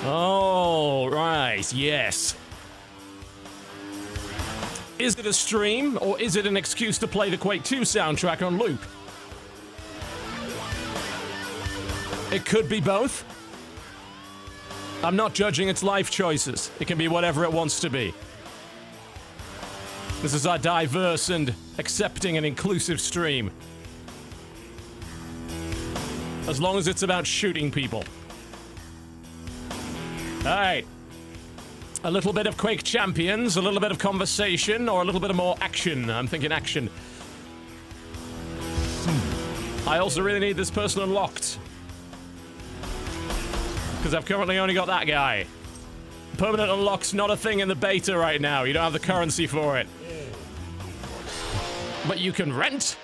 Oh, right, yes. Is it a stream, or is it an excuse to play the Quake 2 soundtrack on loop? It could be both. I'm not judging its life choices. It can be whatever it wants to be. This is our diverse and accepting and inclusive stream. As long as it's about shooting people. Alright. A little bit of Quake Champions, a little bit of conversation, or a little bit of more action. I'm thinking action. I also really need this person unlocked. Because I've currently only got that guy. Permanent unlock's not a thing in the beta right now. You don't have the currency for it. But you can rent.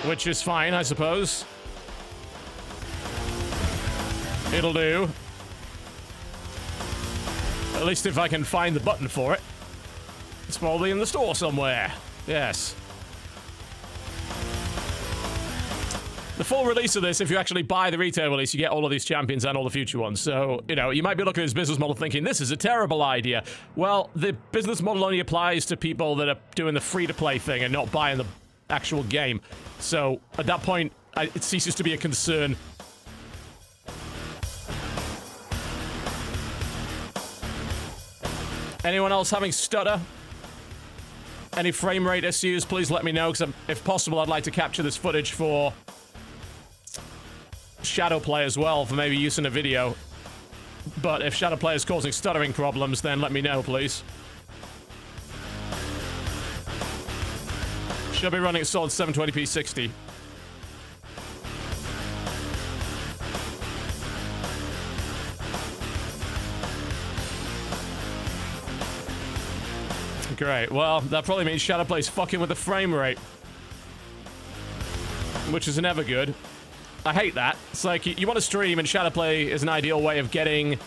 Which is fine, I suppose. It'll do. At least if I can find the button for it. It's probably in the store somewhere. Yes. The full release of this, if you actually buy the retail release, you get all of these champions and all the future ones. So, you know, you might be looking at this business model thinking, this is a terrible idea. Well, the business model only applies to people that are doing the free-to-play thing and not buying the actual game. So, at that point, it ceases to be a concern. Anyone else having stutter? Any frame rate issues, please let me know, because if possible, I'd like to capture this footage for Shadowplay as well, for maybe use in a video. But if Shadowplay is causing stuttering problems, then let me know, please. Should be running at solid 720p 60. Great. Well, that probably means Shadowplay's fucking with the frame rate. Which is never good. I hate that. It's like, you want to stream, and Shadowplay is an ideal way of getting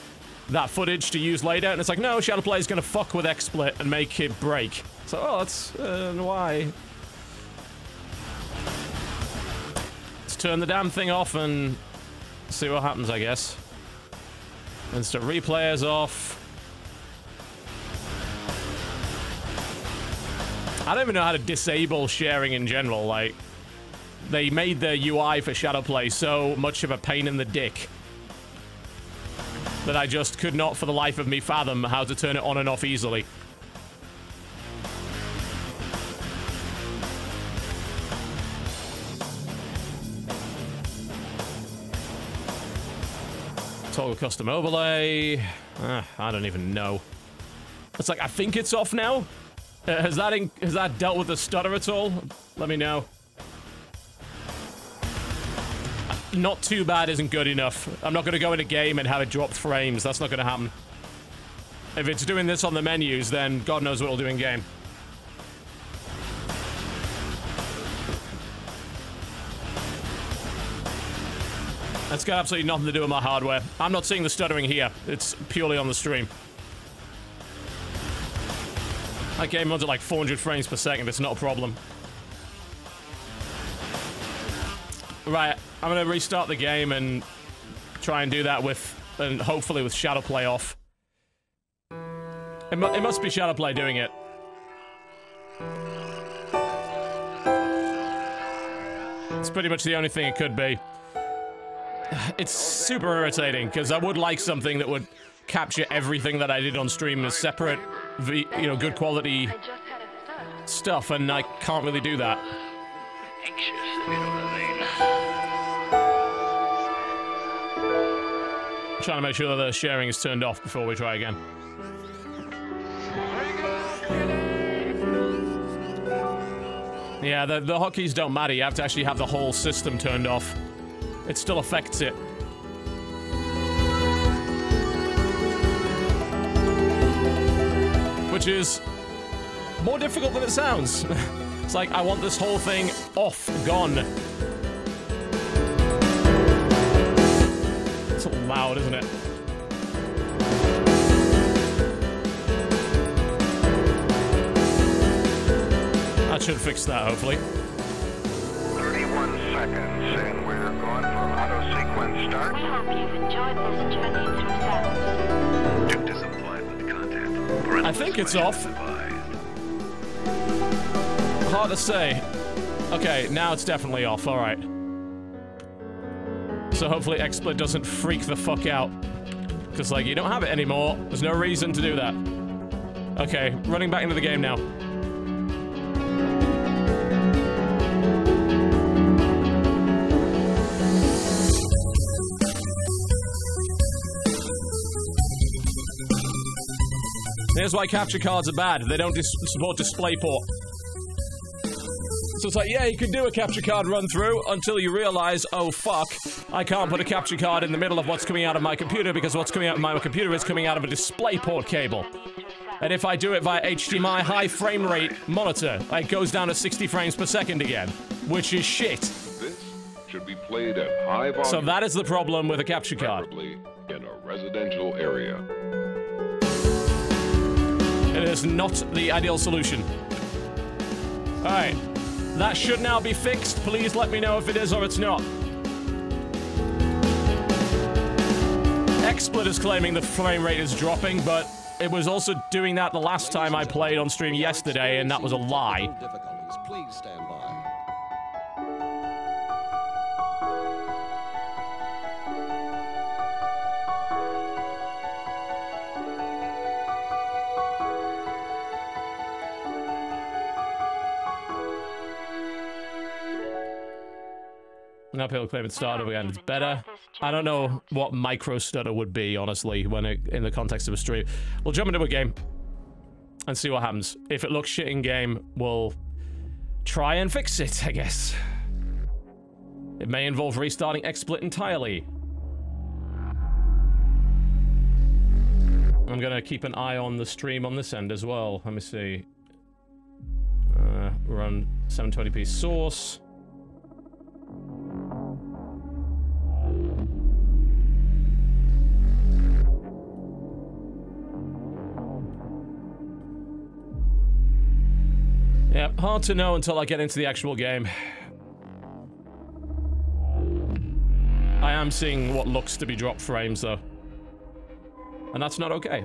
that footage to use later, and it's like, no, Shadowplay is going to fuck with XSplit and make it break. So, oh, that's why. Let's turn the damn thing off and see what happens, I guess. Instant replay is off. I don't even know how to disable sharing in general. Like, they made the UI for Shadowplay so much of a pain in the dick that I just could not for the life of me fathom how to turn it on and off easily. Toggle custom overlay. I don't even know. It's like, I think it's off now. Has that dealt with the stutter at all? Let me know. Not too bad isn't good enough. I'm not going to go in a game and have it drop frames. That's not going to happen. If it's doing this on the menus, then God knows what it'll do in game. That's got absolutely nothing to do with my hardware. I'm not seeing the stuttering here. It's purely on the stream. That game runs at like 400 frames per second. It's not a problem. Right, I'm gonna restart the game and try and do that with, and hopefully with Shadowplay off. It must be Shadowplay doing it. It's pretty much the only thing it could be. It's super irritating, because I would like something that would capture everything that I did on stream as separate, you know, good quality stuff, and I can't really do that. I'm trying to make sure that the sharing is turned off before we try again. Yeah, the hotkeys don't matter. You have to actually have the whole system turned off. It still affects it. Which is more difficult than it sounds. It's like, I want this whole thing off, gone. It's all loud, isn't it? That should fix that, hopefully. 31 seconds, and we're going for auto sequence start? We hope you've enjoyed this journey through sounds. Do disapply with content. I think it's off. Hard to say. Okay, now it's definitely off, alright. So hopefully XSplit doesn't freak the fuck out. Because, like, you don't have it anymore. There's no reason to do that. Okay, running back into the game now. Here's why capture cards are bad. They don't support DisplayPort. So it's like, yeah, you can do a capture card run through until you realize, oh fuck, I can't put a capture card in the middle of what's coming out of my computer because what's coming out of my computer is coming out of a DisplayPort cable. And if I do it via HDMI high frame rate monitor, it goes down to 60 frames per second again, which is shit. This should be played at high volume. So that is the problem with a capture card. Preferably in a residential area. It is not the ideal solution. Alright. That should now be fixed. Please let me know if it is or it's not. XSplit is claiming the frame rate is dropping, but it was also doing that the last time I played on stream yesterday, and that was a lie. Difficulties. Please stand by. Now people claim it started again. It's better. I don't know what micro stutter would be, honestly, when in the context of a stream. We'll jump into a game and see what happens. If it looks shit in game, we'll try and fix it, I guess. It may involve restarting XSplit entirely. I'm gonna keep an eye on the stream on this end as well. Let me see. Run 720p source. Yeah, hard to know until I get into the actual game. I am seeing what looks to be dropped frames, though. And that's not okay.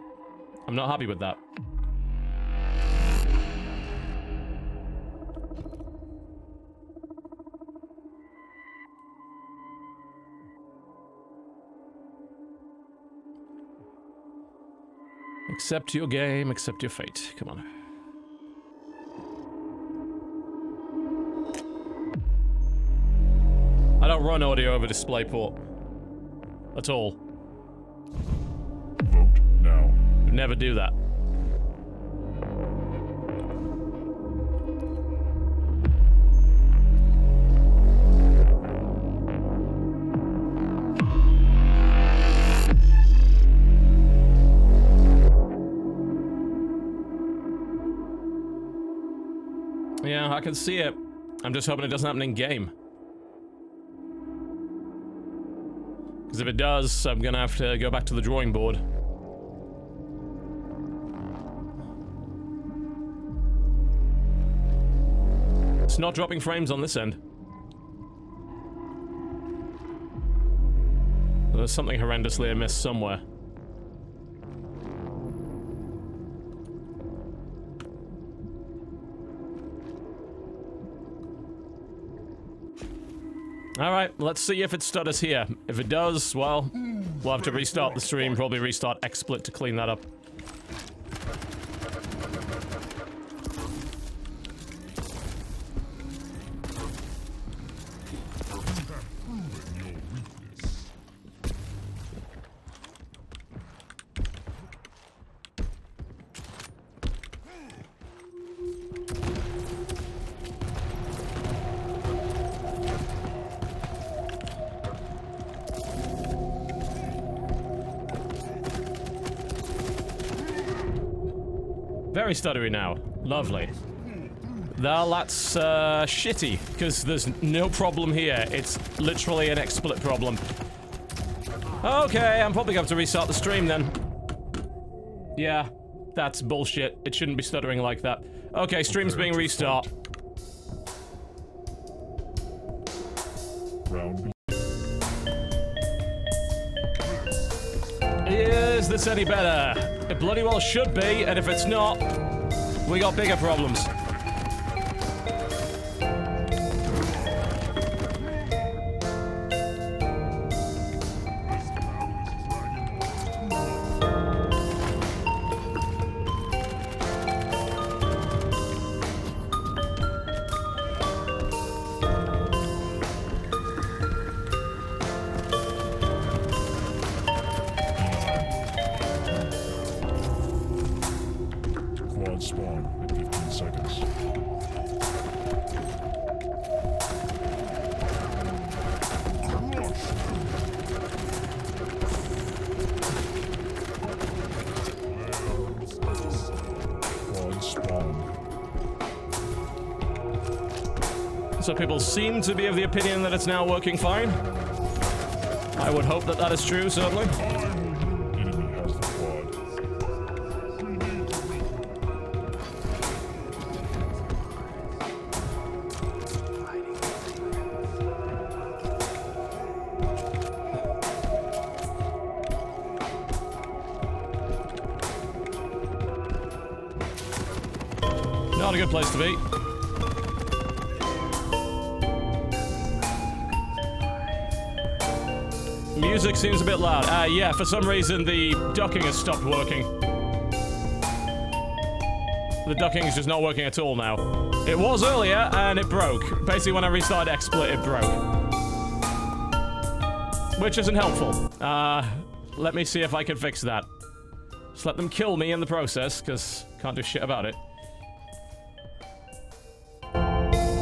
I'm not happy with that. Accept your game, accept your fate. Come on. I don't run audio over DisplayPort. At all. Vote now. Never do that. Yeah, I can see it. I'm just hoping it doesn't happen in game. Because if it does, I'm gonna have to go back to the drawing board. It's not dropping frames on this end. There's something horrendously amiss somewhere. Alright, let's see if it stutters here. If it does, well, we'll have to restart the stream, probably restart XSplit to clean that up. Very stuttery now. Lovely. Well, that's shitty, because there's no problem here. It's literally an XSplit problem. Okay, I'm probably going to have to restart the stream then. Yeah, that's bullshit. It shouldn't be stuttering like that. Okay, stream's being restart. Is this any better? It bloody well should be, and if it's not, we got bigger problems. Spawn in 15 seconds. Quad spawn. So people seem to be of the opinion that it's now working fine. I would hope that that is true, certainly. Enemy has the quad. Not a good place to be. Music seems a bit loud. Yeah, for some reason the ducking has stopped working. The ducking is just not working at all now. It was earlier, and it broke. Basically, when I restarted XSplit, it broke. Which isn't helpful. Let me see if I can fix that. Just let them kill me in the process, because can't do shit about it.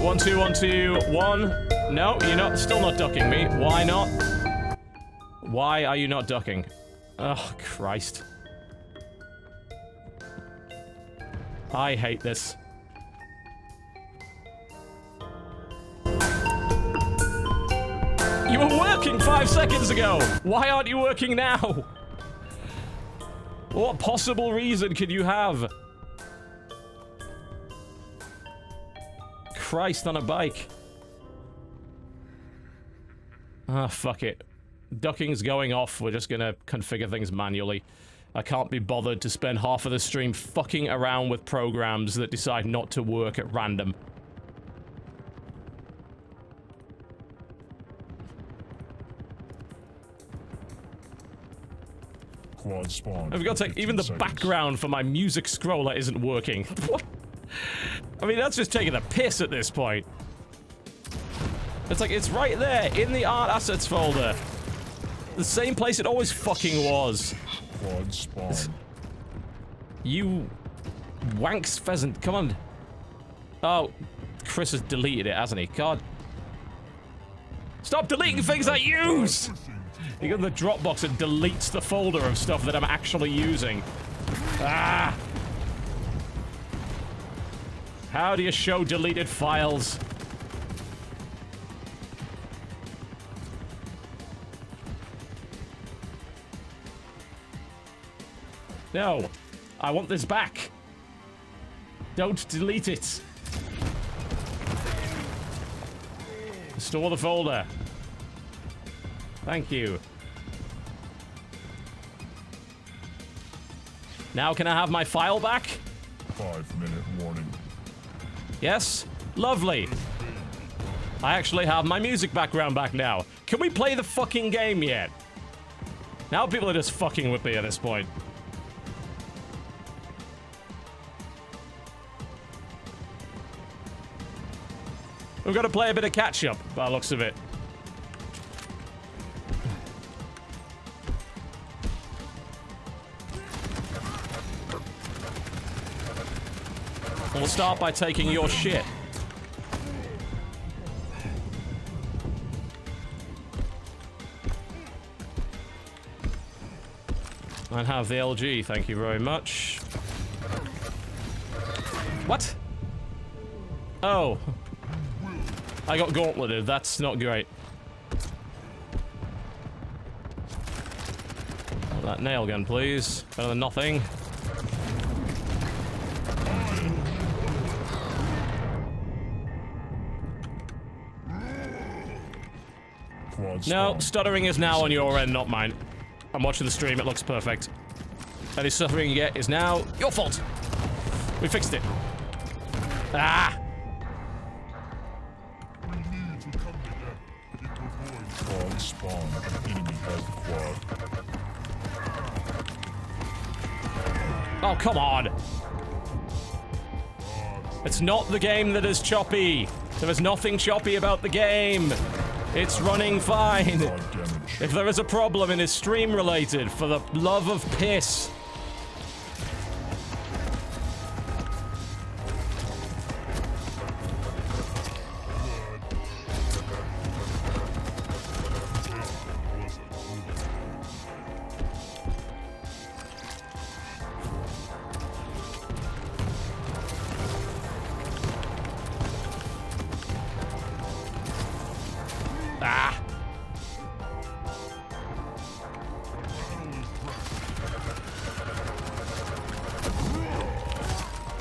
1, 2, 1, 2, 1. No, you're not. Still not ducking me. Why not? Why are you not ducking? Oh, Christ. I hate this. You were working 5 seconds ago! Why aren't you working now? What possible reason could you have? Christ on a bike. Ah, fuck it. Ducking's going off. We're just gonna configure things manually. I can't be bothered to spend half of the stream fucking around with programs that decide not to work at random. Quad spawn. I've got to take, even the background for my music scroller isn't working. What? I mean, that's just taking a piss at this point. It's like, it's right there, in the art assets folder. The same place it always fucking was. Quad spawn. You wanks pheasant, come on. Oh, Chris has deleted it, hasn't he? God. Stop deleting things I use! You go to the Dropbox and deletes the folder of stuff that I'm actually using. Ah! How do you show deleted files? No. I want this back. Don't delete it. Restore the folder. Thank you. Now can I have my file back? 5-minute warning. Yes? Lovely. I actually have my music background back now. Can we play the fucking game yet? Now people are just fucking with me at this point. We've got to play a bit of catch-up, by the looks of it. We'll start by taking your shit. I have the LG, thank you very much. What? Oh. I got gauntleted, that's not great. That nail gun, please. Better than nothing. No, stuttering is now on your end, not mine. I'm watching the stream. It looks perfect. Any suffering you get is now your fault. We fixed it. Ah! We need to come together. Quad spawn. Enemy has the quad. Oh, come on. It's not the game that is choppy. There is nothing choppy about the game. It's running fine. If there is a problem, it is stream related, for the love of piss.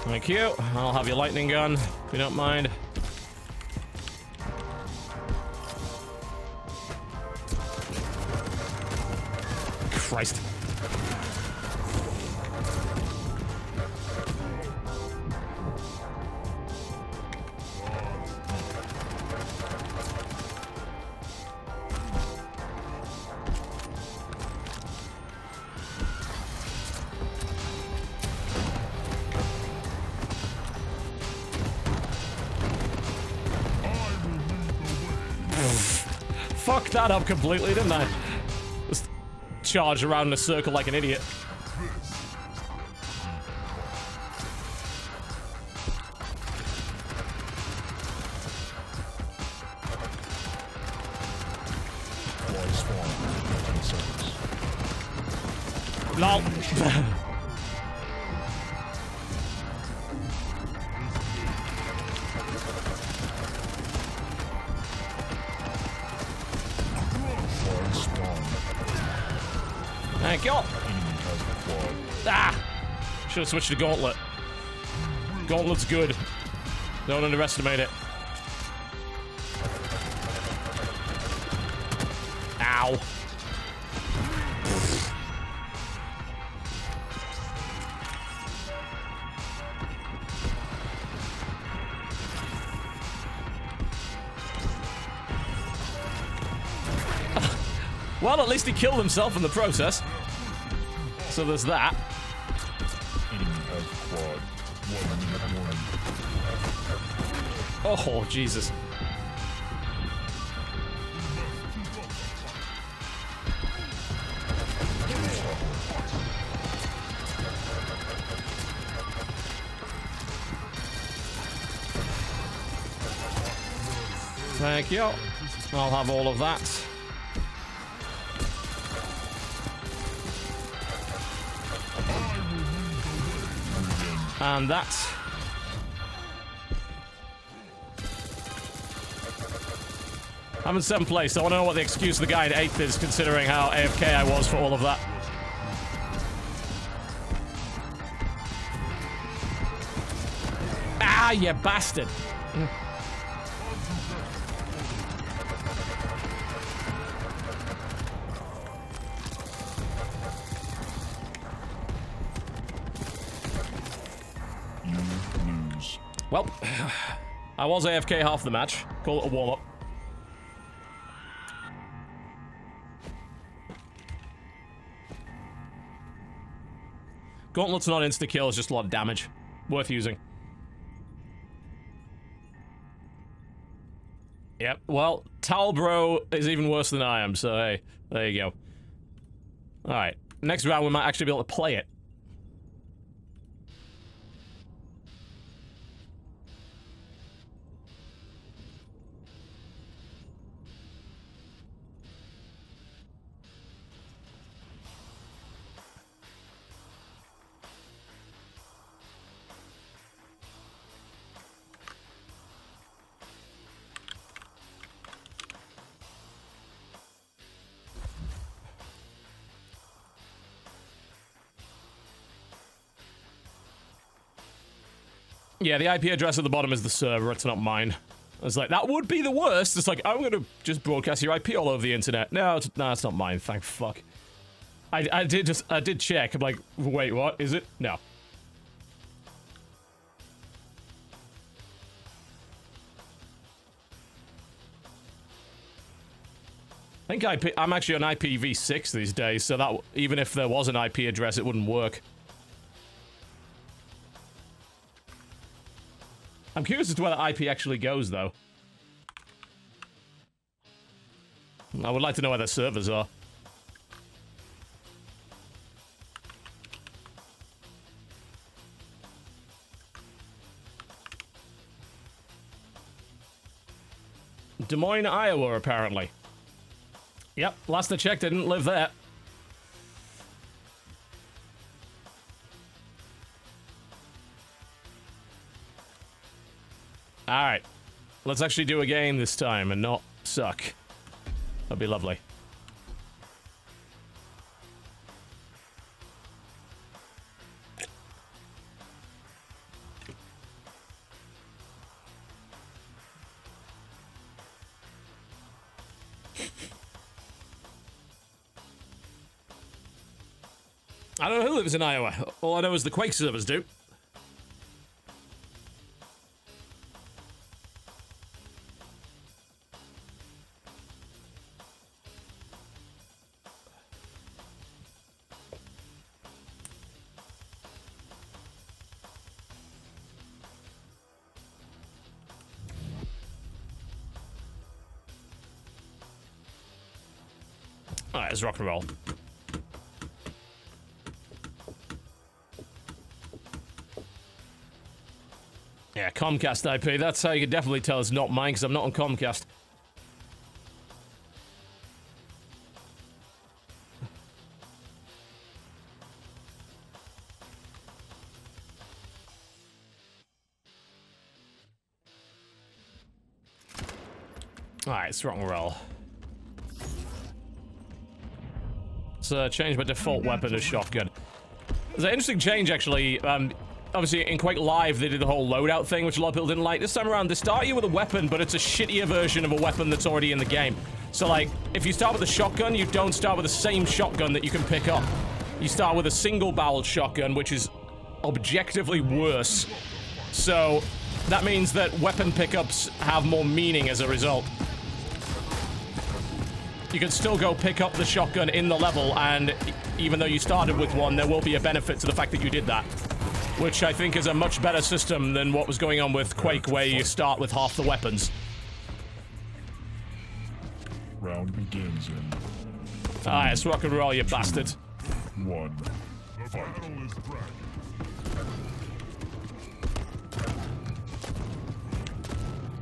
Thank you. I'll have your lightning gun, if you don't mind. Christ. Fucked that up completely, didn't I? Just charge around in a circle like an idiot. Lol. Thank you. Ah! Should have switched to Gauntlet. Gauntlet's good. Don't underestimate it. Ow. Well, at least he killed himself in the process. So there's that. Oh, Jesus. Thank you. I'll have all of that. And that. I'm in 7th place. I want to know what the excuse of the guy in 8th is, considering how AFK I was for all of that. Ah, you bastard. Well, I was AFK half the match. Call it a warm-up. Gauntlet's not insta-kill, it's just a lot of damage. Worth using. Yep, well, Talbro is even worse than I am, so hey, there you go. Alright, next round we might actually be able to play it. Yeah, the IP address at the bottom is the server, it's not mine. I was like, that would be the worst. It's like, I'm gonna just broadcast your IP all over the internet. No, it's not mine, thank fuck. I did check. I'm like, wait, what? Is it? No. I think I'm actually on IPv6 these days, so that even if there was an IP address, it wouldn't work. I'm curious as to where the IP actually goes, though. I would like to know where the servers are. Des Moines, Iowa, apparently. Yep, last I checked, I didn't live there. Alright. Let's actually do a game this time and not suck. That'd be lovely. I don't know who lives in Iowa. All I know is the Quake servers do. Alright, let's rock and roll. Yeah, Comcast IP. That's how you can definitely tell it's not mine, because I'm not on Comcast. Alright, let's rock and roll. Let's change my default weapon to shotgun. There's an interesting change, actually. Obviously, in Quake Live, they did the whole loadout thing, which a lot of people didn't like. This time around, they start you with a weapon, but it's a shittier version of a weapon that's already in the game. So, like, if you start with a shotgun, you don't start with the same shotgun that you can pick up. You start with a single-barreled shotgun, which is objectively worse. So, that means that weapon pickups have more meaning as a result. You can still go pick up the shotgun in the level, and even though you started with one, there will be a benefit to the fact that you did that. Which I think is a much better system than what was going on with Quake, where you start with half the weapons. Round begins in... Alright, let's rock and roll, you bastard. 1. The battle is dragged.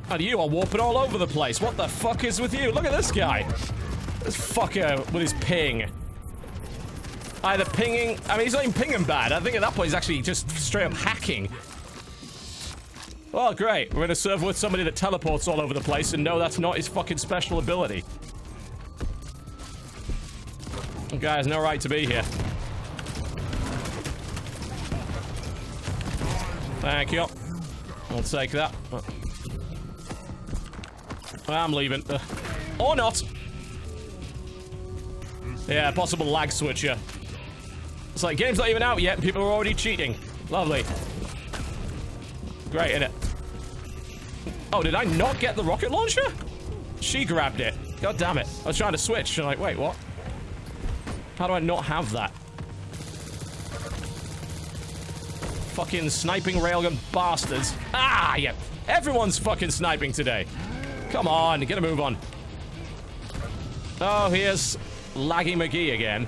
And you are warping all over the place. What the fuck is with you? Look at this guy. This fucker with his ping. Either pinging... I mean, he's not even pinging bad. I think at that point he's actually just straight up hacking. Well, great. We're in a server with somebody that teleports all over the place, and no, that's not his fucking special ability. The guy has no right to be here. Thank you. I'll take that. I'm leaving. Or not. Yeah, possible lag switcher. It's like, game's not even out yet and people are already cheating. Lovely. Great, innit? Oh, did I not get the rocket launcher? She grabbed it. God damn it. I was trying to switch. I'm like, wait, what? How do I not have that? Fucking sniping railgun bastards. Ah, yeah. Everyone's fucking sniping today. Come on, get a move on. Oh, here's Laggy McGee again.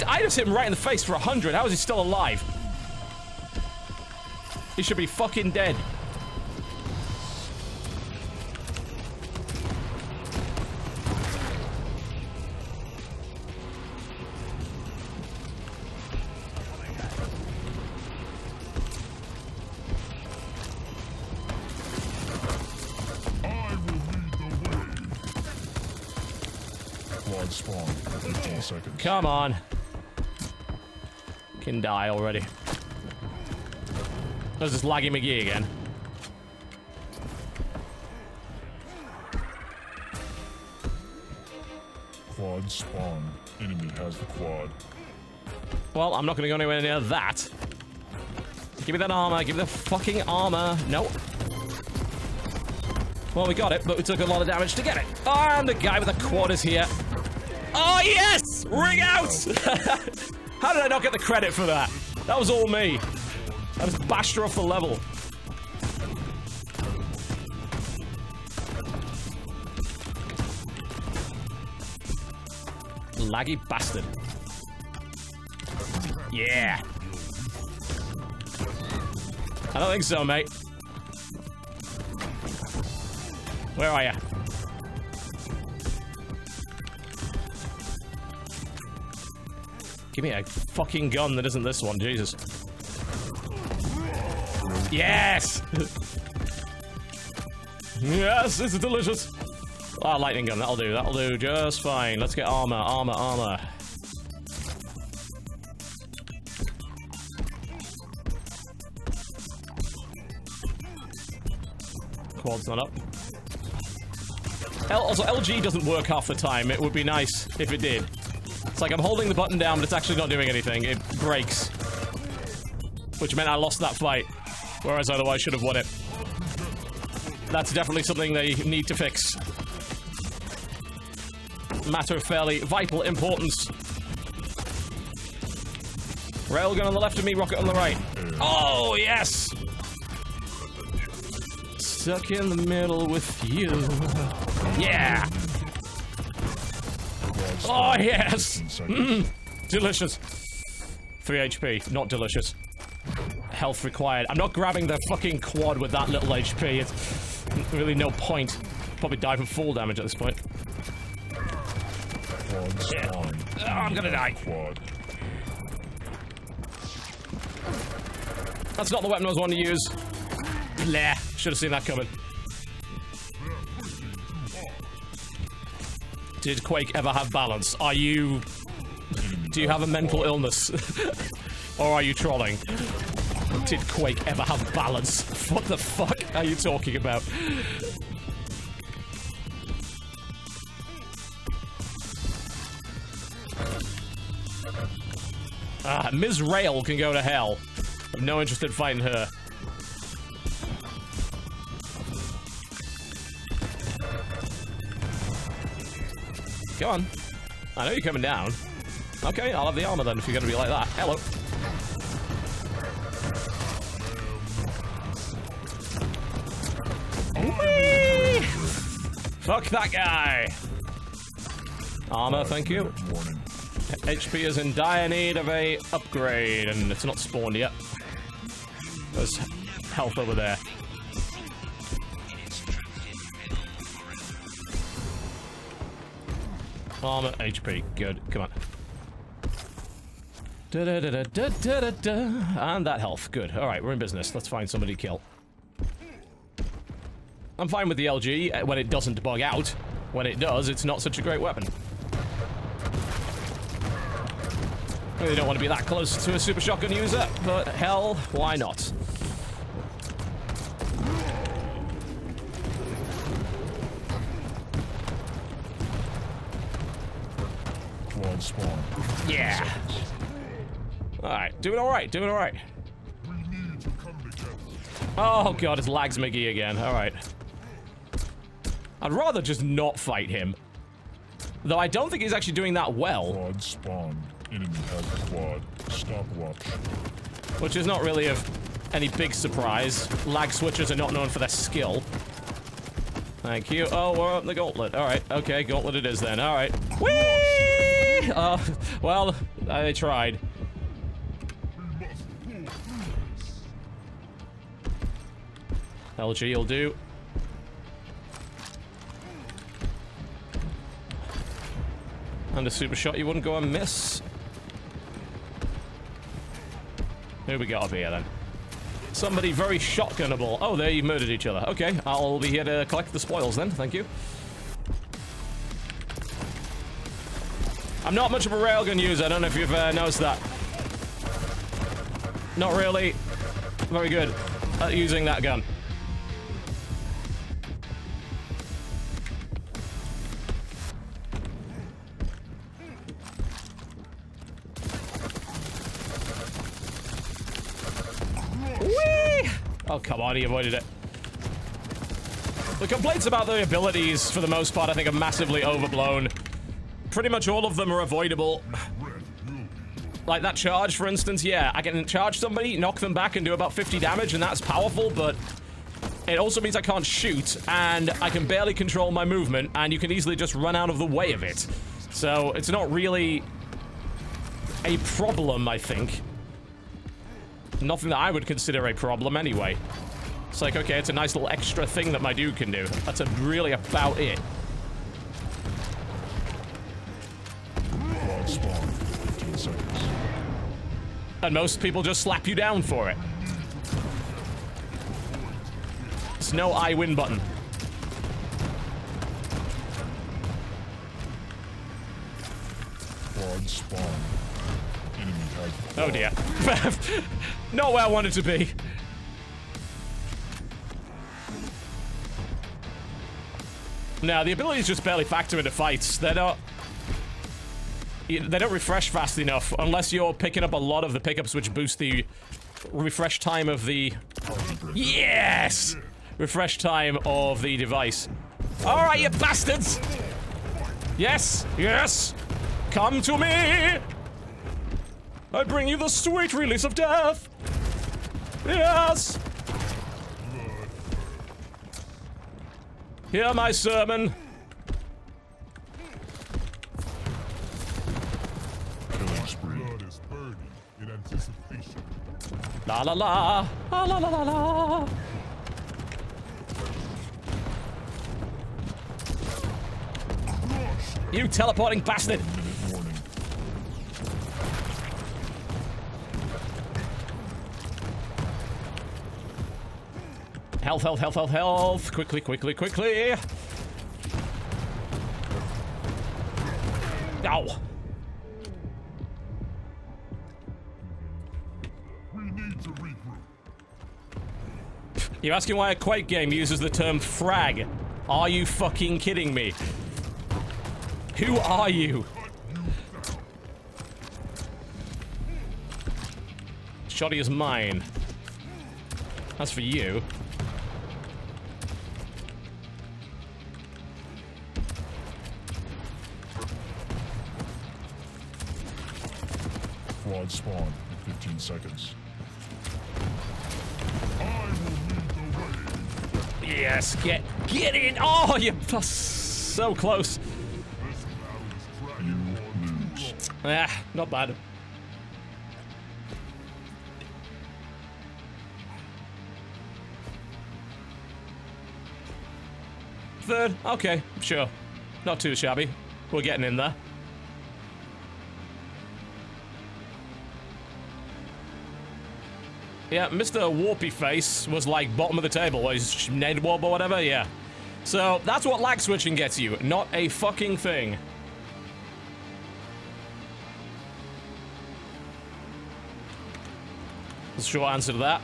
I just hit him right in the face for 100. How is he still alive? He should be fucking dead. Spawn, 15 seconds. Come on. Can die already. There's this Laggy McGee again. Quad spawn. Enemy has the quad. Well, I'm not going to go anywhere near that. Give me that armor. Give me the fucking armor. Nope. Well, we got it, but we took a lot of damage to get it. Oh, and the guy with the quad is here. Oh, yes! Ring out! How did I not get the credit for that? That was all me. I just bashed her off the level. Laggy bastard. Yeah. I don't think so, mate. Where are you? Give me a fucking gun that isn't this one, Jesus. Yes! Yes, this is delicious. Ah, lightning gun, that'll do just fine. Let's get armor, armor, armor. Quad's not up. Also, LG doesn't work half the time. It would be nice if it did. It's like I'm holding the button down, but it's actually not doing anything. It breaks. Which meant I lost that fight. Whereas otherwise should have won it. That's definitely something they need to fix. Matter of fairly vital importance. Railgun on the left of me, rocket on the right. Oh, yes! Stuck in the middle with you. Yeah! Oh, yes! Delicious. 3 HP, not delicious. Health required. I'm not grabbing the fucking quad with that little HP. It's really no point. Probably die from full damage at this point. Yeah. Oh, I'm gonna die. That's not the weapon I was wanting to use. Blah. Should have seen that coming. Did Quake ever have balance? Are you... Do you have a mental illness? Or are you trolling? Did Quake ever have balance? What the fuck are you talking about? Ms. Rail can go to hell. I'm no interest in fighting her. Go on. I know you're coming down. Okay, I'll have the armor then if you're gonna be like that. Hello. Whee! Fuck that guy. Armor, thank you. HP is in dire need of a upgrade, and it's not spawned yet. There's health over there. Armor, HP, good. Come on. Da -da -da -da -da -da -da -da. And that health, good. Alright, we're in business. Let's find somebody to kill. I'm fine with the LG when it doesn't bug out. When it does, it's not such a great weapon. I really don't want to be that close to a super shotgun user, but hell, why not? Quad spawn. Yeah. Alright, doing alright, doing alright. Oh god, it's Lags McGee again, alright. I'd rather just not fight him. Though I don't think he's actually doing that well. Quad spawn. Enemy has the quad. Stopwatch. Which is not really of any big surprise. Lag switchers are not known for their skill. Thank you. Oh, we're up the gauntlet. Alright, okay, gauntlet it is then. Alright. Whee! Oh, well, I tried. LG will do. And a super shot you wouldn't go and miss. Who we got up here then? Somebody very shotgunnable. Oh, they murdered each other. Okay, I'll be here to collect the spoils then. Thank you. I'm not much of a railgun user. I don't know if you've noticed that. Not really very good at using that gun. Oh, come on, he avoided it. The complaints about the abilities, for the most part, I think are massively overblown. Pretty much all of them are avoidable. Like that charge, for instance, yeah, I can charge somebody, knock them back, and do about 50 damage, and that's powerful, but it also means I can't shoot, and I can barely control my movement, and you can easily just run out of the way of it. So it's not really a problem, I think. Nothing that I would consider a problem anyway. It's like, okay, it's a nice little extra thing that my dude can do. That's really about it. Spawn, 15 seconds. And most people just slap you down for it. There's no I win button. Quad spawn. Enemy has Oh dear. Not where I wanted to be. Now, the abilities just barely factor into fights. They don't refresh fast enough unless you're picking up a lot of the pickups which boost the refresh time of the... Yes! Refresh time of the device. Alright, you bastards! Yes! Yes! Come to me! I bring you the sweet release of death! Yes! Hear my sermon. blood is burning in anticipation. La la la. La la la la la. You teleporting bastard! Warning. Health, health, health, health, health. Quickly, quickly, quickly. Ow. We need to regroup. You're asking why a Quake game uses the term frag. Are you fucking kidding me? Who are you? Shoddy is mine. That's for you. Quad spawn in 15 seconds. Yes, get in! Oh, you're so close. You lose. Ah, not bad. Third, okay, sure. Not too shabby. We're getting in there. Yeah, Mr. Warpy Face was like bottom of the table, where he's Ned Warp or whatever, yeah. So, that's what lag switching gets you, not a fucking thing. That's the short answer to that.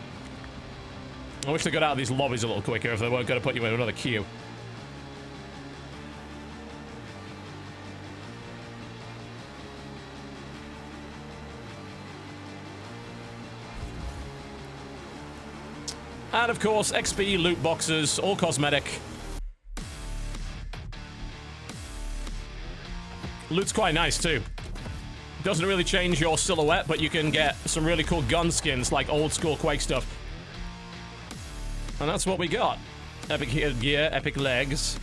I wish they got out of these lobbies a little quicker if they weren't going to put you in another queue. And of course, XP, loot boxes, all cosmetic. Loot's quite nice too. Doesn't really change your silhouette, but you can get some really cool gun skins like old school Quake stuff. And that's what we got. Epic gear, epic legs,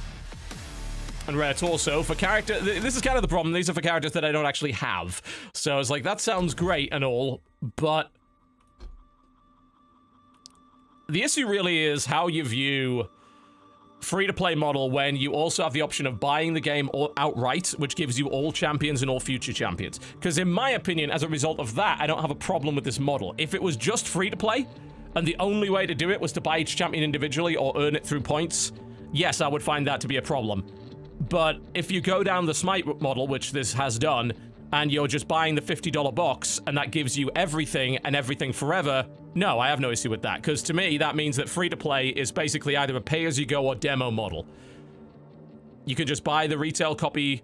and rare torso for character. This is kind of the problem. These are for characters that I don't actually have. So it's like, that sounds great and all, but the issue really is how you view free-to-play model when you also have the option of buying the game outright, which gives you all champions and all future champions. Because in my opinion, as a result of that, I don't have a problem with this model. If it was just free-to-play, and the only way to do it was to buy each champion individually or earn it through points, yes, I would find that to be a problem. But if you go down the Smite model, which this has done, and you're just buying the $50 box, and that gives you everything and everything forever, no, I have no issue with that, because to me, that means that free-to-play is basically either a pay-as-you-go or demo model. You can just buy the retail copy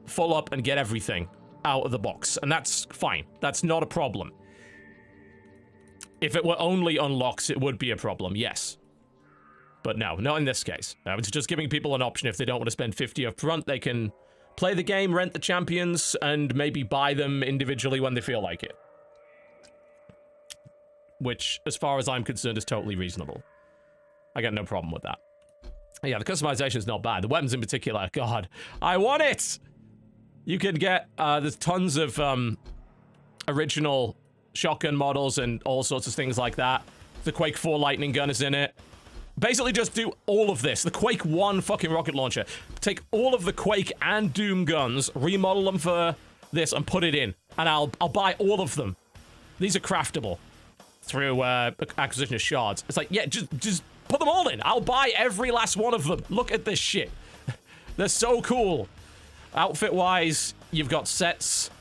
full up and get everything out of the box, and that's fine. That's not a problem. If it were only unlocks, it would be a problem, yes. But no, not in this case. No, it's just giving people an option. If they don't want to spend 50 up front, they can play the game, rent the champions, and maybe buy them individually when they feel like it. Which, as far as I'm concerned, is totally reasonable. I got no problem with that. Yeah, the customization is not bad. The weapons in particular, God, I want it! You can get, there's tons of original shotgun models and all sorts of things like that. The Quake 4 lightning gun is in it. Basically just do all of this. The Quake 1 fucking rocket launcher. Take all of the Quake and Doom guns, remodel them for this, and put it in. And I'll buy all of them. These are craftable through acquisition of shards. It's like, yeah, just put them all in. I'll buy every last one of them. Look at this shit. They're so cool. Outfit-wise, you've got sets,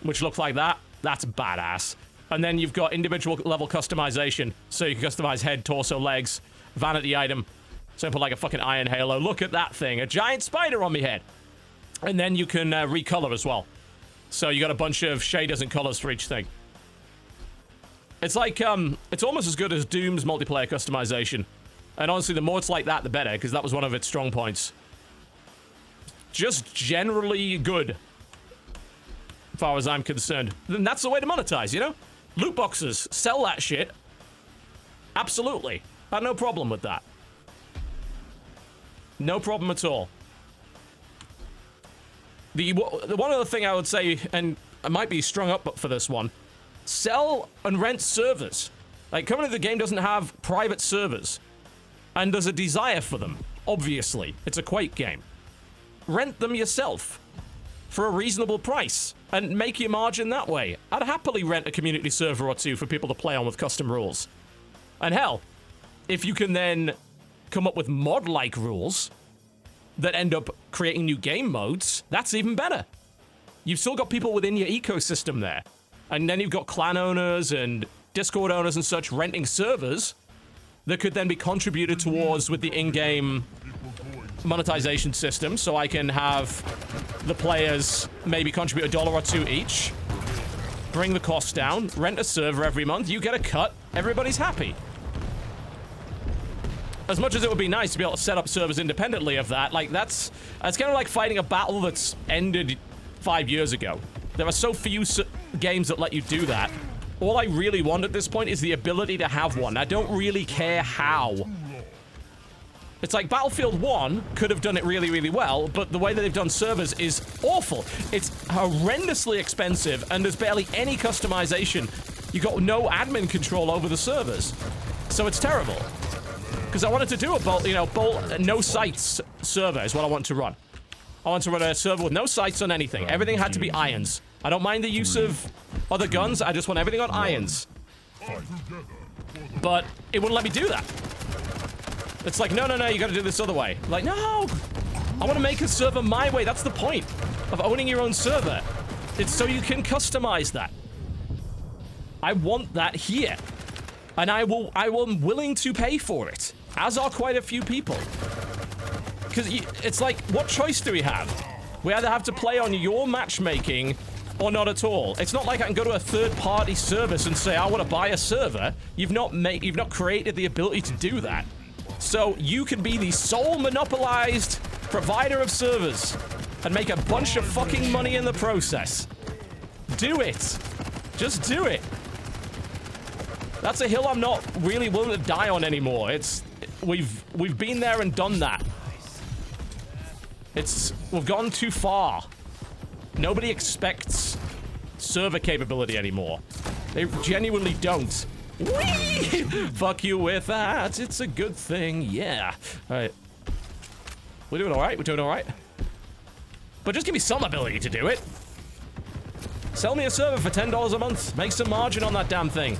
which look like that. That's badass. And then you've got individual level customization. So you can customize head, torso, legs, vanity item. So I put like a fucking iron halo. Look at that thing. A giant spider on my head. And then you can recolor as well. So you got a bunch of shaders and colors for each thing. It's like, it's almost as good as Doom's multiplayer customization. And honestly, the more it's like that, the better, because that was one of its strong points. Just generally good, as far as I'm concerned. Then that's the way to monetize, you know? Loot boxes, sell that shit. Absolutely. I have no problem with that. No problem at all. The one other thing I would say, and I might be strung up for this one, sell and rent servers. Like, currently the game doesn't have private servers. And there's a desire for them, obviously. It's a Quake game. Rent them yourself for a reasonable price and make your margin that way. I'd happily rent a community server or two for people to play on with custom rules. And hell, if you can then come up with mod-like rules that end up creating new game modes, that's even better. You've still got people within your ecosystem there. And then you've got clan owners and Discord owners and such renting servers that could then be contributed towards with the in-game monetization system, so I can have the players maybe contribute $1 or $2 each, bring the cost down, rent a server every month, you get a cut, everybody's happy. As much as it would be nice to be able to set up servers independently of that, like it's kind of like fighting a battle that's ended 5 years ago. There are so few games that let you do that. All I really want at this point is the ability to have one. I don't really care how. It's like Battlefield 1 could have done it really, really well, but the way that they've done servers is awful. It's horrendously expensive, and there's barely any customization. You got no admin control over the servers. So it's terrible. Because I wanted to do a no sites server is what I want to run. I want to run a server with no sights on anything. Everything had to be irons. I don't mind the use of other guns, I just want everything on irons. But it wouldn't let me do that. It's like, no, you gotta do this other way. Like, no! I want to make a server my way. That's the point of owning your own server. It's so you can customize that. I want that here. And I'm willing to pay for it. As are quite a few people. Because it's like, what choice do we have? We either have to play on your matchmaking or not at all. It's not like I can go to a third-party service and say, I want to buy a server. You've not created the ability to do that. So you can be the sole monopolized provider of servers and make a bunch of fucking money in the process. Do it. Just do it. That's a hill I'm not really willing to die on anymore. We've been there and done that. We've gone too far. Nobody expects server capability anymore. They genuinely don't. Whee! Fuck you with that. It's a good thing. Yeah. All right. We're doing all right. We're doing all right. But just give me some ability to do it. Sell me a server for $10 a month. Make some margin on that damn thing.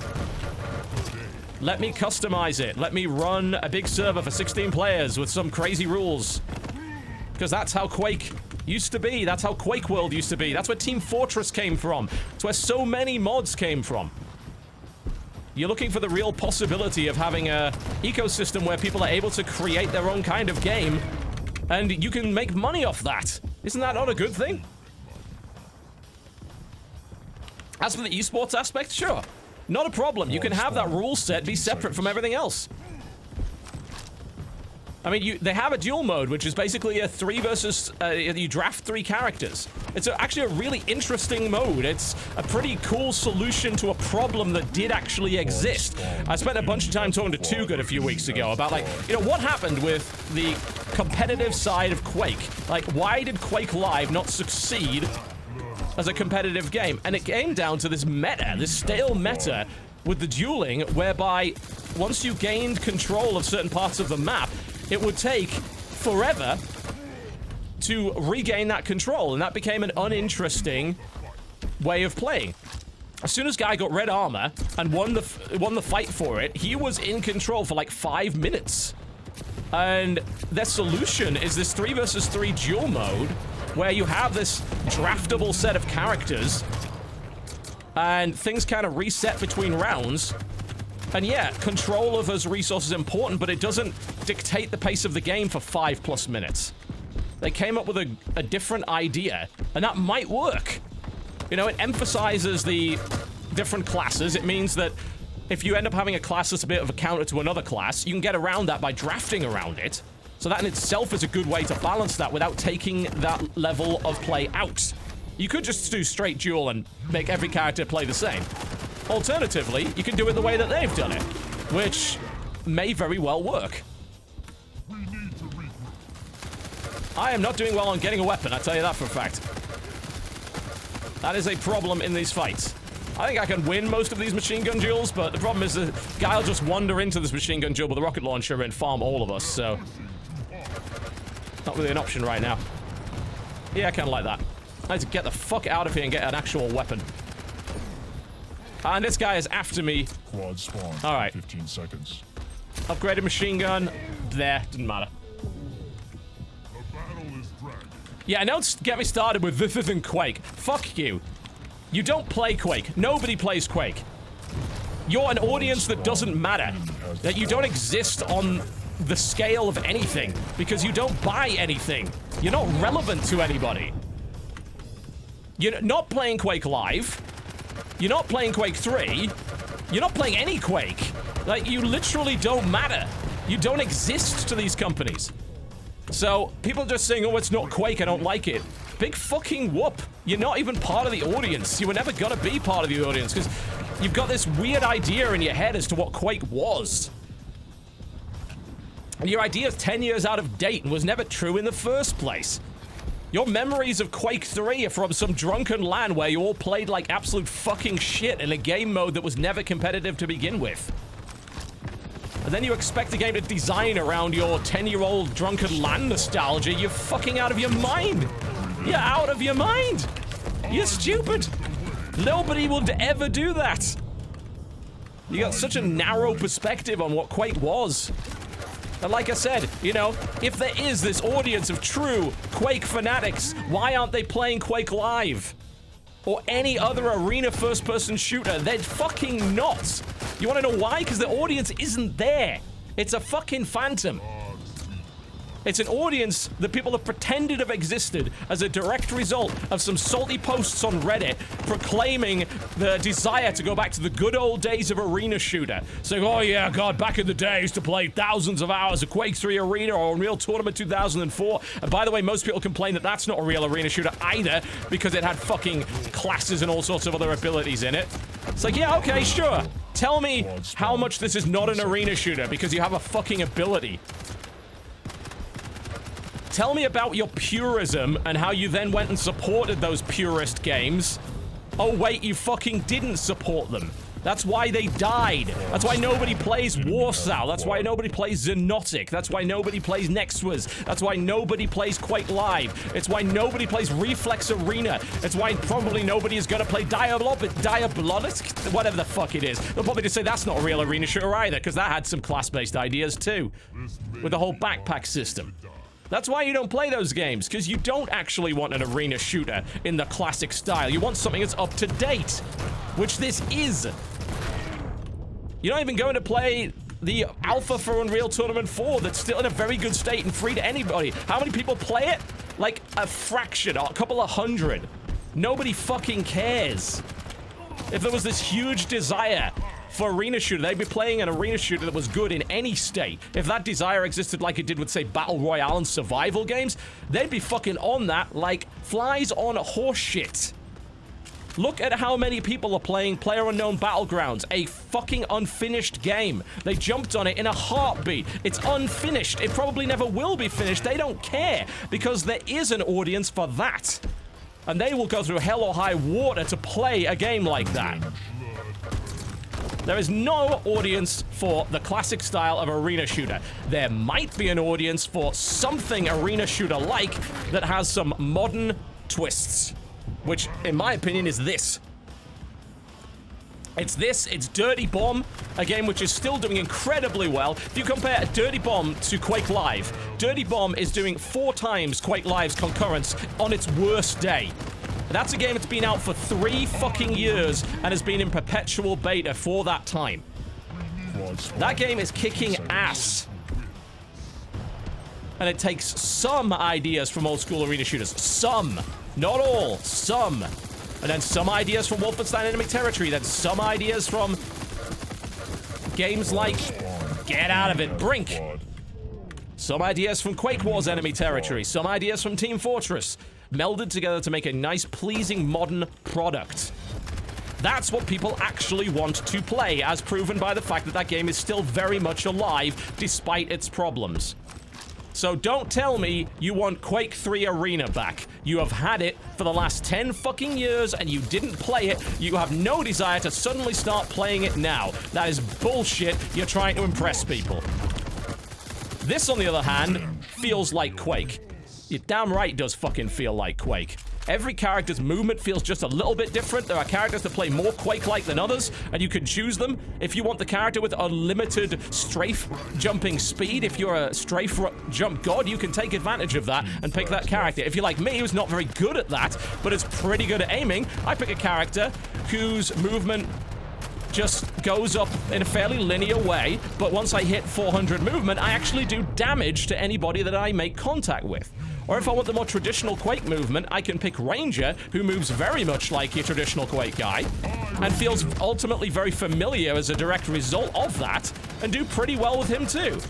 Let me customize it. Let me run a big server for 16 players with some crazy rules. Because that's how Quake used to be. That's how Quake World used to be. That's where Team Fortress came from. It's where so many mods came from. You're looking for the real possibility of having a ecosystem where people are able to create their own kind of game, and you can make money off that. Isn't that not a good thing? As for the esports aspect, sure. Not a problem. You can have that rule set be separate from everything else. I mean, they have a duel mode, which is basically a 3 versus... you draft 3 characters. It's actually a really interesting mode. It's a pretty cool solution to a problem that did actually exist. I spent a bunch of time talking to Too Good a few weeks ago about, like, you know, what happened with the competitive side of Quake? Like, why did Quake Live not succeed as a competitive game? And it came down to this meta, this stale meta with the dueling, whereby once you gained control of certain parts of the map, it would take forever to regain that control, and that became an uninteresting way of playing. As soon as Guy got red armor and won the fight for it, he was in control for like 5 minutes. And their solution is this 3 versus 3 duel mode, where you have this draftable set of characters, and things kind of reset between rounds. And yeah, control of those resources is important, but it doesn't dictate the pace of the game for 5+ minutes. They came up with a different idea, and that might work. You know, it emphasizes the different classes. It means that if you end up having a class that's a bit of a counter to another class, you can get around that by drafting around it. So that in itself is a good way to balance that without taking that level of play out. You could just do straight duel and make every character play the same. Alternatively, you can do it the way that they've done it, which may very well work. I am not doing well on getting a weapon, I tell you that for a fact. That is a problem in these fights. I think I can win most of these machine gun duels, but the problem is the guy will just wander into this machine gun duel with a rocket launcher and farm all of us, so... not really an option right now. Yeah, I kind of like that. I need to get the fuck out of here and get an actual weapon. And this guy is after me. Quad spawn. All right. 15 seconds. Upgraded machine gun. There. Didn't matter. Yeah, don't get me started with this isn't Quake. Fuck you. You don't play Quake. Nobody plays Quake. You're an audience that doesn't matter. That you don't exist on the scale of anything because you don't buy anything. You're not relevant to anybody. You're not playing Quake Live. You're not playing Quake 3. You're not playing any Quake. Like, you literally don't matter. You don't exist to these companies. So, people just saying, oh, it's not Quake, I don't like it. Big fucking whoop. You're not even part of the audience. You were never gonna be part of the audience, because you've got this weird idea in your head as to what Quake was. And your idea is 10 years out of date and was never true in the first place. Your memories of Quake 3 are from some drunken LAN where you all played like absolute fucking shit in a game mode that was never competitive to begin with. And then you expect the game to design around your 10-year-old drunken LAN nostalgia. You're fucking out of your mind. You're out of your mind. You're stupid. Nobody would ever do that. You got such a narrow perspective on what Quake was. And like I said, you know, if there is this audience of true Quake fanatics, why aren't they playing Quake Live? Or any other arena first-person shooter? They're fucking not. You want to know why? Because the audience isn't there. It's a fucking phantom. It's an audience that people have pretended have existed as a direct result of some salty posts on Reddit proclaiming the desire to go back to the good old days of arena shooter. Saying, oh yeah, God, back in the day I used to play thousands of hours of Quake 3 Arena or Unreal Tournament 2004. And by the way, most people complain that that's not a real arena shooter either because it had fucking classes and all sorts of other abilities in it. It's like, yeah, okay, sure. Tell me how much this is not an arena shooter because you have a fucking ability. Tell me about your purism and how you then went and supported those purist games. Oh wait, you fucking didn't support them. That's why they died. That's why nobody plays Warsaw. That's why nobody plays Xenotic. That's why nobody plays Nextwas. That's why nobody plays Quake Live. It's why nobody plays Reflex Arena. It's why probably nobody is gonna play Diabolic, whatever the fuck it is. They'll probably just say that's not a real arena shooter either, because that had some class-based ideas too, with the whole backpack system. That's why you don't play those games, because you don't actually want an arena shooter in the classic style. You want something that's up to date, which this is. You're not even going to play the alpha for Unreal Tournament 4 that's still in a very good state and free to anybody. How many people play it? Like a fraction, a couple of hundred. Nobody fucking cares. If there was this huge desire for arena shooter, they'd be playing an arena shooter that was good in any state. If that desire existed like it did with, say, Battle Royale and survival games, they'd be fucking on that like flies on horse shit. Look at how many people are playing PlayerUnknown Battlegrounds, a fucking unfinished game. They jumped on it in a heartbeat. It's unfinished. It probably never will be finished. They don't care because there is an audience for that. And they will go through hell or high water to play a game like that. There is no audience for the classic style of arena shooter. There might be an audience for something arena shooter-like that has some modern twists. Which, in my opinion, is this. It's Dirty Bomb, a game which is still doing incredibly well. If you compare Dirty Bomb to Quake Live, Dirty Bomb is doing 4 times Quake Live's concurrence on its worst day. That's a game that's been out for 3 fucking years and has been in perpetual beta for that time. That game is kicking ass. And it takes some ideas from old school arena shooters. Some. Not all. Some. And then some ideas from Wolfenstein Enemy Territory. Then some ideas from games like Get Out of It, Brink. Some ideas from Quake Wars Enemy Territory. Some ideas from Team Fortress. Melded together to make a nice, pleasing, modern product. That's what people actually want to play, as proven by the fact that that game is still very much alive, despite its problems. So don't tell me you want Quake 3 Arena back. You have had it for the last 10 fucking years and you didn't play it. You have no desire to suddenly start playing it now. That is bullshit. You're trying to impress people. This, on the other hand, feels like Quake. You're damn right it does fucking feel like Quake. Every character's movement feels just a little bit different. There are characters that play more Quake-like than others, and you can choose them. If you want the character with unlimited strafe jumping speed, if you're a strafe jump god, you can take advantage of that and pick that character. If you're like me, who's not very good at that, but is pretty good at aiming, I pick a character whose movement just goes up in a fairly linear way, but once I hit 400 movement, I actually do damage to anybody that I make contact with. Or if I want the more traditional Quake movement, I can pick Ranger, who moves very much like your traditional Quake guy, and feels ultimately very familiar as a direct result of that, and do pretty well with him too.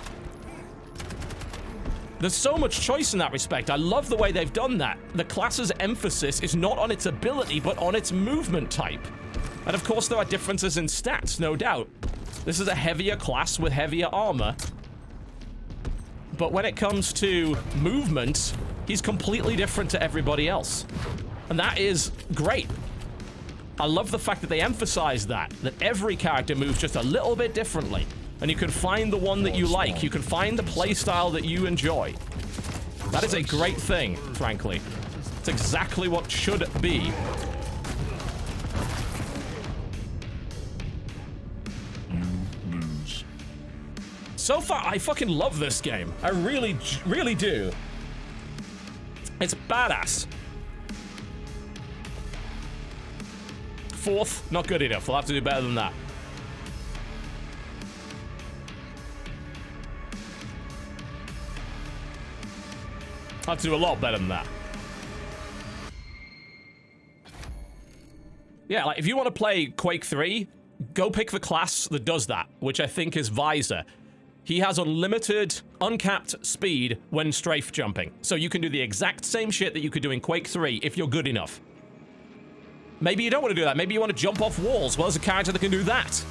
There's so much choice in that respect. I love the way they've done that. The class's emphasis is not on its ability, but on its movement type. And of course there are differences in stats, no doubt. This is a heavier class with heavier armor. But when it comes to movement, he's completely different to everybody else. And that is great. I love the fact that they emphasize that every character moves just a little bit differently. And you can find the one that you like. You can find the playstyle that you enjoy. That is a great thing, frankly. It's exactly what should be. So far, I fucking love this game. I really, really do. It's badass. 4th, not good enough. We'll have to do better than that. I'll have to do a lot better than that. Yeah, like, if you want to play Quake 3, go pick the class that does that, which I think is Visor. He has unlimited, uncapped speed when strafe jumping. So you can do the exact same shit that you could do in Quake 3 if you're good enough. Maybe you don't want to do that. Maybe you want to jump off walls. Well, there's a character that can do that.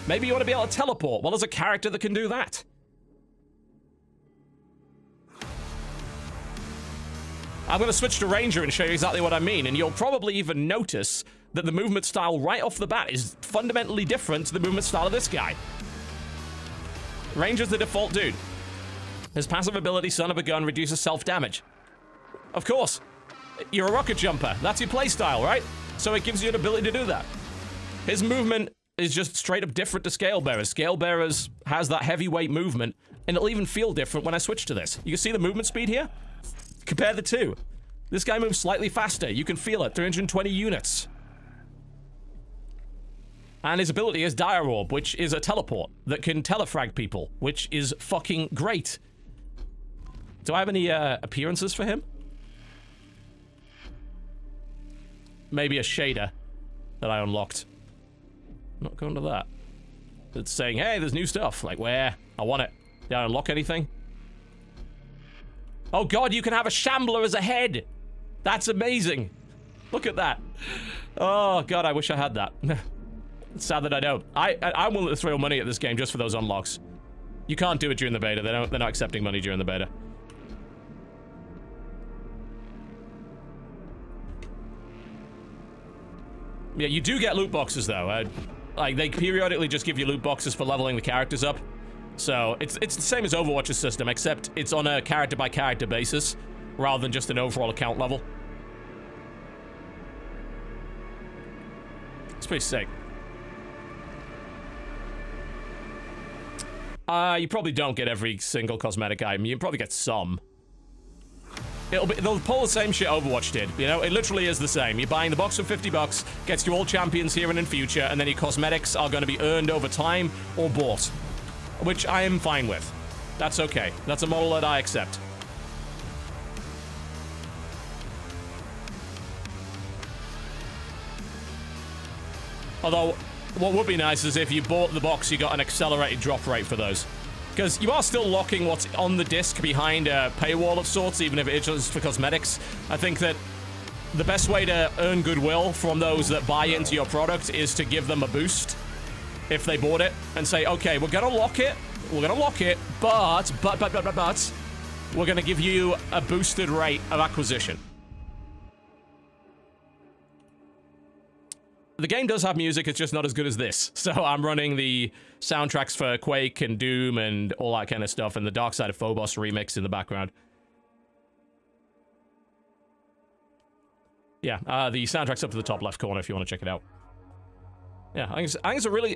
Maybe you want to be able to teleport. Well, there's a character that can do that. I'm going to switch to Ranger and show you exactly what I mean, and you'll probably even notice that the movement style right off the bat is fundamentally different to the movement style of this guy. Ranger's the default dude. His passive ability, son of a gun, reduces self-damage. Of course. You're a rocket jumper. That's your playstyle, right? So it gives you an ability to do that. His movement is just straight up different to Scale Bearers. Scale Bearers has that heavyweight movement, and it'll even feel different when I switch to this. You can see the movement speed here? Compare the two. This guy moves slightly faster. You can feel it. 320 units. And his ability is Dire Orb, which is a teleport that can telefrag people, which is fucking great. Do I have any appearances for him? maybe a shader that I unlocked. I'm not going to that. It's saying, hey, there's new stuff. Like, where? I want it. Did I unlock anything? Oh god, you can have a shambler as a head! That's amazing! Look at that. Oh god, I wish I had that. It's sad that I don't. I'm willing to throw money at this game just for those unlocks. You can't do it during the beta. They're not accepting money during the beta. Yeah, you do get loot boxes though. Like, they periodically just give you loot boxes for leveling the characters up. So, it's the same as Overwatch's system, except it's on a character-by-character basis, rather than just an overall account level. It's pretty sick. You probably don't get every single cosmetic item. You probably get some. They'll pull the same shit Overwatch did, you know? It literally is the same. You're buying the box for 50 bucks, gets you all champions here and in future, and then your cosmetics are going to be earned over time or bought. Which I am fine with. That's okay. That's a model that I accept. Although, what would be nice is if you bought the box, you got an accelerated drop rate for those. Because you are still locking what's on the disc behind a paywall of sorts, even if it is just for cosmetics. I think that the best way to earn goodwill from those that buy into your product is to give them a boost if they bought it and say, okay, we're gonna lock it, but we're gonna give you a boosted rate of acquisition. The game does have music, it's just not as good as this. So I'm running the soundtracks for Quake and Doom and all that kind of stuff, and the Dark Side of Phobos remix in the background. Yeah, the soundtrack's up to the top left corner if you want to check it out. Yeah, I think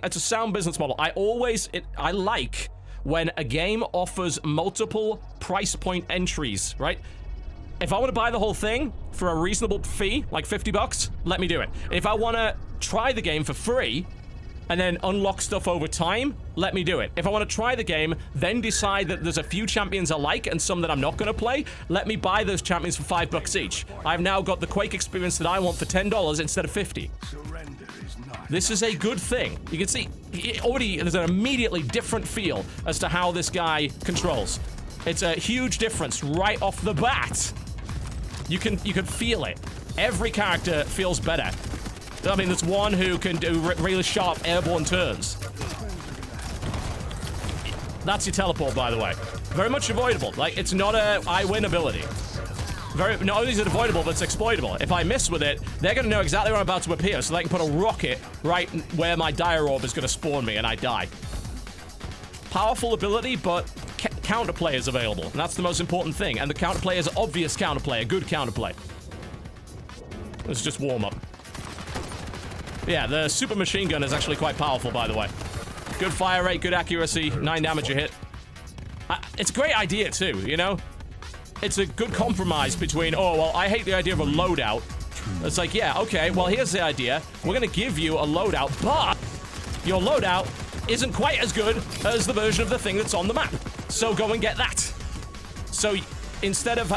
it's a sound business model. I like when a game offers multiple price point entries, right? If I want to buy the whole thing for a reasonable fee, like 50 bucks, let me do it. If I want to try the game for free and then unlock stuff over time, let me do it. If I want to try the game, then decide that there's a few champions I like and some that I'm not going to play, let me buy those champions for 5 bucks each. I've now got the Quake experience that I want for $10 instead of 50. This is a good thing. You can see, there's an immediately different feel as to how this guy controls. It's a huge difference right off the bat. You can feel it. Every character feels better. I mean, there's one who can do really sharp airborne turns. That's your teleport, by the way. Very much avoidable. Like, it's not a I win ability. Not only is it avoidable, but it's exploitable. If I miss with it, they're going to know exactly where I'm about to appear, so they can put a rocket right where my dire orb is going to spawn me, and I die. Powerful ability, but counterplay is available, and that's the most important thing. And the counterplay is obvious counterplay, a good counterplay. Let's just warm up. Yeah, the super machine gun is actually quite powerful, by the way. Good fire rate, good accuracy, 9 damage a hit. It's a great idea, too, you know? It's a good compromise between, oh, well, I hate the idea of a loadout. It's like, yeah, okay, well, here's the idea. We're gonna give you a loadout, but your loadout isn't quite as good as the version of the thing that's on the map. So go and get that. So instead of,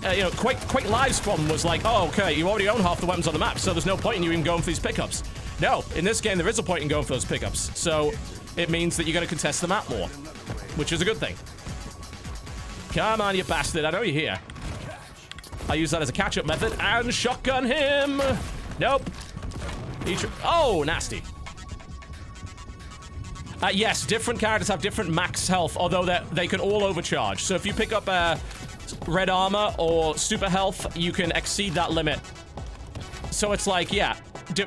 you know, Quake Live's problem was like, oh, okay, you already own half the weapons on the map, so there's no point in you even going for these pickups. No, in this game, there is a point in going for those pickups. So it means that you're going to contest the map more, which is a good thing. Come on, you bastard. I know you're here. I use that as a catch-up method and shotgun him. Nope. Oh, nasty. Yes, different characters have different max health, although they can all overcharge. So if you pick up red armor or super health, you can exceed that limit. So it's like, yeah,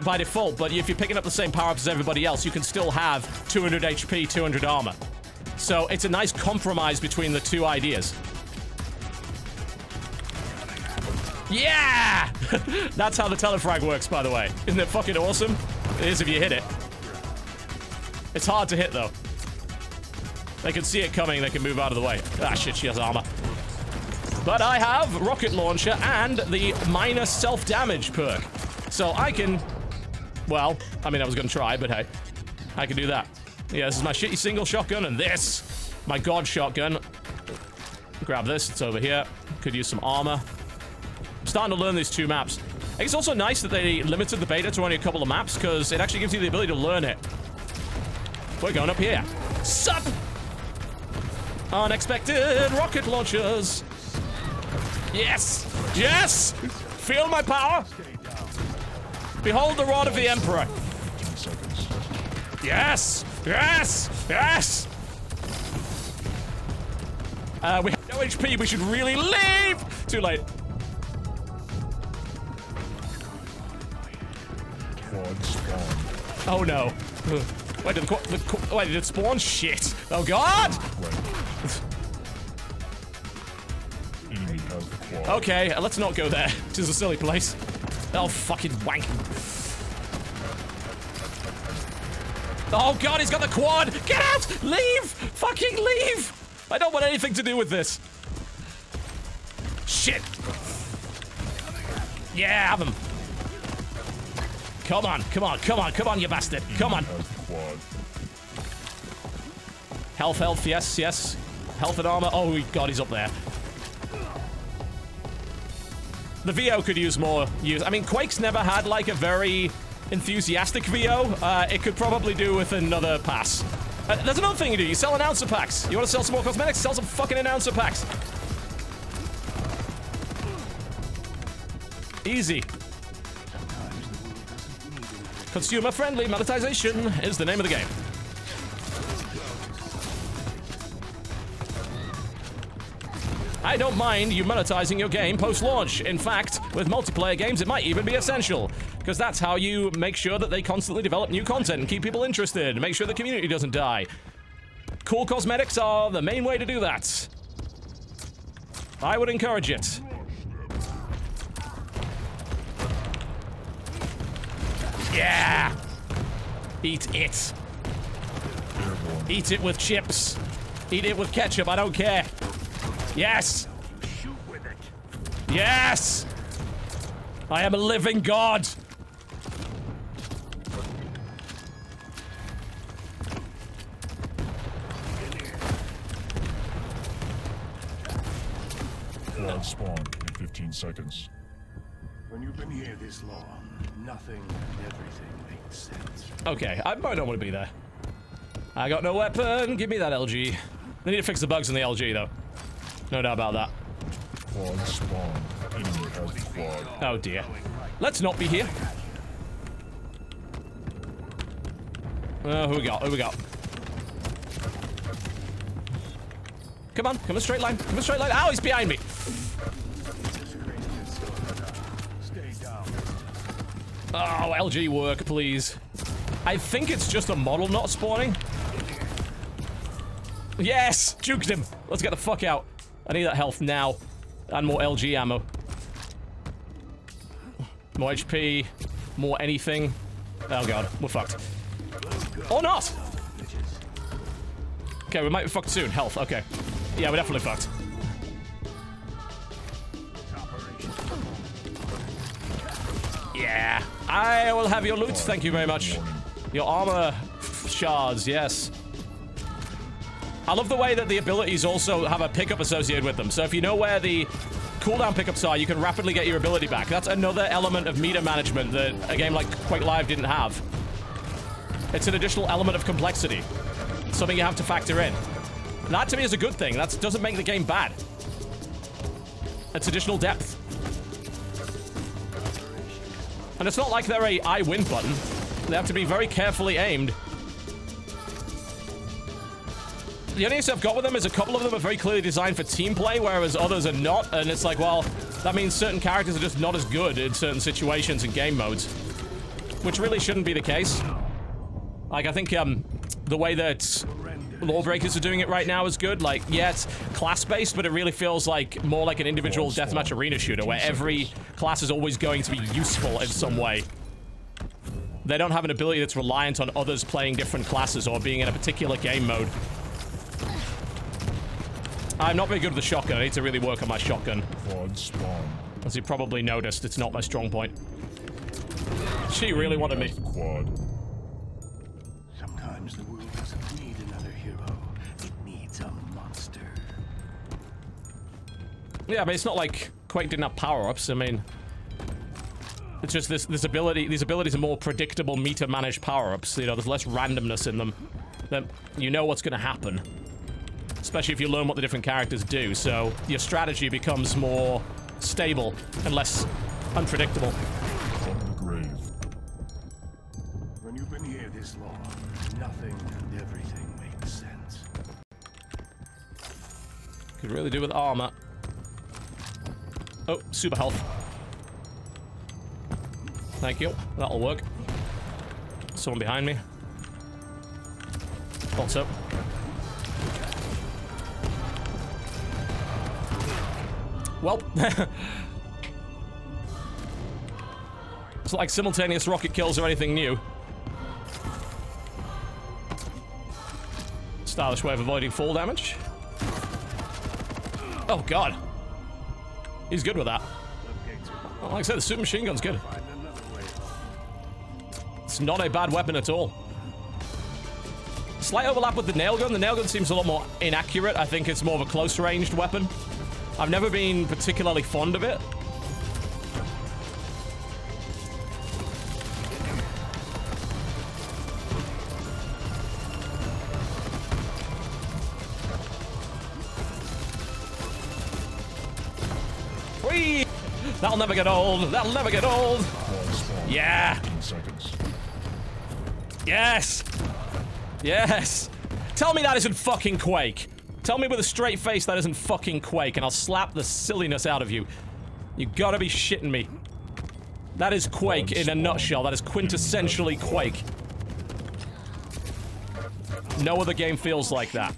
by default, but if you're picking up the same power-ups as everybody else, you can still have 200 HP, 200 armor. So it's a nice compromise between the two ideas. Yeah! That's how the telefrag works, by the way. Isn't it fucking awesome? It is if you hit it. It's hard to hit, though. They can see it coming, they can move out of the way. Ah, shit, she has armor. But I have rocket launcher and the minus self-damage perk. So I can... Well, I mean, I was gonna try, but hey. I can do that. Yeah, this is my shitty single shotgun, and this, my god shotgun. Grab this, it's over here. Could use some armor. I'm starting to learn these two maps. It's also nice that they limited the beta to only a couple of maps, because it actually gives you the ability to learn it. We're going up here. Sup! Unexpected rocket launchers. Yes! Yes! Feel my power! Behold the rod of the Emperor. Yes! Yes! Yes! We have no HP. We should really leave! Too late. Oh no. Wait, did it spawn? Shit. Oh god! Okay, let's not go there. This is a silly place. Oh, fucking wank. Oh god, he's got the quad! Get out! Leave! Fucking leave! I don't want anything to do with this. Shit. Yeah, have him. Come on, come on, come on, come on, you bastard. Come on. Health, health, yes, yes. Health and armor. Oh god, he's up there. The VO could use more use. I mean, Quake's never had like a very enthusiastic VO. It could probably do with another pass. There's another thing you do. You sell announcer packs. You want to sell some more cosmetics? Sell some fucking announcer packs. Easy. Consumer-friendly monetization is the name of the game. I don't mind you monetizing your game post-launch. In fact, with multiplayer games, it might even be essential. Because that's how you make sure that they constantly develop new content and keep people interested. Make sure the community doesn't die. Cool cosmetics are the main way to do that. I would encourage it. Yeah! Eat it. Eat it with chips. Eat it with ketchup, I don't care. Yes! Yes! I am a living god! Quad spawn in 15 seconds. When you've been here this long, nothing and everything makes sense. Okay, I don't want to be there. I got no weapon. Give me that LG. They need to fix the bugs in the LG, though. No doubt about that. Quad spawn. Enemy has quad. Oh dear. Let's not be here. Who we got? Who we got? Come on, come a straight line. Come a straight line. Ow, he's behind me. Oh, LG work, please. I think it's just a model not spawning. Yes! Juked him. Let's get the fuck out. I need that health now. And more LG ammo. More HP. More anything. Oh god, we're fucked. Or not! Okay, we might be fucked soon. Health, okay. Yeah, we're definitely fucked. Yeah. I will have your loot, thank you very much. Your armor shards, yes. I love the way that the abilities also have a pickup associated with them. So if you know where the cooldown pickups are, you can rapidly get your ability back. That's another element of meter management that a game like Quake Live didn't have. It's an additional element of complexity. Something you have to factor in. And that to me is a good thing. That doesn't make the game bad. It's additional depth. And it's not like they're a I win button. They have to be very carefully aimed. The only issue I've got with them is a couple of them are very clearly designed for team play, whereas others are not. And it's like, well, that means certain characters are just not as good in certain situations and game modes. Which really shouldn't be the case. Like, I think, the way that Lawbreakers are doing it right now is good. Like, yeah, it's class-based, but it really feels like more like an individual deathmatch arena shooter, where every class is always going to be useful in some way. They don't have an ability that's reliant on others playing different classes or being in a particular game mode. I'm not very good with the shotgun. I need to really work on my shotgun. Quad spawn. As you probably noticed, it's not my strong point. She really wanted me. Quad. Sometimes the world doesn't need another hero. It needs a monster. Yeah, but it's not like Quake didn't have power-ups. I mean, It's just these abilities are more predictable meta-managed power-ups. You know, there's less randomness in them. Then you know what's going to happen. Especially if you learn what the different characters do. So your strategy becomes more stable and less unpredictable. From the grave. When you've been here this long, nothing and everything makes sense. Could really do with armor. Oh, super health. Thank you. That'll work. Someone behind me. Thought so. Well, it's not like simultaneous rocket kills or anything new. Stylish way of avoiding fall damage. Oh god. He's good with that. Well, like I said, the super machine gun's good. It's not a bad weapon at all. Slight overlap with the nail gun. The nail gun seems a lot more inaccurate. I think it's more of a close-ranged weapon. I've never been particularly fond of it. Whee! That'll never get old. That'll never get old. Yeah. Yes. Yes. Tell me that isn't fucking Quake. Tell me with a straight face that isn't fucking Quake, and I'll slap the silliness out of you. You gotta be shitting me. That is Quake in a nutshell. That is quintessentially Quake. No other game feels like that.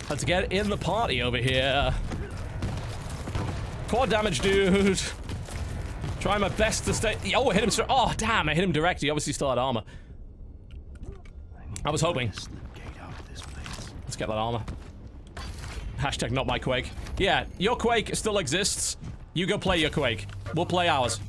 Let's get in the party over here. Core damage, dude. Try my best to stay. Oh, I hit him straight. Oh, damn, I hit him direct. He obviously still had armor. I was hoping. Let's get that armor. Hashtag not my Quake. Yeah, your Quake still exists. You go play your Quake. We'll play ours.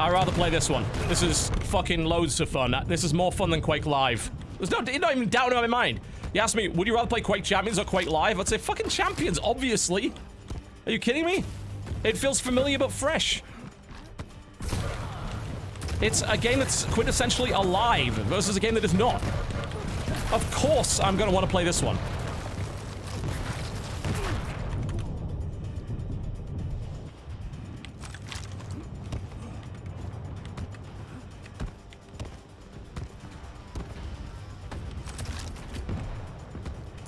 I'd rather play this one. This is fucking loads of fun. This is more fun than Quake Live. There's not even doubt in my mind. You asked me, would you rather play Quake Champions or Quake Live? I'd say fucking Champions, obviously. Are you kidding me? It feels familiar but fresh. It's a game that's quintessentially alive versus a game that is not. Of course I'm gonna want to play this one.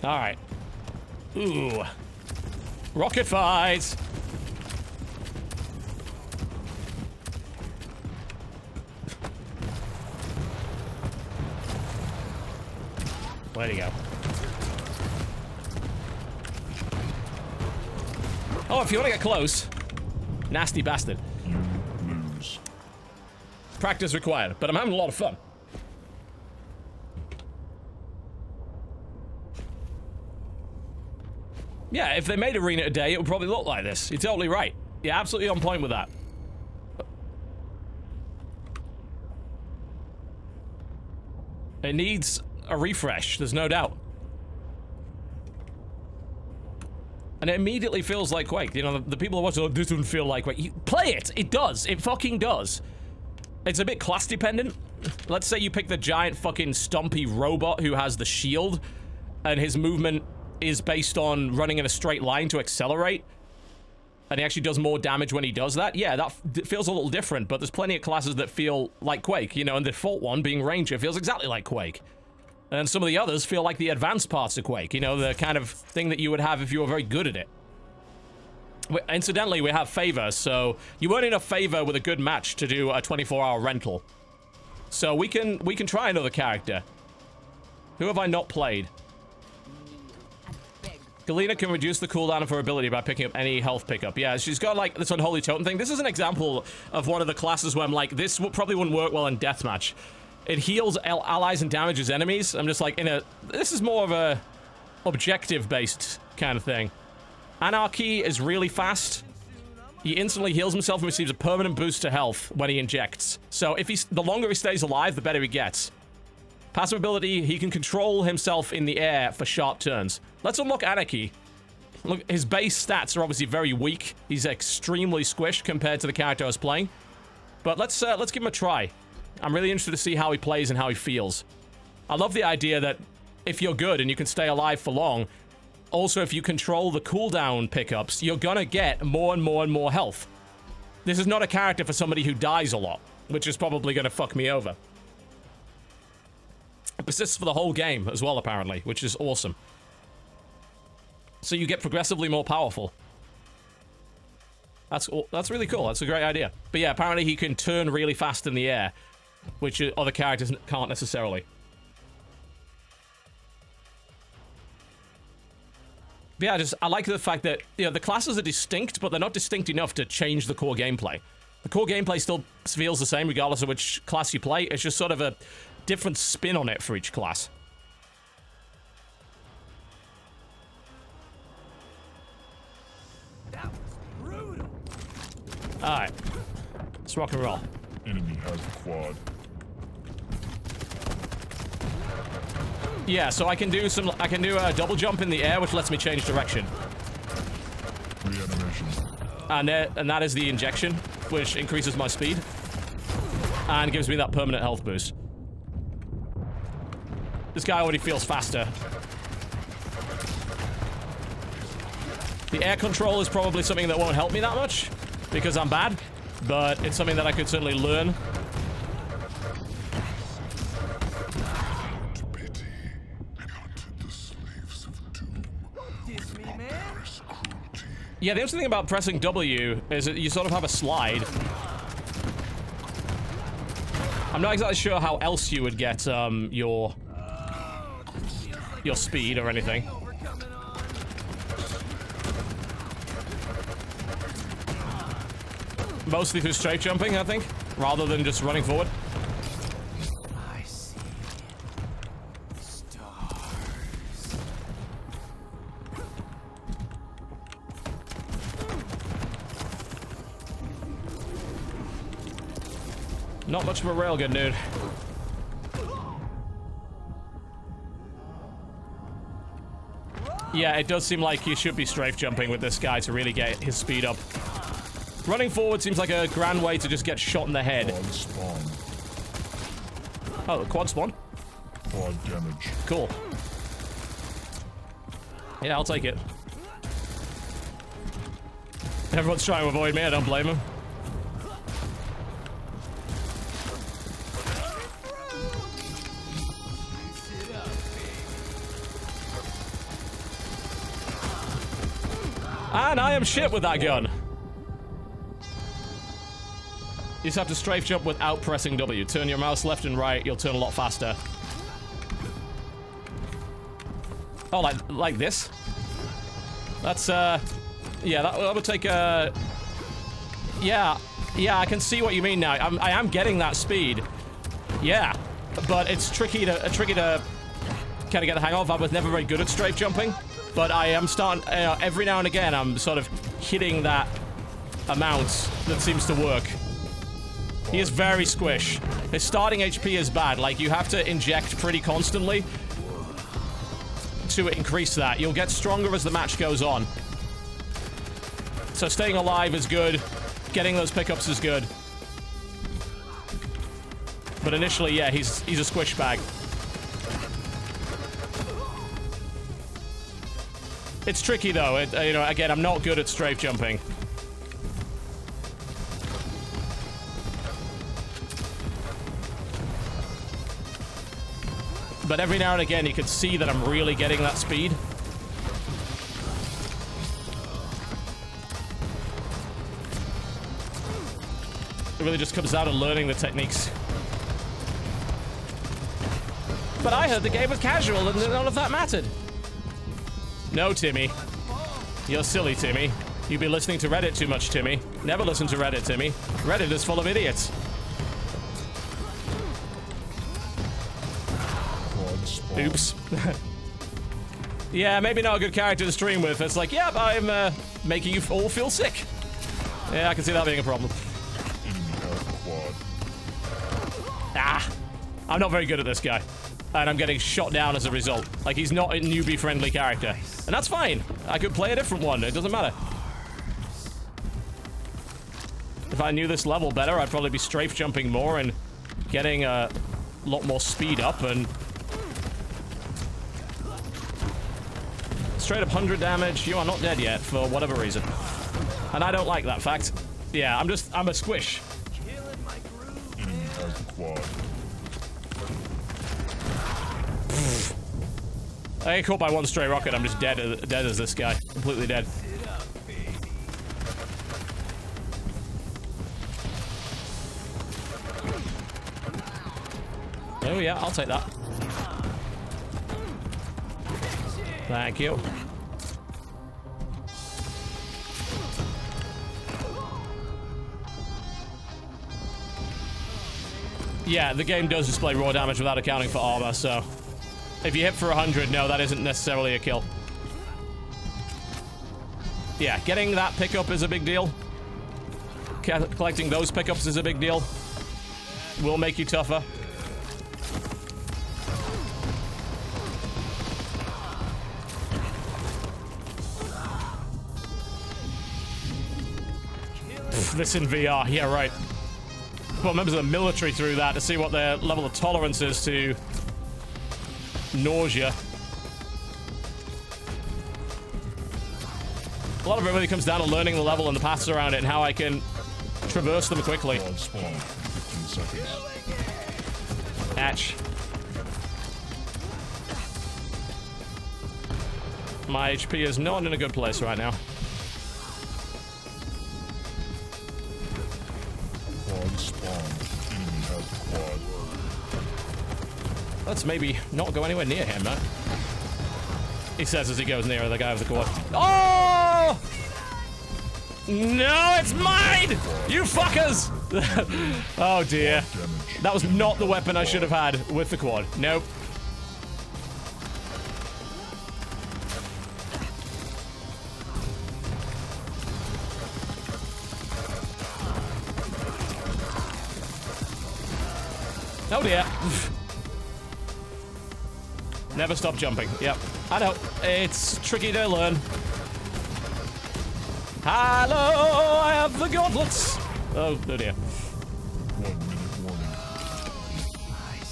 Alright. Ooh. Rocket fights! Where'd he go? Oh, if you want to get close. Nasty bastard. You lose. Practice required, but I'm having a lot of fun. Yeah, if they made Arena today, it would probably look like this. You're totally right. You're absolutely on point with that. It needs a refresh, there's no doubt. And it immediately feels like Quake. You know, the people who watch it, oh, this doesn't feel like Quake. Play it! It does. It fucking does. It's a bit class dependent. Let's say you pick the giant fucking stompy robot who has the shield, and his movement is based on running in a straight line to accelerate, and he actually does more damage when he does that. Yeah, that feels a little different, but there's plenty of classes that feel like Quake, you know, and the default one, being Ranger, feels exactly like Quake. And some of the others feel like the advanced parts of Quake, you know, the kind of thing that you would have if you were very good at it. Incidentally, we have favor, so you weren't in a favor with a good match to do a 24-hour rental. So we can try another character. Who have I not played? Galena can reduce the cooldown of her ability by picking up any health pickup. Yeah, she's got, like, this unholy totem thing. This is an example of one of the classes where I'm like, this probably wouldn't work well in deathmatch. It heals allies and damages enemies. I'm just like, this is more of a objective-based kind of thing. Anarchy is really fast. He instantly heals himself and receives a permanent boost to health when he injects. So if the longer he stays alive, the better he gets. Passive ability, he can control himself in the air for sharp turns. Let's unlock Anarchy. Look, his base stats are obviously very weak. He's extremely squished compared to the character I was playing. But let's give him a try. I'm really interested to see how he plays and how he feels. I love the idea that if you're good and you can stay alive for long, also if you control the cooldown pickups, you're gonna get more and more and more health. This is not a character for somebody who dies a lot, which is probably gonna fuck me over. It persists for the whole game as well, apparently, which is awesome. So you get progressively more powerful. That's really cool. That's a great idea. But yeah, apparently he can turn really fast in the air, which other characters can't necessarily. But yeah, I like the fact that, you know, the classes are distinct, but they're not distinct enough to change the core gameplay. The core gameplay still feels the same regardless of which class you play. It's just sort of a different spin on it for each class. That was brutal. Alright. Let's rock and roll. Enemy has the quad. Yeah, so I can do a double jump in the air, which lets me change direction. Reanimation. And that is the injection, which increases my speed. And gives me that permanent health boost. This guy already feels faster. The air control is probably something that won't help me that much, because I'm bad. But it's something that I could certainly learn. Yeah, the interesting thing about pressing W is that you sort of have a slide. I'm not exactly sure how else you would get your speed or anything. Mostly through strafe jumping, I think, rather than just running forward. I see stars. Not much of a railgun, dude. Yeah, it does seem like you should be strafe jumping with this guy to really get his speed up. Running forward seems like a grand way to just get shot in the head. Quad spawn. Oh, the quad spawn? Quad damage. Cool. Yeah, I'll take it. Everyone's trying to avoid me, I don't blame them. And I am shit with that gun. You just have to strafe jump without pressing W. Turn your mouse left and right, you'll turn a lot faster. Oh, like this? That's, yeah, that would take a... Yeah, I can see what you mean now. I am getting that speed. Yeah, but it's tricky to kind of get the hang of. I was never very good at strafe jumping, but I am starting, every now and again, I'm sort of hitting that amount that seems to work. He is very squish. His starting HP is bad. Like, you have to inject pretty constantly to increase that. You'll get stronger as the match goes on. So staying alive is good. Getting those pickups is good. But initially, yeah, he's a squish bag. It's tricky, though. You know, again, I'm not good at strafe jumping. But every now and again, you can see that I'm really getting that speed. It really just comes down to learning the techniques. But I heard the game was casual and none of that mattered. No, Timmy. You're silly, Timmy. You be listening to Reddit too much, Timmy. Never listen to Reddit, Timmy. Reddit is full of idiots. Oops. Yeah, maybe not a good character to stream with. It's like, yep, I'm making you all feel sick. Yeah, I can see that being a problem. Enemy has the quad. Ah! I'm not very good at this guy. And I'm getting shot down as a result. Like, he's not a newbie-friendly character. And that's fine. I could play a different one. It doesn't matter. If I knew this level better, I'd probably be strafe jumping more and getting a lot more speed up and... Straight up 100 damage. You are not dead yet, for whatever reason. And I don't like that fact. Yeah, I'm a squish. Enemy has the quad. I get caught by one stray rocket, I'm just dead as this guy. Completely dead. Oh yeah, I'll take that. Thank you. Yeah, the game does display raw damage without accounting for armor, so... If you hit for 100, no, that isn't necessarily a kill. Yeah, getting that pickup is a big deal. Collecting those pickups is a big deal. Will make you tougher. This in VR, yeah, right. Well, members of the military through that to see what their level of tolerance is to nausea. A lot of it really comes down to learning the level and the paths around it and how I can traverse them quickly. Quad spawn. 15 seconds. Atch. My HP is not in a good place right now. Quad spawn. Enemy has the quad. Let's maybe not go anywhere near him, man. He says as he goes nearer the guy with the quad. Oh! No, it's mine! You fuckers! Oh dear. That was not the weapon I should have had with the quad. Nope. Oh dear. Never stop jumping. Yep. I know. It's tricky to learn. Hello, I have the gauntlets. Oh dear. 1 minute warning.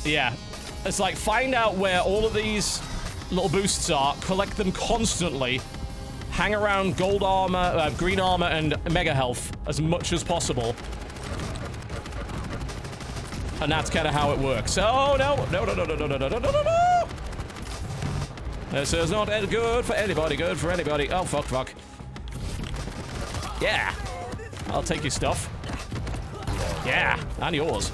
Yeah. It's like, find out where all of these little boosts are, collect them constantly, hang around gold armor, green armor, and mega health as much as possible. And that's kind of how it works. Oh, no. No, no, no, no, no, no, no, no, no, no. This is not good for anybody. Good for anybody. Oh, fuck, fuck. Yeah. I'll take your stuff. Yeah. And yours.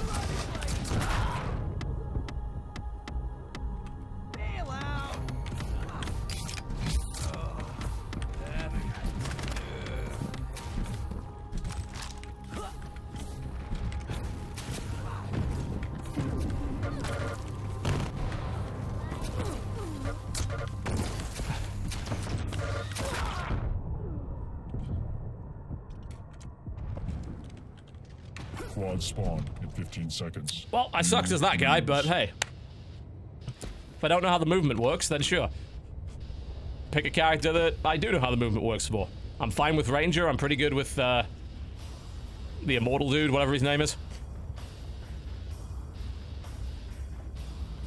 Quad spawn in 15 seconds. Well, I sucked as that guy, but hey. If I don't know how the movement works, then sure. Pick a character that I do know how the movement works for. I'm fine with Ranger, I'm pretty good with, the immortal dude, whatever his name is.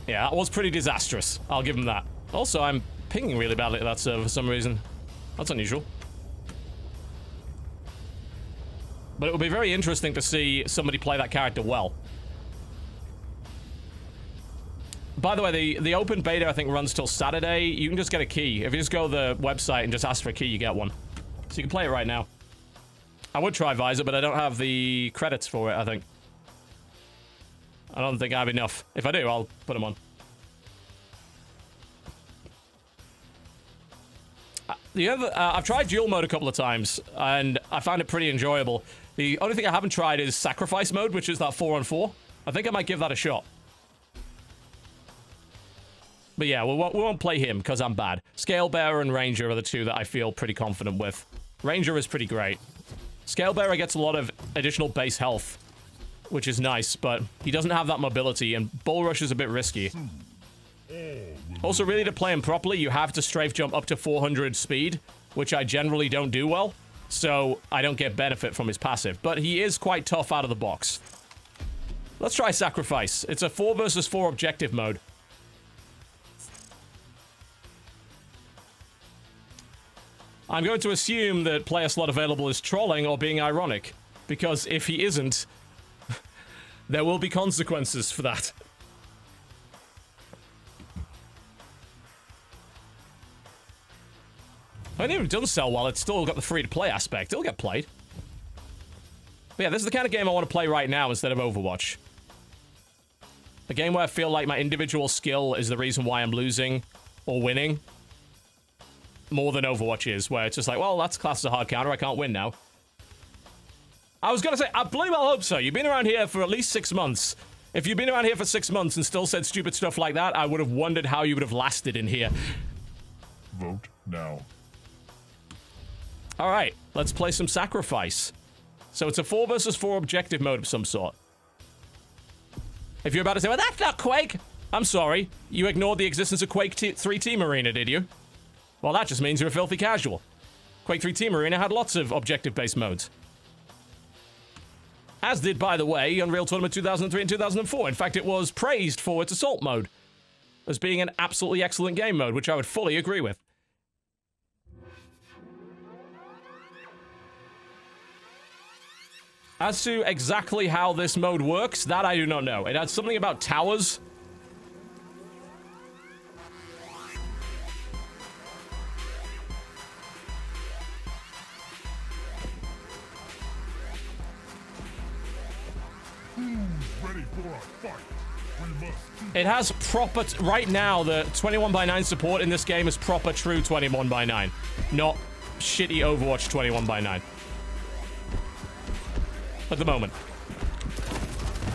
Yeah, that was pretty disastrous. I'll give him that. Also, I'm pinging really badly at that server for some reason. That's unusual. But it will be very interesting to see somebody play that character well. By the way, the open beta, I think, runs till Saturday. You can just get a key. If you just go to the website and just ask for a key, you get one. So you can play it right now. I would try Visor, but I don't have the credits for it, I think. I don't think I have enough. If I do, I'll put them on. I've tried duel mode a couple of times, and I found it pretty enjoyable. The only thing I haven't tried is sacrifice mode, which is that 4-on-4. I think I might give that a shot. But yeah, we won't play him, because I'm bad. Scale Bearer and Ranger are the two that I feel pretty confident with. Ranger is pretty great. Scalebearer gets a lot of additional base health, which is nice, but he doesn't have that mobility, and Bull Rush is a bit risky. Also, really, to play him properly, you have to strafe jump up to 400 speed, which I generally don't do well, so I don't get benefit from his passive. But he is quite tough out of the box. Let's try Sacrifice. It's a 4 versus 4 objective mode. I'm going to assume that player slot available is trolling or being ironic, because if he isn't, there will be consequences for that. I mean, even if it doesn't sell well, it's still got the free-to-play aspect. It'll get played. But yeah, this is the kind of game I want to play right now instead of Overwatch. A game where I feel like my individual skill is the reason why I'm losing or winning. More than Overwatch is, where it's just like, well, that's classed as a hard counter, I can't win now. I was gonna say, I bloody well hope so. You've been around here for at least 6 months. If you've been around here for 6 months and still said stupid stuff like that, I would have wondered how you would have lasted in here. Vote now. Alright, let's play some Sacrifice. So it's a 4 versus 4 objective mode of some sort. If you're about to say, well, that's not Quake! I'm sorry, you ignored the existence of Quake 3 Team Arena, did you? Well, that just means you're a filthy casual. Quake 3 Team Arena had lots of objective-based modes. As did, by the way, Unreal Tournament 2003 and 2004. In fact, it was praised for its assault mode as being an absolutely excellent game mode, which I would fully agree with. As to exactly how this mode works, that I do not know. It had something about towers. Ready for a fight. We must keep It has proper... right now, the 21x9 support in this game is proper true 21x9. Not shitty Overwatch 21x9. At the moment.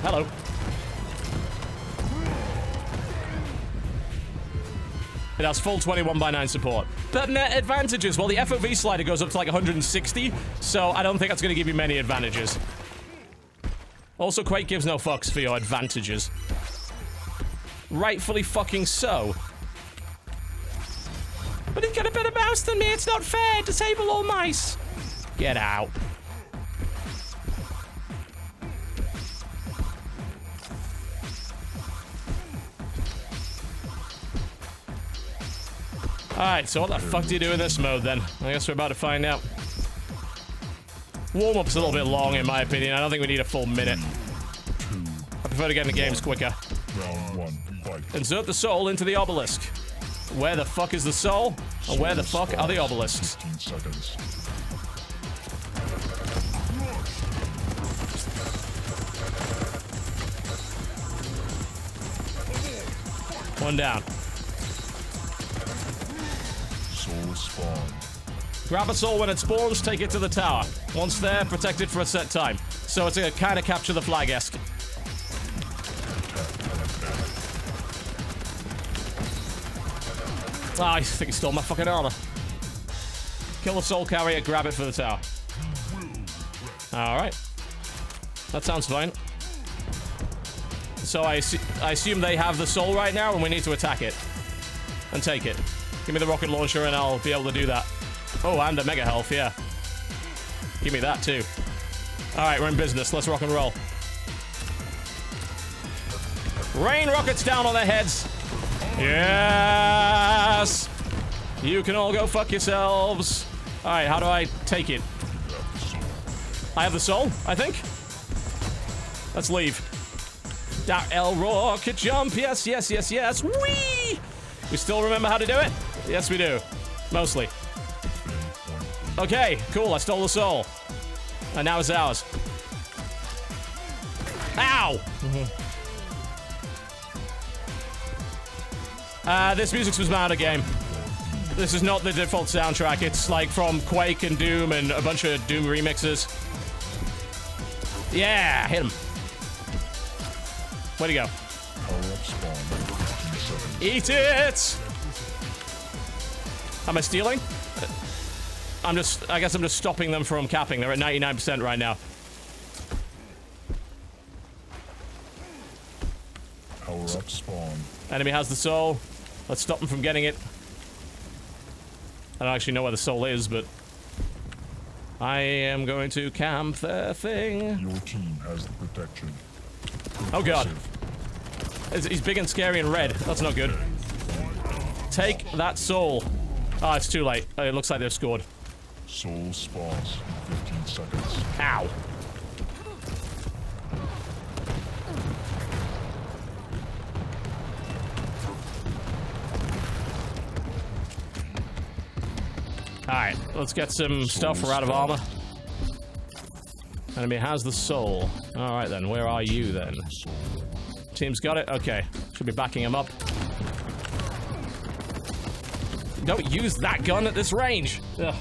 Hello. It has full 21x9 support. But net advantages, well, the FOV slider goes up to like 160, so I don't think that's going to give you many advantages. Also, Quake gives no fucks for your advantages. Rightfully fucking so. But he's got a better mouse than me, it's not fair! Disable all mice! Get out. Alright, so what the fuck do you do in this mode then? I guess we're about to find out. Warm-up's a little bit long in my opinion. I don't think we need a full minute. I prefer to get in the games quicker. round 1 fight. Insert the soul into the obelisk. Where the fuck is the soul? And where the fuck are the obelisks? 15 seconds. One down. Soul spawn. Grab a soul when it spawns, take it to the tower. Once there, protect it for a set time. So it's a kind of capture the flag-esque. Ah, I think he stole my fucking armor. Kill the soul carrier, grab it for the tower. Alright. That sounds fine. So I assume they have the soul right now and we need to attack it. And take it. Give me the rocket launcher and I'll be able to do that. Oh, and a mega health, yeah. Give me that too. Alright, we're in business. Let's rock and roll. Rain rockets down on their heads. Yes! You can all go fuck yourselves. Alright, how do I take it? I have the soul, I think. Let's leave. L rocket jump. Yes, yes, yes, yes. Whee! We still remember how to do it? Yes, we do. Mostly. Okay, cool. I stole the soul. And now it's ours. Ow! This music's from out of game. This is not the default soundtrack. It's like from Quake and Doom and a bunch of Doom remixes. Yeah, hit him. Way to go. Eat it! Am I stealing? I guess I'm just stopping them from capping. They're at 99% right now. Power up spawn. Enemy has the soul. Let's stop them from getting it. I don't actually know where the soul is, but I am going to camp their thing. Your team has the protection. Oh god. He's big and scary and red. That's not good. Take that soul. Oh, it's too late. It looks like they've scored. Soul spawns in 15 seconds. Ow. Alright, let's get some stuff. We're out of armor. Enemy has the soul. Alright then, where are you then? Team's got it? Okay. Should be backing him up. Don't use that gun at this range! Ugh.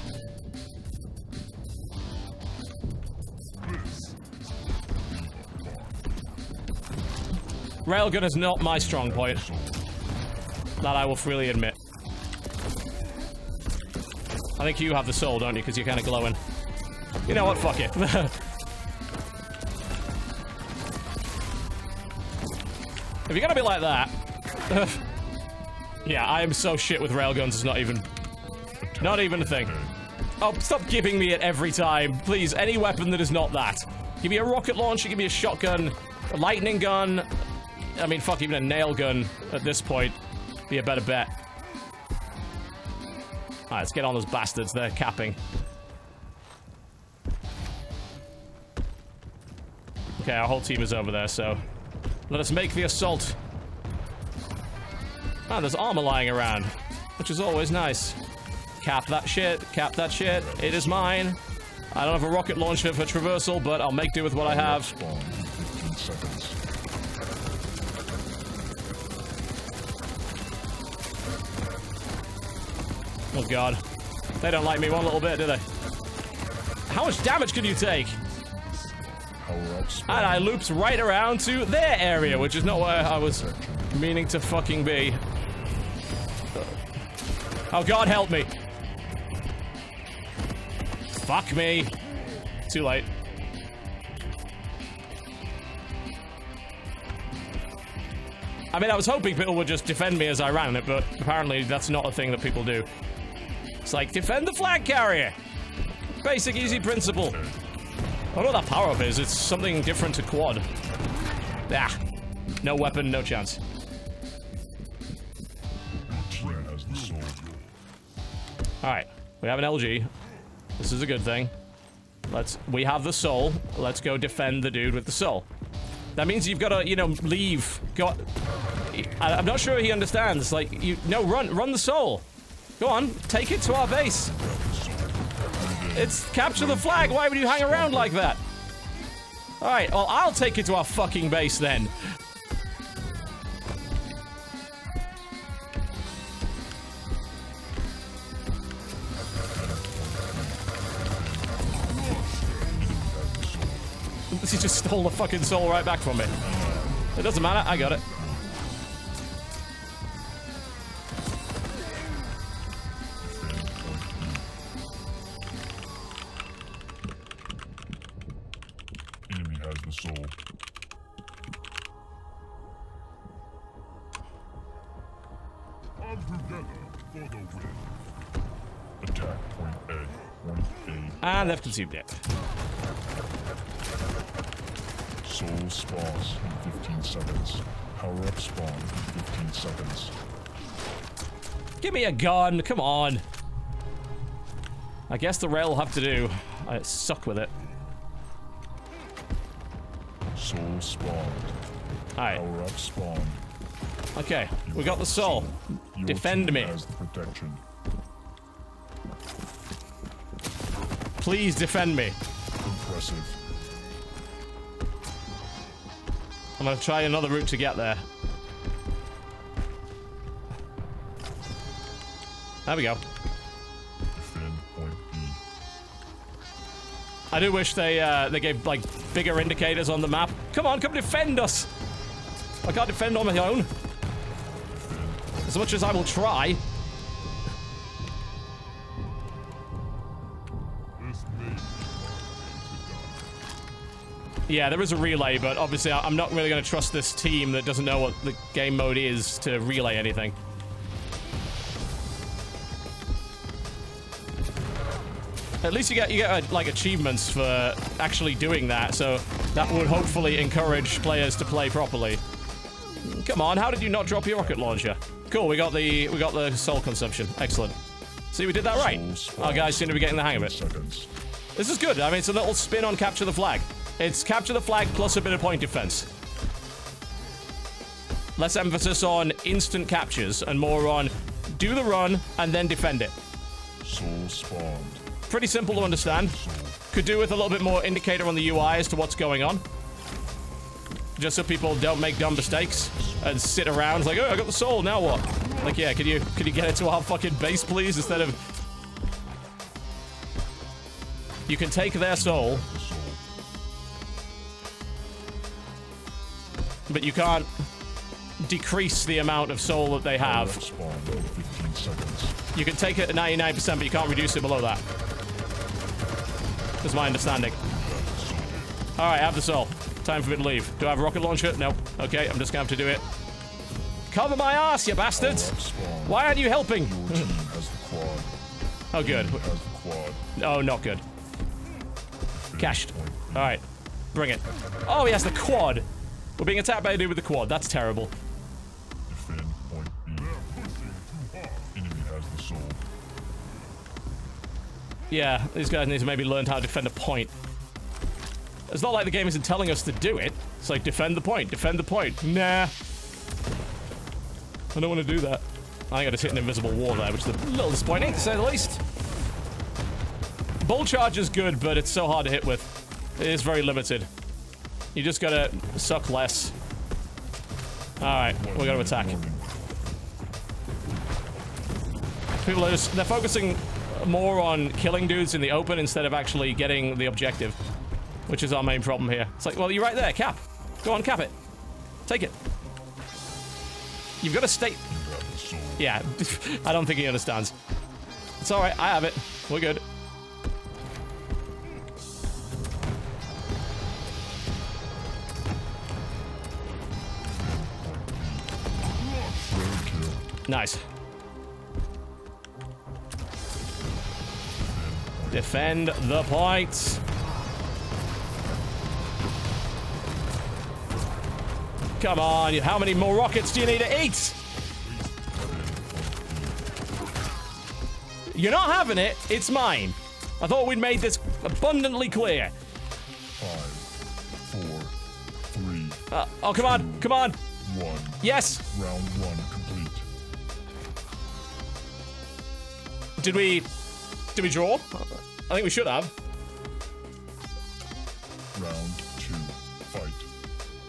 Railgun is not my strong point. That I will freely admit. I think you have the soul, don't you? Because you're kind of glowing. You know what? Fuck it. If you're gonna be like that... yeah, I am so shit with railguns, it's not even a thing. Oh, stop giving me it every time. Please, any weapon that is not that. Give me a rocket launcher, give me a shotgun, a lightning gun. I mean, fuck, even a nail gun at this point. Be a better bet. Alright, let's get on those bastards. They're capping. Okay, our whole team is over there, so... let us make the assault. Ah, there's armor lying around, which is always nice. Cap that shit. Cap that shit. It is mine. I don't have a rocket launcher for traversal, but I'll make do with what I have. Spawn in 15 seconds. Oh god. They don't like me one little bit, do they? How much damage can you take? Power up spawn. And I looped right around to their area, which is not where I was meaning to fucking be. Oh god, help me. Fuck me. Too late. I mean, I was hoping people would just defend me as I ran it, but apparently that's not a thing that people do. It's like, defend the flag carrier! Basic, easy principle. I don't know what that power-up is. It's something different to quad. Ah. No weapon, no chance. Team has the soul. Alright. We have an LG. This is a good thing. We have the soul. Let's go defend the dude with the soul. That means you've got to, you know, leave. Go. I'm not sure he understands. Like, no, run the soul. Go on, take it to our base. It's capture the flag. Why would you hang around like that? All right, well, I'll take it to our fucking base then. He just stole the fucking soul right back from me. It doesn't matter, I got it. Enemy has the soul. All together for the win. Attack point A. Point A. And they've consumed it. Soul spawns in 15 seconds. Power up spawn in 15 seconds. Give me a gun, come on. I guess the rail will have to do. I suck with it. Soul spawned. Alright. Power up spawn. Okay, we got the soul. Your Defend team me. has the protection. Please defend me. Impressive. I'm gonna try another route to get there. There we go. Defend point B. I do wish they gave, like, bigger indicators on the map. Come on, come defend us! I can't defend on my own. As much as I will try. Yeah, there is a relay, but obviously I'm not really going to trust this team that doesn't know what the game mode is to relay anything. At least you get like achievements for actually doing that, so that would hopefully encourage players to play properly. Come on, how did you not drop your rocket launcher? Cool, we got the soul consumption. Excellent. See, we did that right. Our guys seem to be getting the hang of it. This is good. I mean, it's a little spin on capture the flag. It's capture the flag plus a bit of point defense. Less emphasis on instant captures and more on do the run and then defend it. Soul spawned. Pretty simple to understand. Could do with a little bit more indicator on the UI as to what's going on. Just so people don't make dumb mistakes and sit around like, oh, I got the soul, now what? Like, yeah, could you get it to our fucking base, please, instead of... You can take their soul, but you can't decrease the amount of soul that they have. You can take it at 99%, but you can't reduce it below that. That's my understanding. Alright, I have the soul. Time for me to leave. Do I have a rocket launcher? No. Okay, I'm just gonna have to do it. Cover my ass, you bastards! Why aren't you helping? Oh, good. Oh, not good. Cached. Alright. Bring it. Oh, he has the quad! We're being attacked by a dude with the quad. That's terrible. Yeah, these guys need to maybe learn how to defend a point. It's not like the game isn't telling us to do it. It's like, defend the point, defend the point. Nah. I don't want to do that. I think I just hit an invisible wall there, which is a little disappointing, to say the least. Bull charge is good, but it's so hard to hit with. It is very limited. You just gotta suck less. Alright, we're gonna attack. People are just, they're focusing more on killing dudes in the open instead of actually getting the objective. Which is our main problem here. It's like, well, you're right there, cap. Go on, cap it. Take it. You've got to stay... Yeah, I don't think he understands. It's alright, I have it. We're good. Nice. Defend the point. Come on, how many more rockets do you need to eat? You're not having it, it's mine. I thought we'd made this abundantly clear. 5, 4, 3. Oh, come on, come on. 1. Yes. Round 1 complete. Did we draw? I think we should have. Round 2, fight.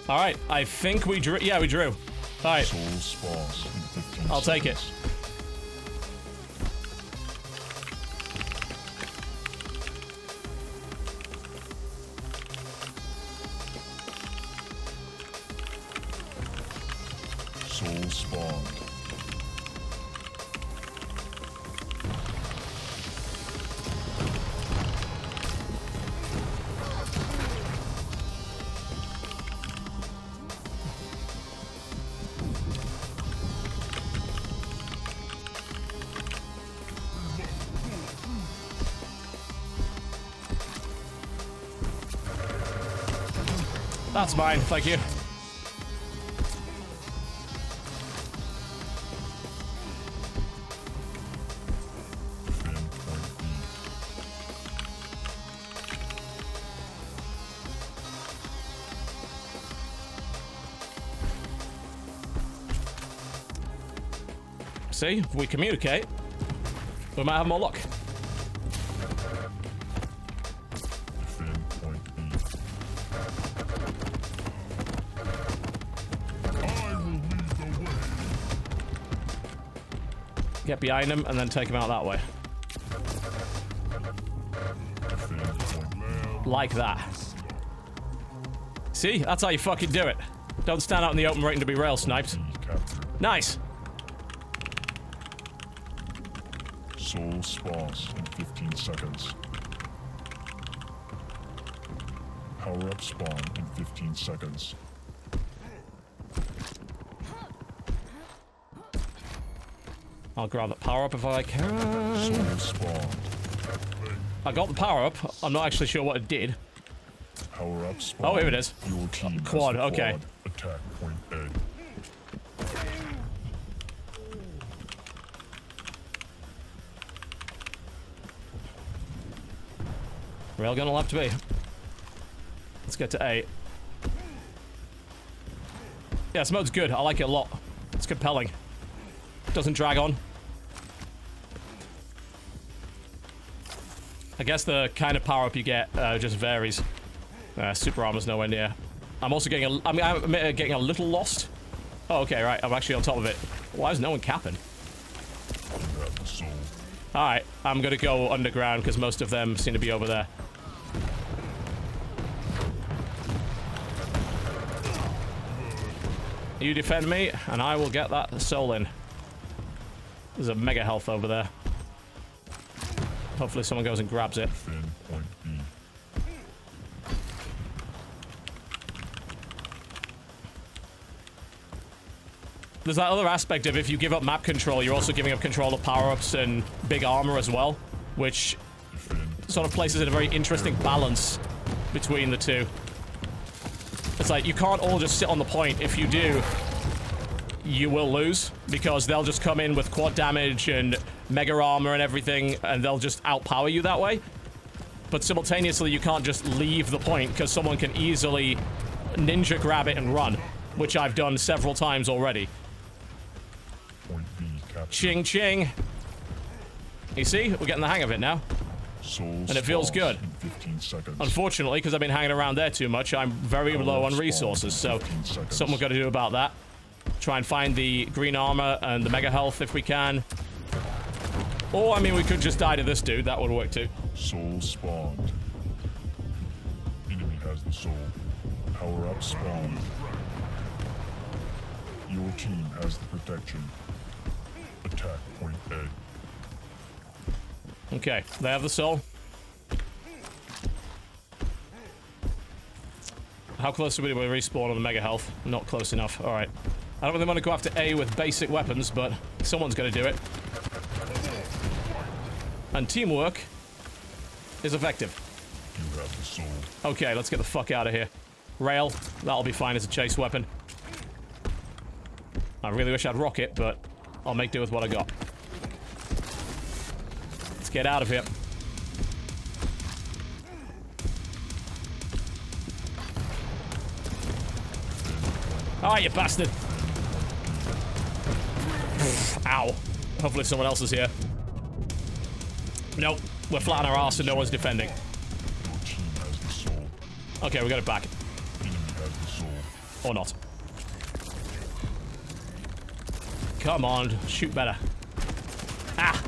All right, I think we drew. Yeah, we drew. All right. Soul spawns in 15 I'll take it. Soul spawned. That's mine, thank you. See, if we communicate, we might have more luck. Get behind him and then take him out that way. Like that. See? That's how you fucking do it. Don't stand out in the open waiting to be rail sniped. Nice. Soul spawns in 15 seconds. Power-up spawn in 15 seconds. I'll grab the power-up if I can. Soul spawn. I got the power-up. I'm not actually sure what it did. Power-up spawn. Oh, here it is. Your team has Quad, the okay. quad. Attack point A. Railgun will have to be. Let's get to A. Yeah, this mode's good. I like it a lot. It's compelling. Doesn't drag on. I guess the kind of power-up you get just varies. Super armor's nowhere near. I'm also getting I'm getting a little lost. Oh, okay, right. I'm actually on top of it. Why is no one capping? Alright, I'm gonna go underground because most of them seem to be over there. You defend me, and I will get that soul in. There's a mega health over there. Hopefully someone goes and grabs it. Point B. There's that other aspect of if you give up map control, you're also giving up control of power-ups and big armor as well, which sort of places in a very interesting balance between the two. It's like, you can't all just sit on the point. If you do, you will lose, because they'll just come in with quad damage and mega armor and everything, and they'll just outpower you that way. But simultaneously, you can't just leave the point, because someone can easily ninja grab it and run, which I've done several times already. Point B captured. Ching ching. You see? We're getting the hang of it now. And it feels good. 15 seconds. Unfortunately, because I've been hanging around there too much, I'm very low on resources, so something we've got to do about that. Try and find the green armor and the mega health if we can. Or, I mean, we could just die to this dude. That would work too. Soul spawned. Enemy has the soul. Power up spawned. Your team has the protection. Attack point A. Okay, they have the soul. How close are we to respawn on the mega health? Not close enough. Alright. I don't really want to go after A with basic weapons, but someone's going to do it. And teamwork is effective. You have the soul. Okay, let's get the fuck out of here. Rail, that'll be fine as a chase weapon. I really wish I'd rocket, but I'll make do with what I got. Let's get out of here. Ah, you bastard! Ow. Hopefully someone else is here. Nope. We're flat on our arse and no one's defending. Your team has the soul. Okay, we got it back. Enemy has the soul. Or not. Come on, shoot better. Ah!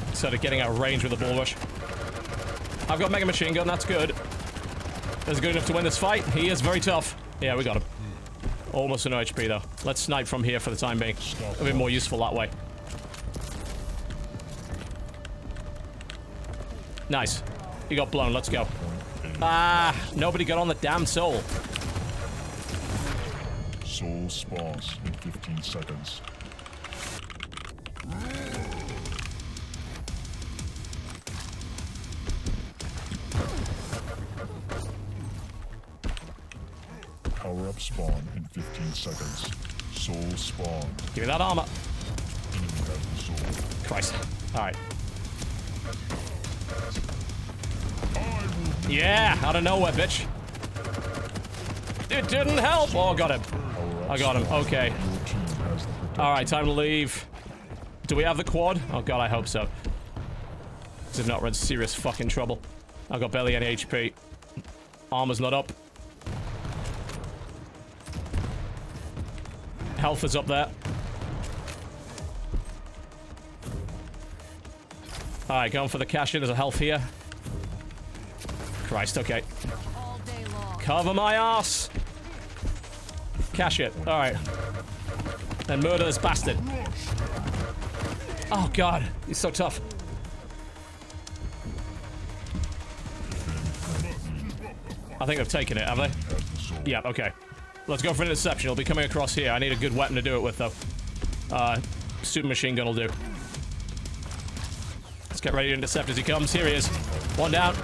Instead of getting out of range with a bull rush. I've got mega machine gun, that's good. Is good enough to win this fight. He is very tough. Yeah, we got him. Almost no HP though. Let's snipe from here for the time being. A bit more useful that way. Nice. He got blown, let's go. Ah, nobody got on the damn soul. Soul spawns in 15 seconds. Power up spawn in 15 seconds. Soul spawn. Give me that armor. Enemy has the soul. Christ. Alright. Yeah, out of nowhere, bitch. It didn't help. Oh, got him. I got him. Okay. Your team has the protection. Alright, time to leave. Do we have the quad? Oh god, I hope so. This is not in serious fucking trouble. I've got barely any HP. Armor's not up. Health is up there. Alright, going for the cash in. There's a health here. Christ, okay. Cover my ass! Cash it. Alright. Then murder this bastard. Oh god, he's so tough. I think they've taken it, have they? Yeah, okay. Let's go for an interception. It'll be coming across here. I need a good weapon to do it with, though. Super machine gun will do. Let's get ready to intercept as he comes. Here he is. One down.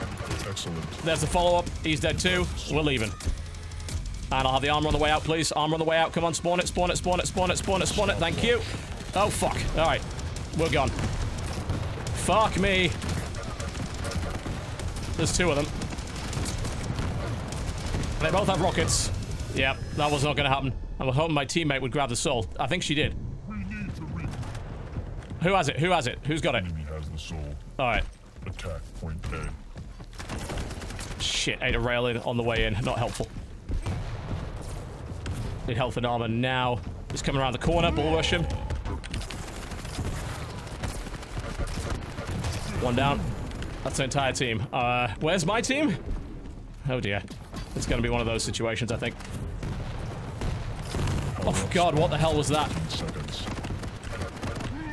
Excellent. There's the follow-up. He's dead too. We're leaving. And I'll have the armor on the way out, please. Armor on the way out. Come on, spawn it, spawn it, spawn it, spawn it, spawn it, spawn it. Thank you. Oh, fuck. All right. We're gone. Fuck me. There's two of them. They both have rockets. Yeah, that was not going to happen. I was hoping my teammate would grab the soul. I think she did. Who has it? Who has it? Who's got it? Enemy has the soul. All right. Attack point A. Shit, ate a rail in on the way in. Not helpful. Need health and armor now. He's coming around the corner. Bull rush him. One down. That's the entire team. Where's my team? Oh dear. It's gonna be one of those situations, I think. Oh god, what the hell was that?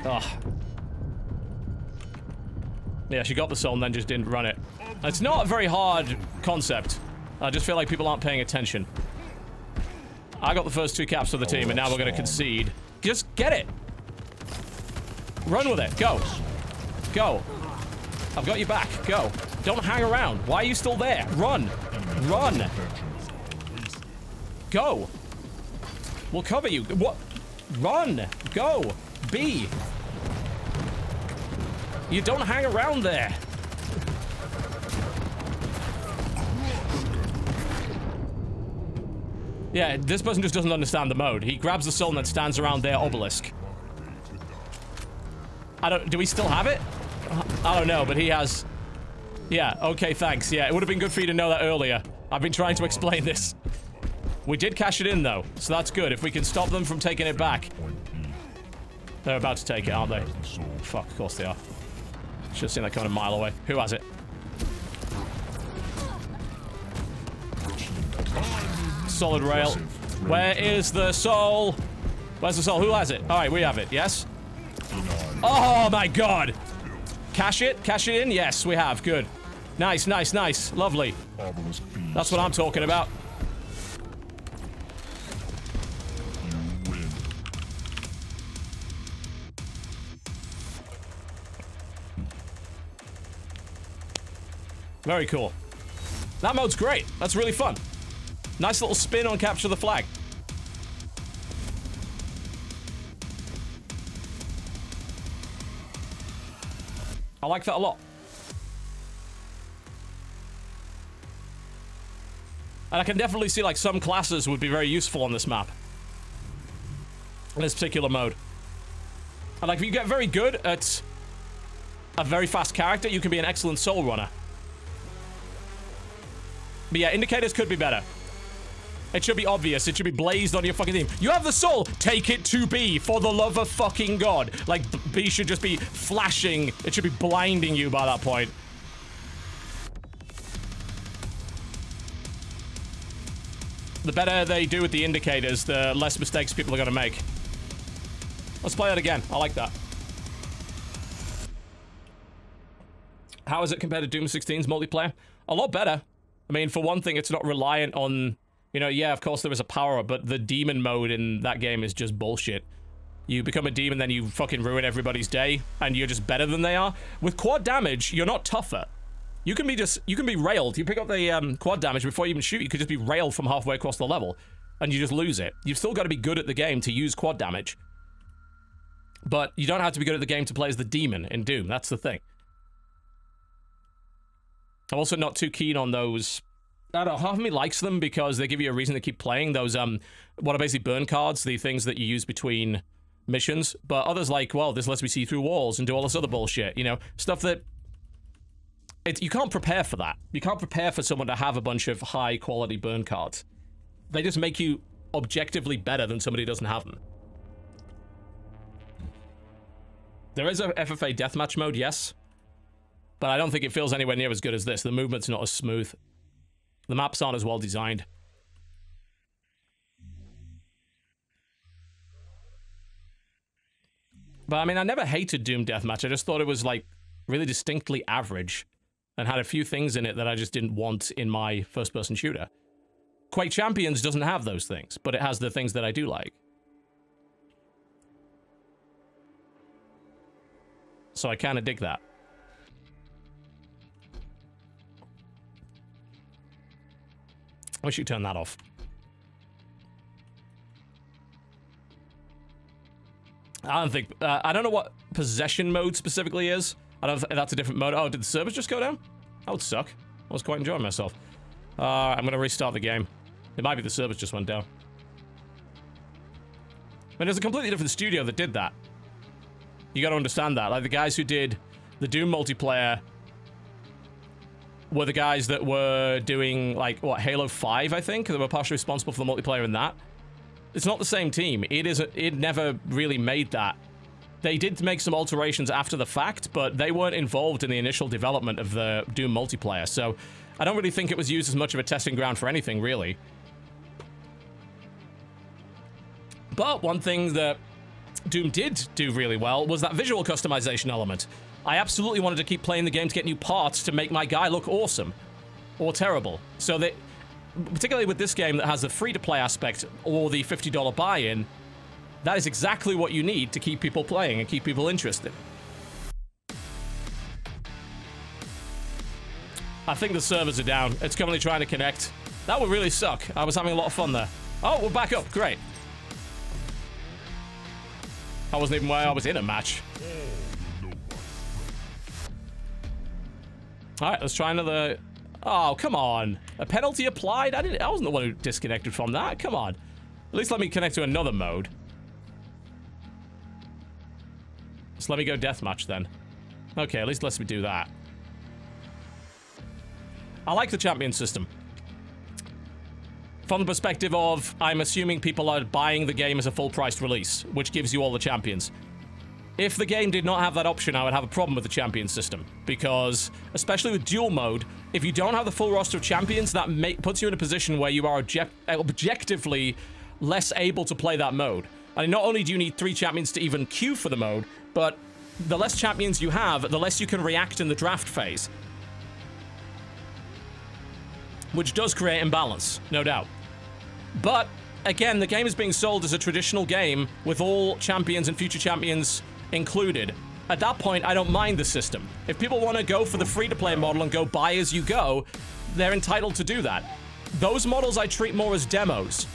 Ugh. Yeah, she got the soul and then just didn't run it. It's not a very hard concept. I just feel like people aren't paying attention. I got the first 2 caps for the team, and now we're gonna concede. Just get it! Run with it. Go. Go. I've got you back. Go. Don't hang around. Why are you still there? Run. Run. Go. We'll cover you. What? Run. Go. B. You don't hang around there. Yeah, this person just doesn't understand the mode. He grabs the soul and then stands around their obelisk. Do we still have it? I don't know, but he has... Yeah, okay, thanks. Yeah, it would have been good for you to know that earlier. I've been trying to explain this. We did cash it in, though, so that's good. If we can stop them from taking it back. They're about to take it, aren't they? Fuck, of course they are. Should have seen that coming a mile away. Who has it? Solid rail. Where is the soul? Where's the soul? Who has it? Alright, we have it, yes? Oh my god! Cash it? Cash it in? Yes, we have. Good. Nice, nice, nice. Lovely. That's what I'm talking about. You win. Very cool. That mode's great. That's really fun. Nice little spin on capture the flag. I like that a lot. And I can definitely see, like, some classes would be very useful on this map. In this particular mode. And, like, if you get very good at a very fast character, you can be an excellent soul runner. But yeah, indicators could be better. It should be obvious. It should be blazed on your fucking team. You have the soul. Take it to B, for the love of fucking God. Like, B should just be flashing. It should be blinding you by that point. The better they do with the indicators, the less mistakes people are going to make. Let's play that again. I like that. How is it compared to Doom 16's multiplayer? A lot better. I mean, for one thing, it's not reliant on... You know, yeah, of course there is a power-up, but the demon mode in that game is just bullshit. You become a demon, then you fucking ruin everybody's day, and you're just better than they are. With quad damage, you're not tougher. You can be railed. You pick up the quad damage before you even shoot, you could just be railed from halfway across the level, and you just lose it. You've still got to be good at the game to use quad damage. But you don't have to be good at the game to play as the demon in Doom, that's the thing. I'm also not too keen on those... I don't know, half of me likes them because they give you a reason to keep playing those, what are basically burn cards, the things that you use between missions, but others like, well, this lets me see through walls and do all this other bullshit, you know, stuff that... you can't prepare for that. You can't prepare for someone to have a bunch of high-quality burn cards. They just make you objectively better than somebody who doesn't have them. There is a FFA deathmatch mode, yes, but I don't think it feels anywhere near as good as this. The movement's not as smooth. The maps aren't as well designed. But I mean, I never hated Doom Deathmatch. I just thought it was, like, really distinctly average. and had a few things in it that I just didn't want in my first-person shooter. Quake Champions doesn't have those things, but it has the things that I do like. So I kind of dig that. I wish you turn that off. I don't think... I don't know what possession mode specifically is. I don't know if that's a different mode. Oh, did the servers just go down? That would suck. I was quite enjoying myself. I'm going to restart the game. It might be the servers just went down. But there's a completely different studio that did that. You got to understand that. Like, the guys who did the Doom multiplayer were the guys that were doing, like, what, Halo 5, I think? They were partially responsible for the multiplayer in that. It's not the same team. It never really made that. They did make some alterations after the fact, but they weren't involved in the initial development of the Doom multiplayer, so I don't really think it was used as much of a testing ground for anything, really. But one thing that Doom did do really well was that visual customization element. I absolutely wanted to keep playing the game to get new parts to make my guy look awesome. Or terrible. So that, particularly with this game that has the free-to-play aspect or the $50 buy-in, that is exactly what you need to keep people playing and keep people interested. I think the servers are down. It's currently trying to connect. That would really suck. I was having a lot of fun there. Oh, we're back up. Great. I wasn't even where I was in a match. Alright, let's try another... Oh, come on. A penalty applied? I wasn't the one who disconnected from that. Come on. At least let me connect to another mode. Just let me go deathmatch then. Okay, at least let me do that. I like the champion system. From the perspective of, I'm assuming people are buying the game as a full-priced release, which gives you all the champions. If the game did not have that option, I would have a problem with the champion system. Because, especially with duel mode, if you don't have the full roster of champions, that puts you in a position where you are objectively less able to play that mode. And not only do you need 3 champions to even queue for the mode, but the less champions you have, the less you can react in the draft phase. Which does create imbalance, no doubt. But, again, the game is being sold as a traditional game with all champions and future champions included. At that point, I don't mind the system. If people want to go for the free-to-play model and go buy as you go, they're entitled to do that. Those models I treat more as demos.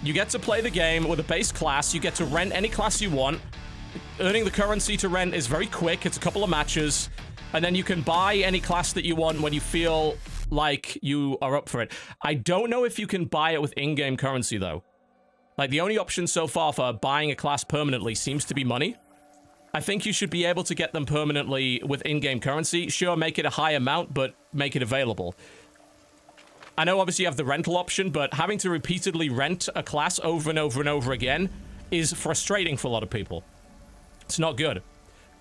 You get to play the game with a base class, you get to rent any class you want. Earning the currency to rent is very quick, it's a couple of matches, and then you can buy any class that you want when you feel like you are up for it. I don't know if you can buy it with in-game currency, though. Like, the only option so far for buying a class permanently seems to be money. I think you should be able to get them permanently with in-game currency. Sure, make it a high amount, but make it available. I know, obviously, you have the rental option, but having to repeatedly rent a class over and over and over again is frustrating for a lot of people. It's not good.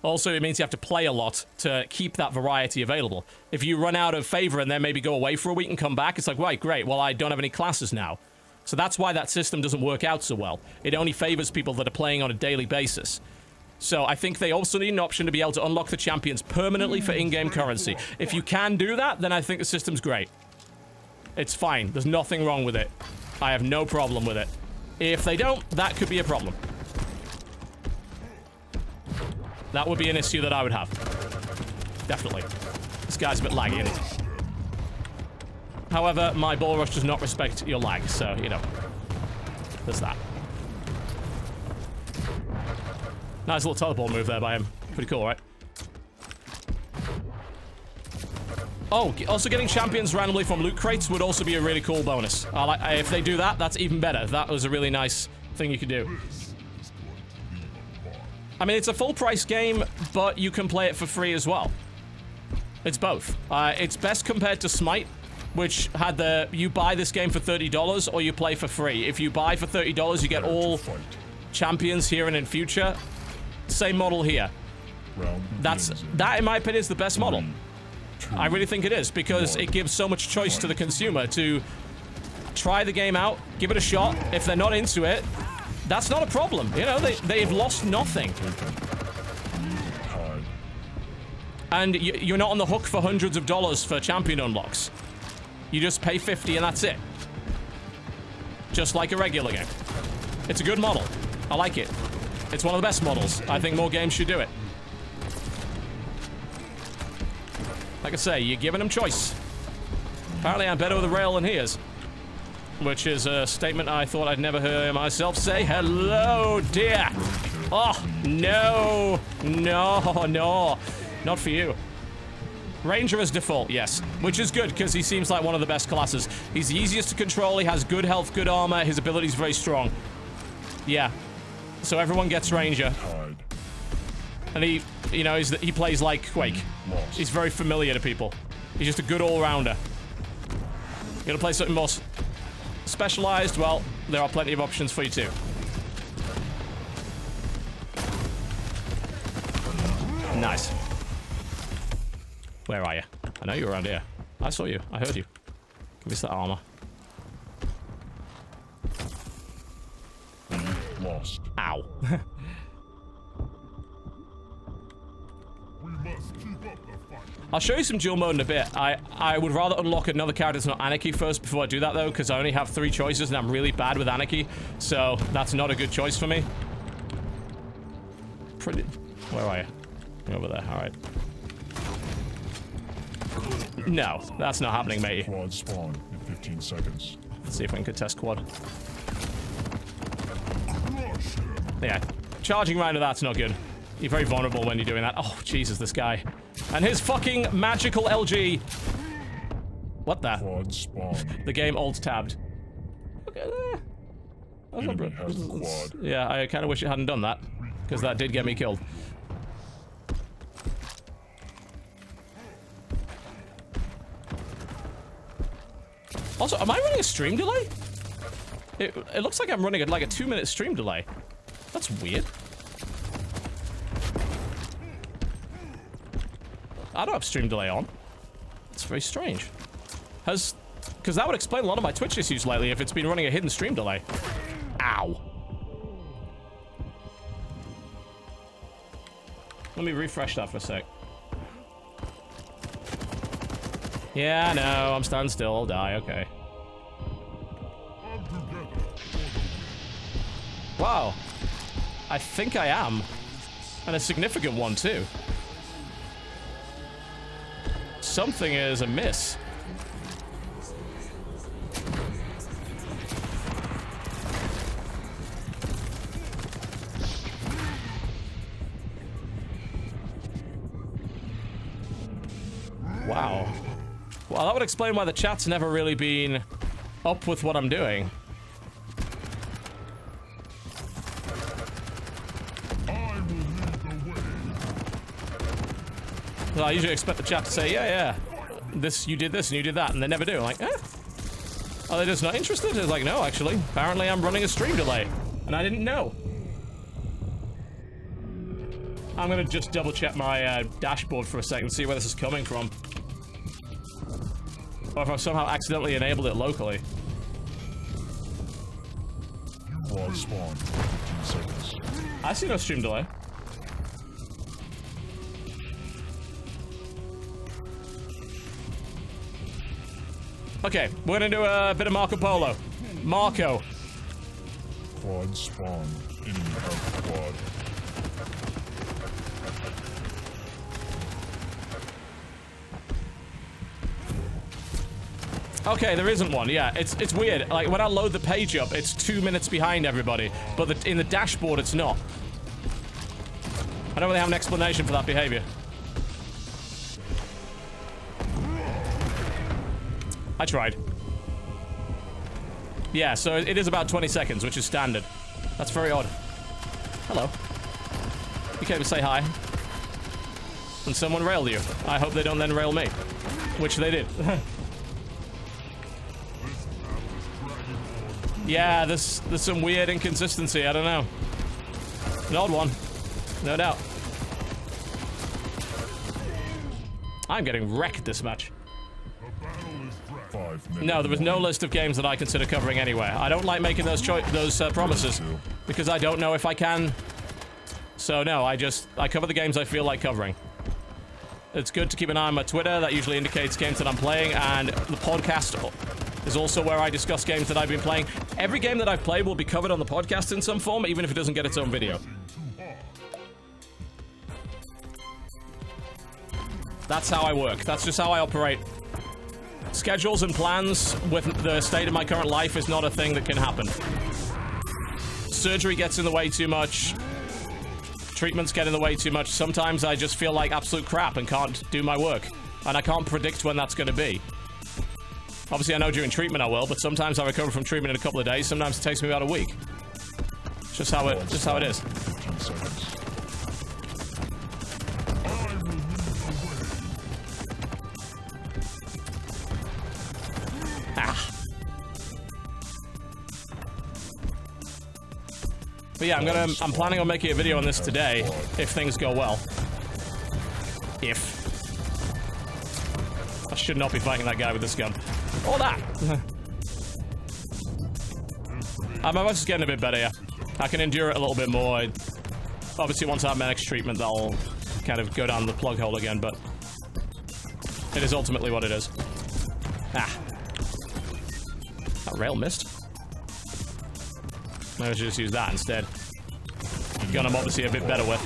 Also, it means you have to play a lot to keep that variety available. If you run out of favor and then maybe go away for a week and come back, it's like, right, great, well, I don't have any classes now. So that's why that system doesn't work out so well. It only favors people that are playing on a daily basis. So I think they also need an option to be able to unlock the champions permanently for in-game currency. If you can do that, then I think the system's great. It's fine. There's nothing wrong with it. I have no problem with it. If they don't, that could be a problem. That would be an issue that I would have. Definitely. This guy's a bit laggy, isn't he? However, my ball rush does not respect your lag, so, you know. There's that. Nice little teleport move there by him. Pretty cool, right? Oh, also getting champions randomly from loot crates would also be a really cool bonus. If they do that, that's even better. That was a really nice thing you could do. I mean, it's a full-price game, but you can play it for free as well. It's both. It's best compared to Smite, which had the, you buy this game for $30 or you play for free. If you buy for $30, you get all champions here and in future. Same model here. That, in my opinion, is the best model. I really think it is, because it gives so much choice to the consumer to try the game out, give it a shot. If they're not into it, that's not a problem. You know, they've lost nothing. And you're not on the hook for hundreds of dollars for champion unlocks. You just pay 50 and that's it. Just like a regular game. It's a good model. I like it. It's one of the best models. I think more games should do it. Like I say, you're giving them choice. Apparently I'm better with a rail than he is. Which is a statement I thought I'd never hear myself say. Hello, dear. Oh, no. No, no. Not for you. Ranger is default, yes. Which is good, because he seems like one of the best classes. He's the easiest to control, he has good health, good armor, his ability's very strong. Yeah. So everyone gets Ranger. And he, you know, he plays like Quake. He's very familiar to people. He's just a good all-rounder. You gonna play something more specialized? Well, there are plenty of options for you too. Nice. Where are you? I know you're around here. I saw you. I heard you. Give us that armor. Lost. Ow. I'll show you some dual mode in a bit. I would rather unlock another character that's not Anarchy first before I do that though, because I only have 3 choices and I'm really bad with Anarchy. So that's not a good choice for me. Pretty... Where are you? You're over there. Alright. No, that's not happening, matey. Quad spawn in 15 seconds. Let's see if we can contest quad. Yeah, charging right into that's not good. You're very vulnerable when you're doing that. Oh, Jesus, this guy. And his fucking magical LG. What the? Quad spawn. The game alt-tabbed. Okay, Enemy has the quad. yeah, I kind of wish it hadn't done that, because that did get me killed. Also, am I running a stream delay? It looks like I'm running like a 2-minute stream delay. That's weird. I don't have stream delay on. It's very strange. Because that would explain a lot of my Twitch issues lately if it's been running a hidden stream delay. Ow. Let me refresh that for a sec. Yeah, no, I'm standing still. I'll die. Okay. Wow. I think I am. And a significant one, too. Something is amiss. Wow. Well, that would explain why the chat's never really been up with what I'm doing. I usually expect the chat to say, yeah, this, you did this and you did that, and they never do. I'm like, eh? Are they just not interested? It's like, no, actually. Apparently I'm running a stream delay, and I didn't know. I'm gonna just double check my dashboard for a second and see where this is coming from. Or if I've somehow accidentally enabled it locally. Quad spawn, 15 seconds. I see no stream delay. Okay, we're gonna do a bit of Marco Polo. Marco. Quad spawn, enemy have quad. Okay, there isn't one. Yeah, it's weird. Like when I load the page up, it's 2 minutes behind everybody, but in the dashboard, it's not. I don't really have an explanation for that behavior. I tried. Yeah, so it is about 20 seconds, which is standard. That's very odd. Hello. You came to say hi. And someone railed you. I hope they don't then rail me. Which they did. Yeah, there's some weird inconsistency. I don't know. An odd one. No doubt. I'm getting wrecked this match. No, there was no list of games that I consider covering anyway. I don't like making those promises because I don't know if I can. So no, I cover the games I feel like covering. It's good to keep an eye on my Twitter. That usually indicates games that I'm playing, and the podcast is also where I discuss games that I've been playing. Every game that I've played will be covered on the podcast in some form, even if it doesn't get its own video. That's how I work. That's just how I operate. Schedules and plans with the state of my current life is not a thing that can happen. Surgery gets in the way too much. Treatments get in the way too much. Sometimes I just feel like absolute crap and can't do my work. And I can't predict when that's going to be. Obviously, I know during treatment I will, but sometimes I recover from treatment in a couple of days. Sometimes it takes me about a week. Just how it is. Ah. But yeah, I'm planning on making a video on this today, if things go well. If. I should not be fighting that guy with this gun. Or that! My voice is getting a bit better, yeah. I can endure it a little bit more. Obviously, once I have my next treatment, that'll kind of go down the plug hole again, but it is ultimately what it is. Ah. That rail missed. Maybe I should just use that instead. Gun I'm obviously a bit better with.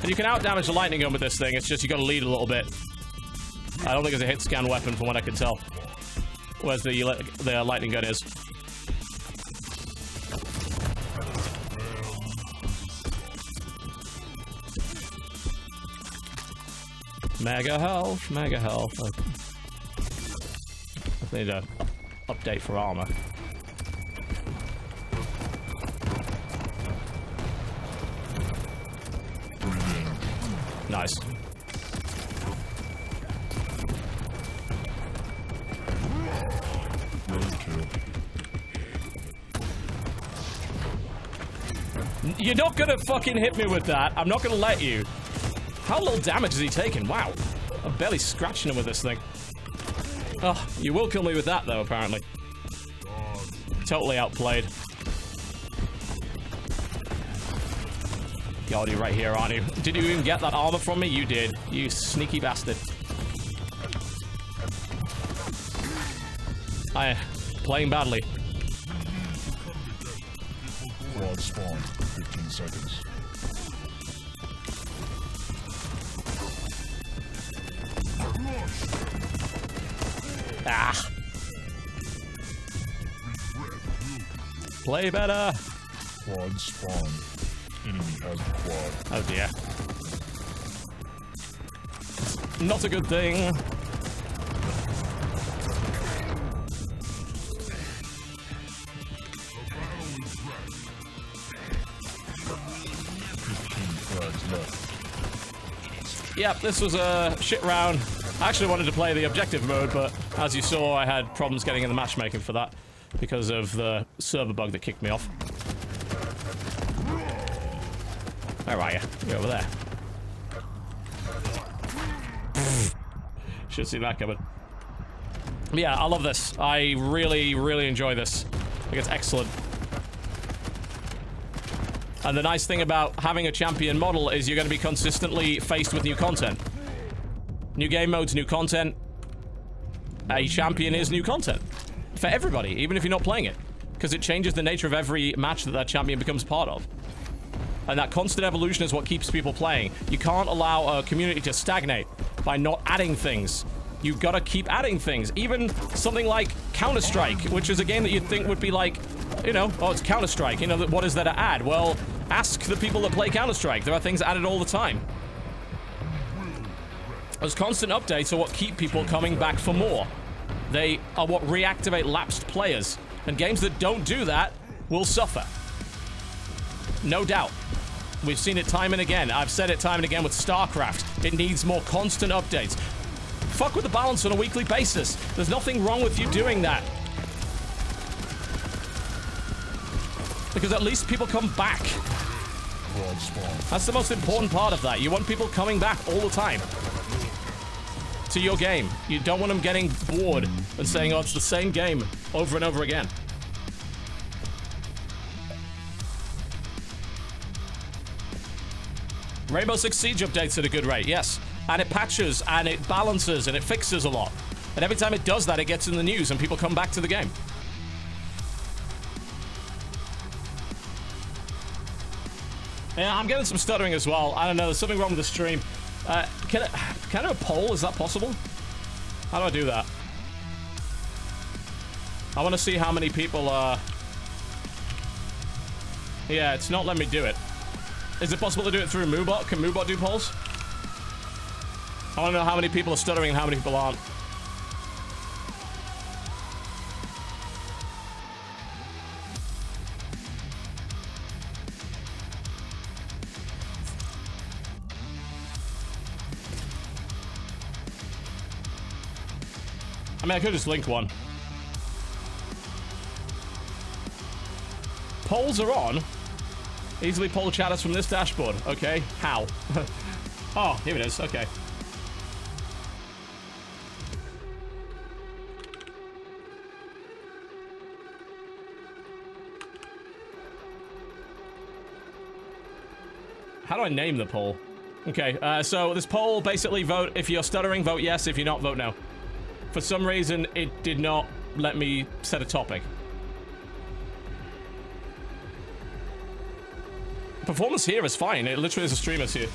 And you can out-damage the lightning gun with this thing, it's just you gotta lead a little bit. I don't think it's a hit scan weapon from what I can tell. Whereas the lightning gun is. Mega health, mega health. I need to update for armor. Nice. You're not gonna fucking hit me with that. I'm not gonna let you. How little damage is he taking? Wow. I'm barely scratching him with this thing. Oh, you will kill me with that, though, apparently. Totally outplayed. God, you're right here, aren't you? Did you even get that armor from me? You did. You sneaky bastard. Playing badly. Quad spawn, 15 seconds. Ah. Play better. Quad spawn. Enemy has the quad. Oh dear. Not a good thing. Yep, this was a shit round. I actually wanted to play the objective mode, but as you saw, I had problems getting in the matchmaking for that because of the server bug that kicked me off. Where are you? You're over there. Should see that coming. But yeah, I love this. I really, really enjoy this. I think it's excellent. And the nice thing about having a champion model is you're going to be consistently faced with new content. New game modes, new content. A champion is new content. For everybody, even if you're not playing it. Because it changes the nature of every match that champion becomes part of. And that constant evolution is what keeps people playing. You can't allow a community to stagnate by not adding things. You've got to keep adding things. Even something like Counter-Strike, which is a game that you'd think would be like, you know, oh, it's Counter-Strike. You know, what is there to add? Well, ask the people that play Counter-Strike. There are things added all the time. Those constant updates are what keep people coming back for more. They are what reactivate lapsed players. And games that don't do that will suffer. No doubt. We've seen it time and again. I've said it time and again with StarCraft. It needs more constant updates. Fuck with the balance on a weekly basis. There's nothing wrong with you doing that. Because at least people come back. That's the most important part of that. You want people coming back all the time to your game. You don't want them getting bored and saying, oh, it's the same game over and over again. Rainbow Six Siege updates at a good rate, yes. And it patches, and it balances, and it fixes a lot. And every time it does that, it gets in the news, and people come back to the game. Yeah, I'm getting some stuttering as well. I don't know, there's something wrong with the stream. Can I do a poll? Is that possible? How do I do that? I want to see how many people Yeah, it's not letting me do it. Is it possible to do it through Moobot? Can Moobot do polls? I want to know how many people are stuttering and how many people aren't. I mean, I could just link one. Polls are on. Easily poll chatters from this dashboard. Okay, how? Oh, here it is. Okay. How do I name the poll? Okay, so this poll, basically vote. If you're stuttering, vote yes. If you're not, vote no. For some reason, it did not let me set a topic. Performance here is fine. It literally is a streamer's here.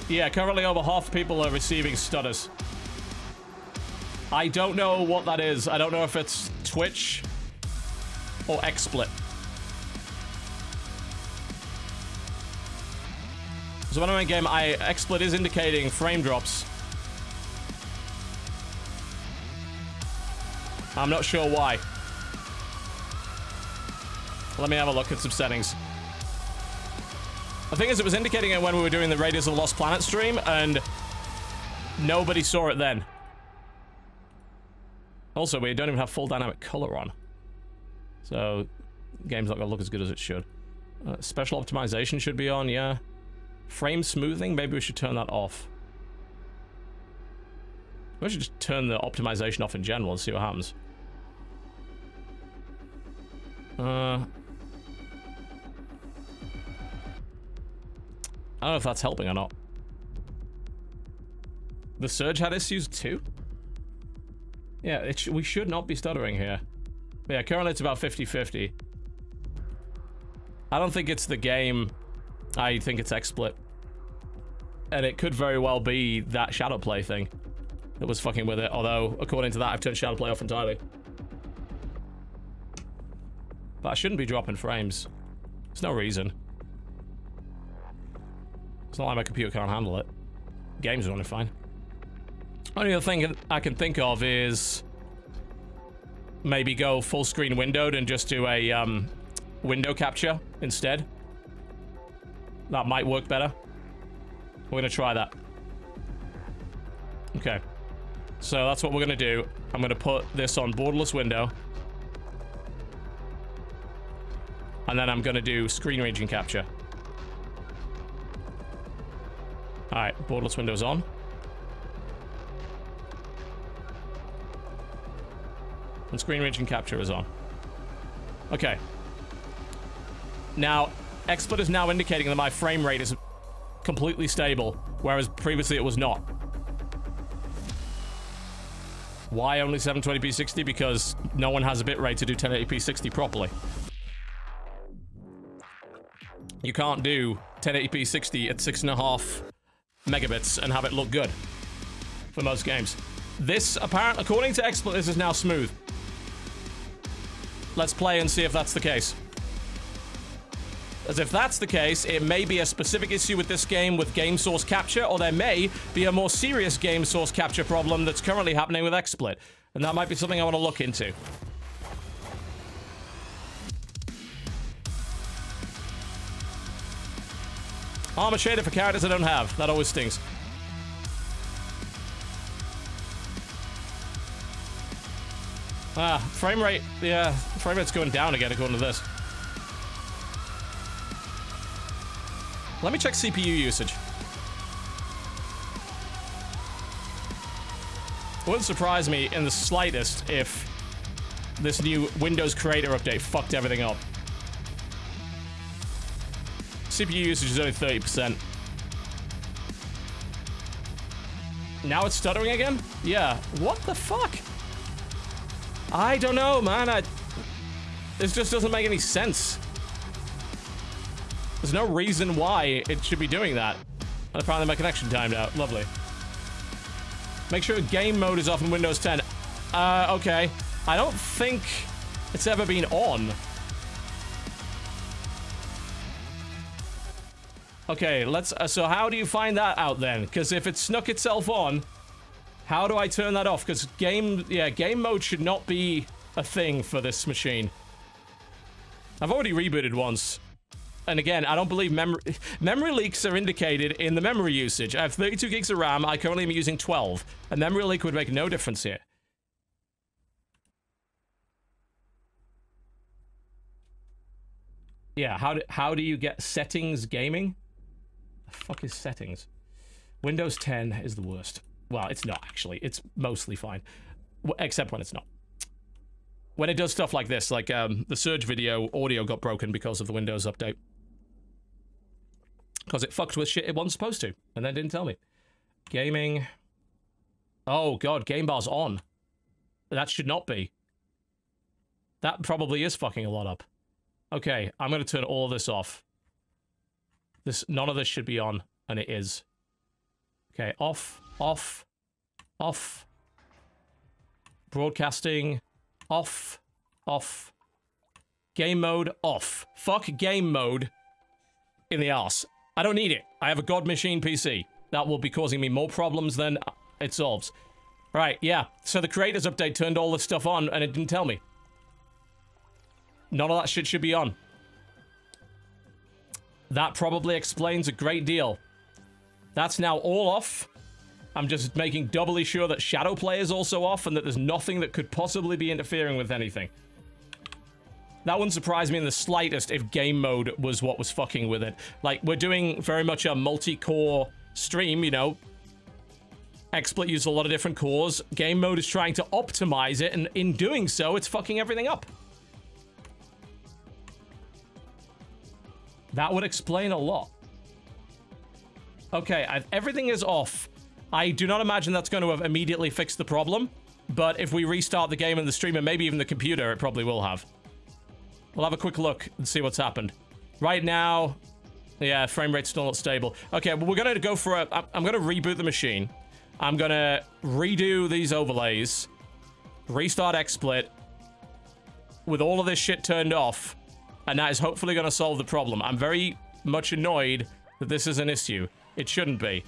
Yeah, currently over half the people are receiving stutters. I don't know what that is. I don't know if it's Twitch or XSplit. So when I'm in game, XSplit is indicating frame drops. I'm not sure why. Let me have a look at some settings. The thing is, it was indicating it when we were doing the Raiders of the Lost Planet stream, and nobody saw it then. Also, we don't even have full dynamic color on. So, the game's not gonna look as good as it should. Special optimization should be on, yeah. Frame smoothing, maybe we should turn that off. We should just turn the optimization off in general and see what happens. I don't know if that's helping or not. The Surge had issues too? Yeah, we should not be stuttering here. But yeah, currently it's about 50-50. I don't think it's the game. I think it's XSplit. And it could very well be that Shadowplay thing that was fucking with it. Although, according to that, I've turned Shadowplay off entirely. But I shouldn't be dropping frames. There's no reason. It's not like my computer can't handle it. Game's running fine. Only other thing I can think of is maybe go full screen windowed and just do a window capture instead. That might work better. We're gonna try that. Okay. So that's what we're gonna do. I'm gonna put this on borderless window. And then I'm gonna do screen region capture. Alright, borderless window's on. And screen region capture is on. Okay. Now, XSplit is now indicating that my frame rate is completely stable, whereas previously it was not. Why only 720p 60? Because no one has a bitrate to do 1080p 60 properly. You can't do 1080p 60 at 6.5 megabits and have it look good for most games. This, apparently, according to XSplit, this is now smooth. Let's play and see if that's the case. As if that's the case, it may be a specific issue with this game with game source capture, or there may be a more serious game source capture problem that's currently happening with XSplit. And that might be something I want to look into. Armor shader for characters I don't have. That always stings. Ah, frame rate. Yeah, frame rate's going down again according to this. Let me check CPU usage. Wouldn't surprise me in the slightest if this new Windows Creator update fucked everything up. CPU usage is only 30%. Now it's stuttering again? Yeah. What the fuck? I don't know, man. This just doesn't make any sense. There's no reason why it should be doing that. And apparently my connection timed out. Lovely. Make sure game mode is off in Windows 10. Okay. I don't think it's ever been on. Okay, let's... so how do you find that out then? Because if it snuck itself on, how do I turn that off? Because game mode should not be a thing for this machine. I've already rebooted once. And again, I don't believe memory leaks are indicated in the memory usage. I have 32 gigs of RAM. I currently am using 12. A memory leak would make no difference here. Yeah, how do you get settings gaming? The fuck is settings? Windows 10 is the worst. Well, it's not actually. It's mostly fine. Except when it's not. When it does stuff like this, like the Surge video audio got broken because of the Windows update. Because it fucked with shit it wasn't supposed to, and then didn't tell me. Gaming. Oh god, game bar's on. That should not be. That probably is fucking a lot up. Okay, I'm gonna turn all of this off. None of this should be on, and it is. Okay, off, off, off. Broadcasting, off, off. Game mode, off. Fuck game mode in the arse. I don't need it. I have a God Machine PC. That will be causing me more problems than it solves. Right, yeah. So the creators update turned all this stuff on, and it didn't tell me. None of that shit should be on. That probably explains a great deal. That's now all off. I'm just making doubly sure that Shadowplay is also off and that there's nothing that could possibly be interfering with anything. That wouldn't surprise me in the slightest if game mode was what was fucking with it. Like, we're doing very much a multi-core stream, you know. XSplit uses a lot of different cores. Game mode is trying to optimize it, and in doing so, it's fucking everything up. That would explain a lot. Okay, everything is off. I do not imagine that's going to have immediately fixed the problem, but if we restart the game and the stream and maybe even the computer, it probably will have. We'll have a quick look and see what's happened. Right now, yeah, frame rate's still not stable. Okay, well, we're going to go for a... I'm going to reboot the machine. I'm going to redo these overlays, restart XSplit with all of this shit turned off, and that is hopefully going to solve the problem. I'm very much annoyed that this is an issue. It shouldn't be.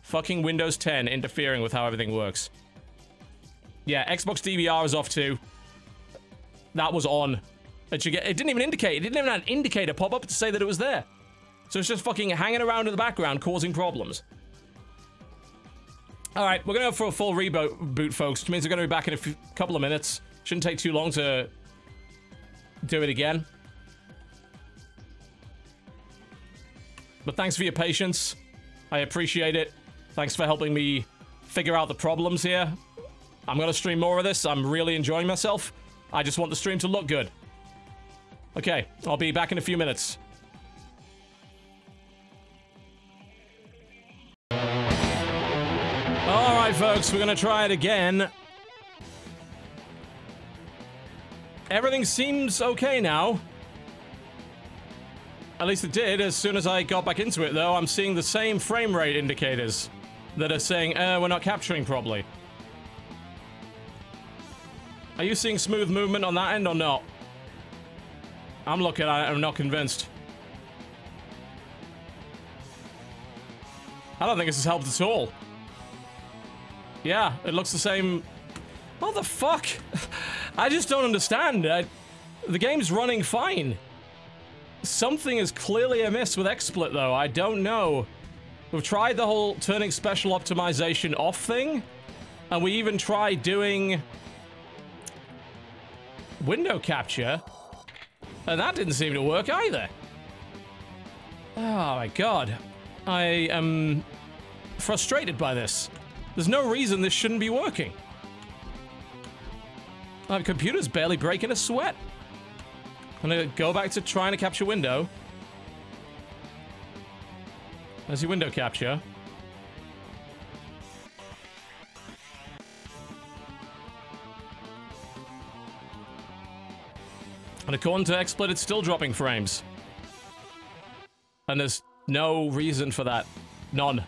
Fucking Windows 10 interfering with how everything works. Yeah, Xbox DVR is off too. That was on. It didn't even indicate. It didn't even have an indicator pop up to say that it was there. So it's just fucking hanging around in the background, causing problems. Alright, we're going to go for a full reboot, folks, which means we're going to be back in a couple of minutes. Shouldn't take too long to do it again. But thanks for your patience. I appreciate it. Thanks for helping me figure out the problems here. I'm going to stream more of this. I'm really enjoying myself. I just want the stream to look good. Okay, I'll be back in a few minutes. Alright, folks, we're gonna try it again. Everything seems okay now. At least it did. As soon as I got back into it, though, I'm seeing the same frame rate indicators that are saying, we're not capturing properly. Are you seeing smooth movement on that end or not? I'm looking at it, I'm not convinced. I don't think this has helped at all. Yeah, it looks the same. What the fuck? I just don't understand. The game's running fine. Something is clearly amiss with XSplit, though. I don't know. We've tried the whole turning special optimization off thing, and we even tried doing window capture, and that didn't seem to work either. Oh my god. I am frustrated by this. There's no reason this shouldn't be working. My computer's barely breaking a sweat. I'm gonna go back to trying to capture window. There's your window capture. And according to XSplit, it's still dropping frames. And there's no reason for that. None.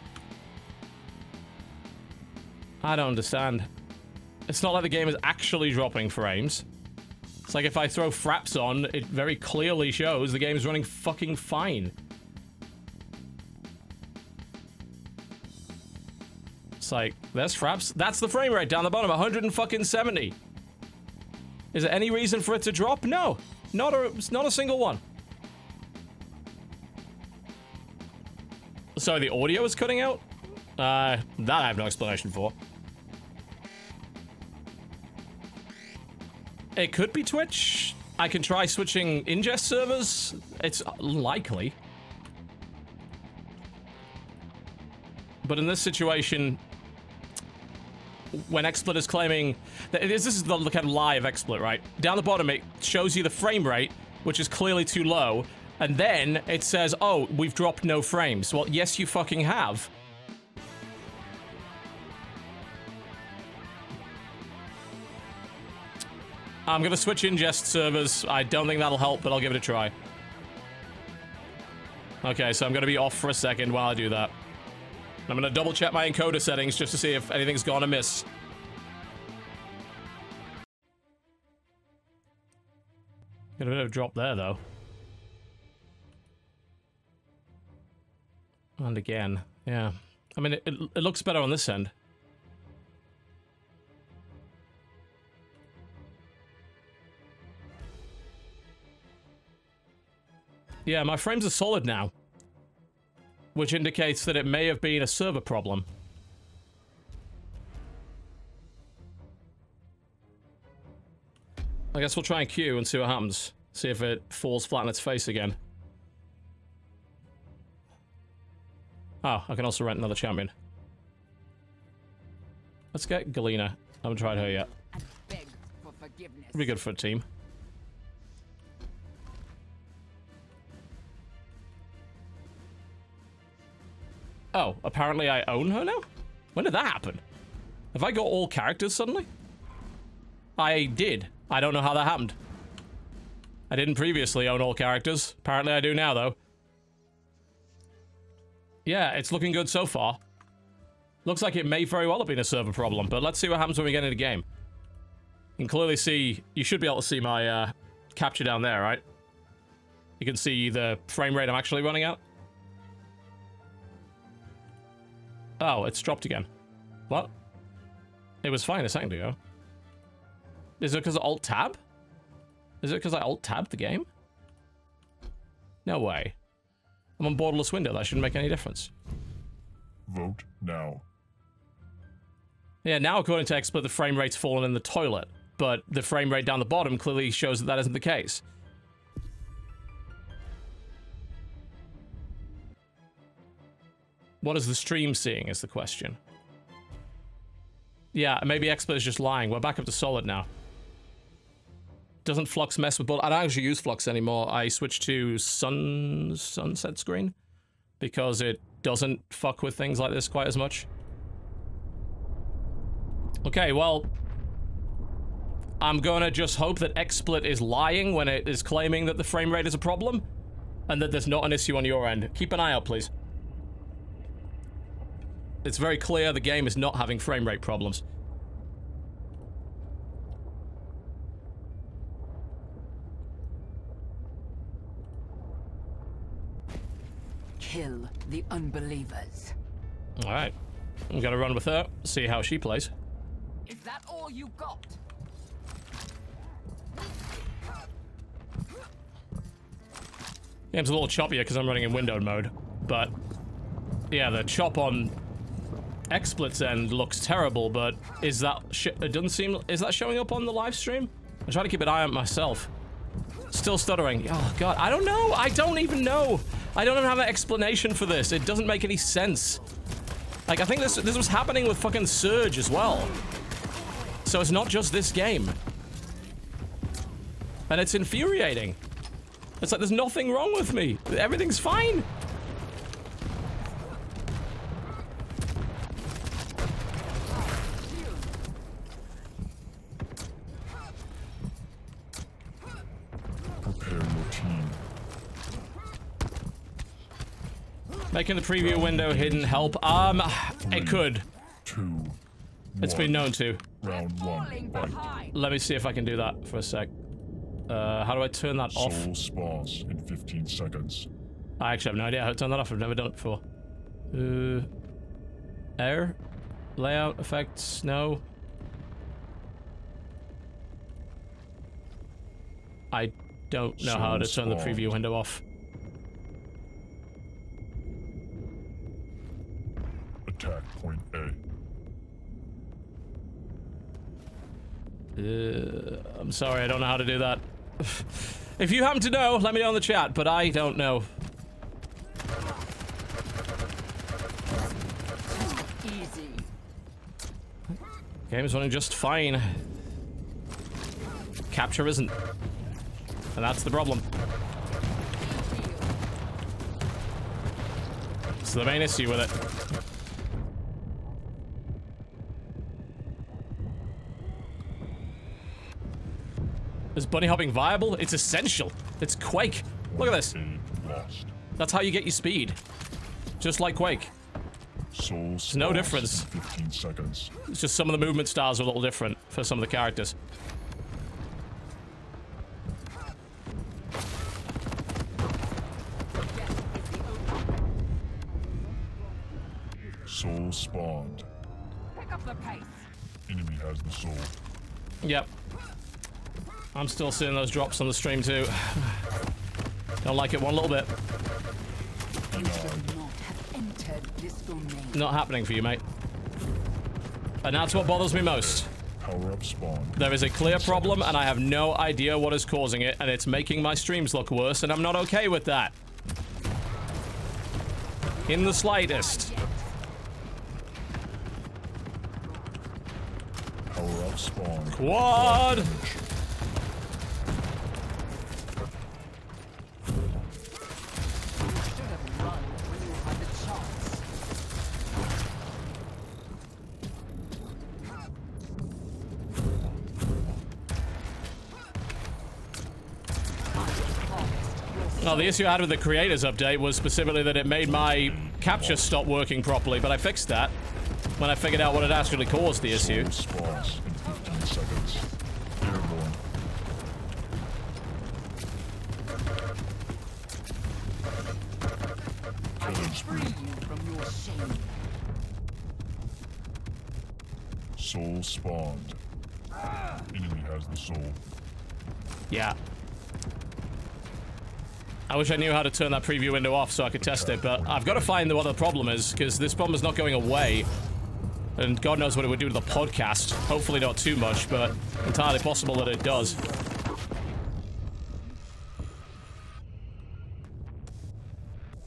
I don't understand. It's not like the game is actually dropping frames. It's like if I throw fraps on, it very clearly shows the game's running fucking fine. It's like, there's fraps. That's the frame rate down the bottom, 170. Is there any reason for it to drop? No. Not a single one. Sorry, the audio is cutting out? That I have no explanation for. It could be Twitch. I can try switching ingest servers. It's likely. But in this situation, when XSplit is claiming... This is the kind of lie of XSplit, right? Down the bottom, it shows you the frame rate, which is clearly too low, and then it says, oh, we've dropped no frames. Well, yes, you fucking have. I'm gonna switch ingest servers. I don't think that'll help, but I'll give it a try. Okay, so I'm gonna be off for a second while I do that. I'm gonna double check my encoder settings just to see if anything's gone amiss. Got a bit of a drop there, though. And again, yeah. I mean, it looks better on this end. Yeah, my frames are solid now. Which indicates that it may have been a server problem. I guess we'll try and queue and see what happens. See if it falls flat on its face again. Oh, I can also rent another champion. Let's get Galena. I haven't tried her yet. It'll be good for a team. Oh, apparently I own her now? When did that happen? Have I got all characters suddenly? I did. I don't know how that happened. I didn't previously own all characters. Apparently I do now, though. Yeah, it's looking good so far. Looks like it may very well have been a server problem, but let's see what happens when we get into the game. You can clearly see... You should be able to see my capture down there, right? You can see the frame rate I'm actually running at. Oh, it's dropped again. What? It was fine a second ago. Is it because of Alt-Tab? Is it because I Alt-Tabbed the game? No way. I'm on borderless window. That shouldn't make any difference. Vote now. Yeah, now according to XSplit, the frame rate's fallen in the toilet. But the frame rate down the bottom clearly shows that that isn't the case. What is the stream seeing is the question. Yeah, maybe XSplit is just lying. We're back up to solid now. Doesn't Flux mess with... I don't actually use Flux anymore. I switched to sunset screen because it doesn't fuck with things like this quite as much. Okay, well... I'm gonna just hope that XSplit is lying when it is claiming that the frame rate is a problem and that there's not an issue on your end. Keep an eye out, please. It's very clear the game is not having frame rate problems. Kill the unbelievers. Alright. I'm gonna run with her, see how she plays. Is that all you got? Game's a little choppier because I'm running in windowed mode, but yeah, the chop on XSplit's end looks terrible, but is that it doesn't seem... Is that showing up on the live stream? I'm trying to keep an eye on it myself. Still stuttering. Oh god, I don't know. I don't even know. I don't even have an explanation for this. It doesn't make any sense. Like, I think this was happening with fucking Surge as well. So it's not just this game. And it's infuriating. It's like there's nothing wrong with me. Everything's fine. Prepare your team. Making the preview window hidden help. It could. 2. It's been known to. Round 1. Fight. Let me see if I can do that for a sec. How do I turn that off? Soul spawns in 15 seconds. I actually have no idea how to turn that off. I've never done it before. Air? Layout effects? No. I don't know how to turn the preview window off. Attack point A. I'm sorry, I don't know how to do that. If you happen to know, let me know in the chat, but I don't know. Easy. Game's running just fine. Capture isn't. And that's the problem. It's the main issue with it. Is bunny hopping viable? It's essential. It's Quake. Look at this. Lost. That's how you get your speed. Just like Quake. Soul There's no difference. 15 seconds. It's just some of the movement styles are a little different for some of the characters. Soul spawned. Pick up the pace. Enemy has the soul. Yep. I'm still seeing those drops on the stream too. Don't like it one little bit. You should not have entered this domain. Not happening for you, mate. And that's what bothers me most. Power up spawn. There is a clear problem and I have no idea what is causing it, and it's making my streams look worse, and I'm not okay with that. In the slightest. Power up spawn. Quad! Well, the issue I had with the creators update was specifically that it made my capture stop working properly, but I fixed that when I figured out what had actually caused the issue. Soul spawns in 15 seconds. Airborne. Killing spree. Free you from your shame. Soul spawned. Enemy has the soul. Yeah. I wish I knew how to turn that preview window off so I could test it, but I've got to find what the problem is, because this problem is not going away. And God knows what it would do to the podcast. Hopefully not too much, but entirely possible that it does.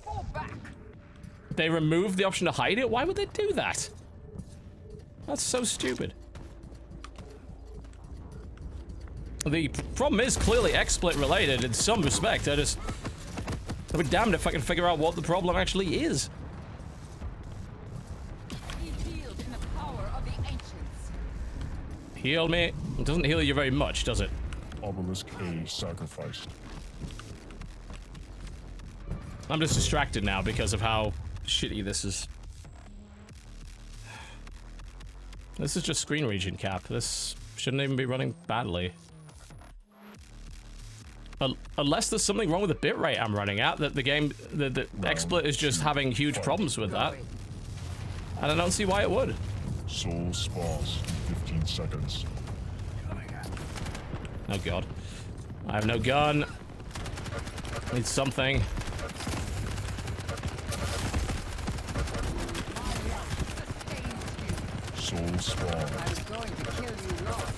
Fall back. They removed the option to hide it? Why would they do that? That's so stupid. The problem is clearly XSplit related in some respect. I'll be damned if I can figure out what the problem actually is. Be healed in the power of the ancients. Heal me. It doesn't heal you very much, does it? Obelisk A sacrificed. I'm just distracted now because of how shitty this is. This is just screen region cap. This shouldn't even be running badly. Unless there's something wrong with the bitrate I'm running at, that the game, the XSplit is just having huge problems with that. And I don't see why it would. Soul spawns in 15 seconds. Oh god. I have no gun. Need something. Soul spawned. I was going to kill you last.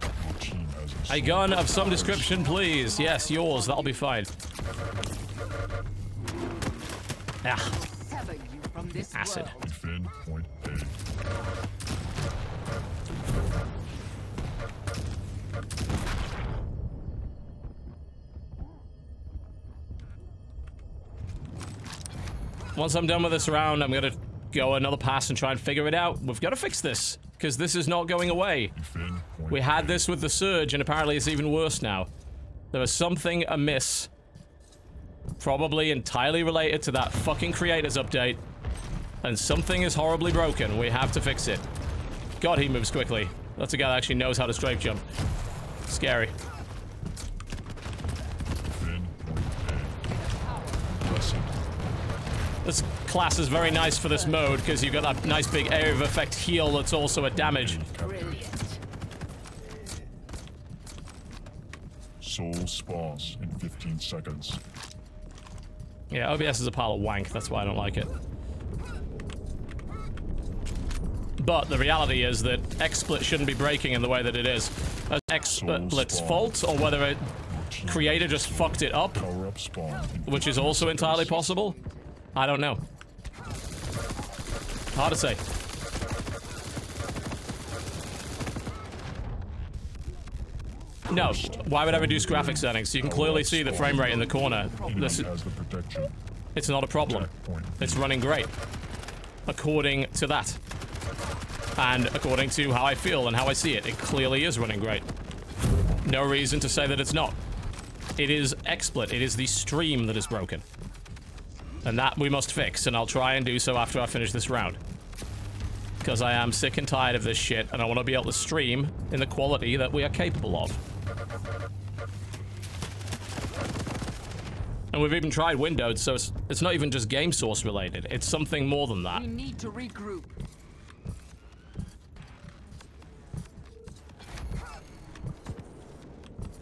Your team has a soul. A gun of some description, please. Yes, yours. That'll be fine. Ah. Sever this acid. world. Defend point A. Once I'm done with this round, I'm gonna go another pass and try and figure it out. We've got to fix this, because this is not going away. Defend point We had this with the surge, and apparently it's even worse now. There is something amiss. Probably entirely related to that fucking creators update. And something is horribly broken. We have to fix it. God, he moves quickly. That's a guy that actually knows how to strafe jump. Scary. Defend point A. Lesson. This class is very nice for this mode, because you've got that nice big area of effect heal that's also a damage. Brilliant. Soul spawns in 15 seconds. Yeah, OBS is a pile of wank. That's why I don't like it. But the reality is that XSplit shouldn't be breaking in the way that it is. XSplit's fault, or whether it creator just fucked it up, Power up spawn in which is also entirely possible. I don't know. Hard to say. No, why would I reduce graphics settings? You can clearly see the frame rate in the corner. This, has the protection. it's not a problem. It's running great. According to that. And according to how I feel and how I see it, it clearly is running great. No reason to say that it's not. It is XSplit. It is the stream that is broken. And that we must fix, and I'll try and do so after I finish this round. Because I am sick and tired of this shit, and I want to be able to stream in the quality that we are capable of. And we've even tried windowed, so it's not even just game source related. It's something more than that. We need to regroup.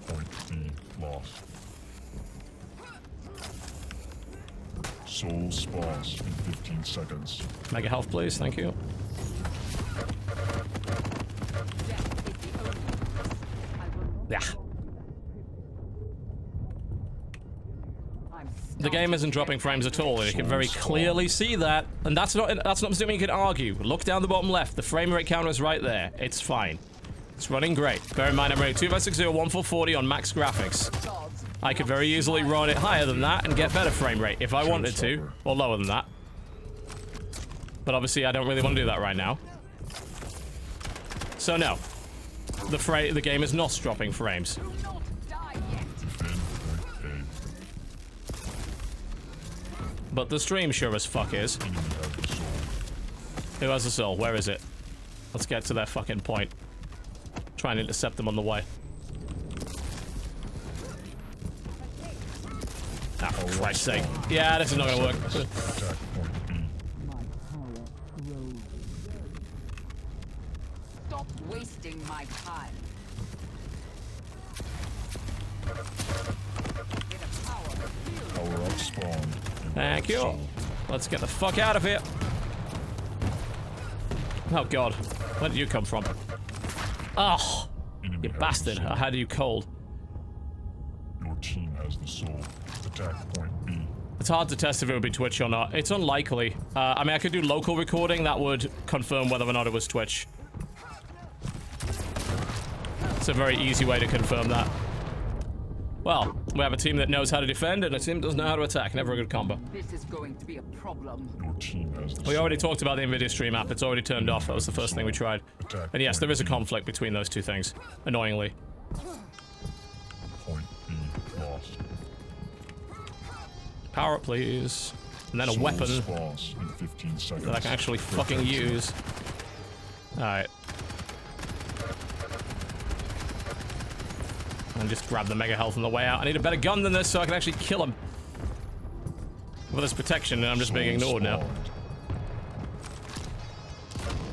Point B lost. Soul spawns in 15 seconds. Mega health, please. Thank you. Yeah. The game isn't dropping frames at all, and you can very clearly see that. And that's not something you can argue. Look down the bottom left. The frame rate counter is right there. It's fine. It's running great. Bear in mind, I'm running 2560, 1440 on max graphics. I could very easily run it higher than that and get better frame rate if I wanted to, or lower than that. But obviously, I don't really want to do that right now. So no, the game is not dropping frames. Do not die yet. Defend point A. But the stream sure as fuck is. Enemy has the soul. Who has the soul? Where is it? Let's get to their fucking point. Try and intercept them on the way. Ah, for Christ's sake. Yeah, this is not gonna work. Attack point B. Stop wasting my time. Get a Power up spawn. Thank you. Let's get the fuck out of here. Oh god. Where did you come from? Oh, Enemy you has the bastard. soul. I had you cold. Your team has the soul. Attack point B. It's hard to test if it would be Twitch or not. It's unlikely. I mean, I could do local recording. That would confirm whether or not it was Twitch. It's a very easy way to confirm that. Well, we have a team that knows how to defend and a team that doesn't know how to attack. Never a good combo. This is going to be a problem. Your team has the We soul. already talked about the NVIDIA stream app. It's already turned off. That was the first thing we tried. And yes, there is a conflict between those two things. Annoyingly. Point B lost. Power up, please. And then a Soul weapon spawns in 15 seconds. that I can actually fucking use. Alright. And just grab the mega health on the way out. I need a better gun than this so I can actually kill him. Well, there's protection and I'm just being ignored now.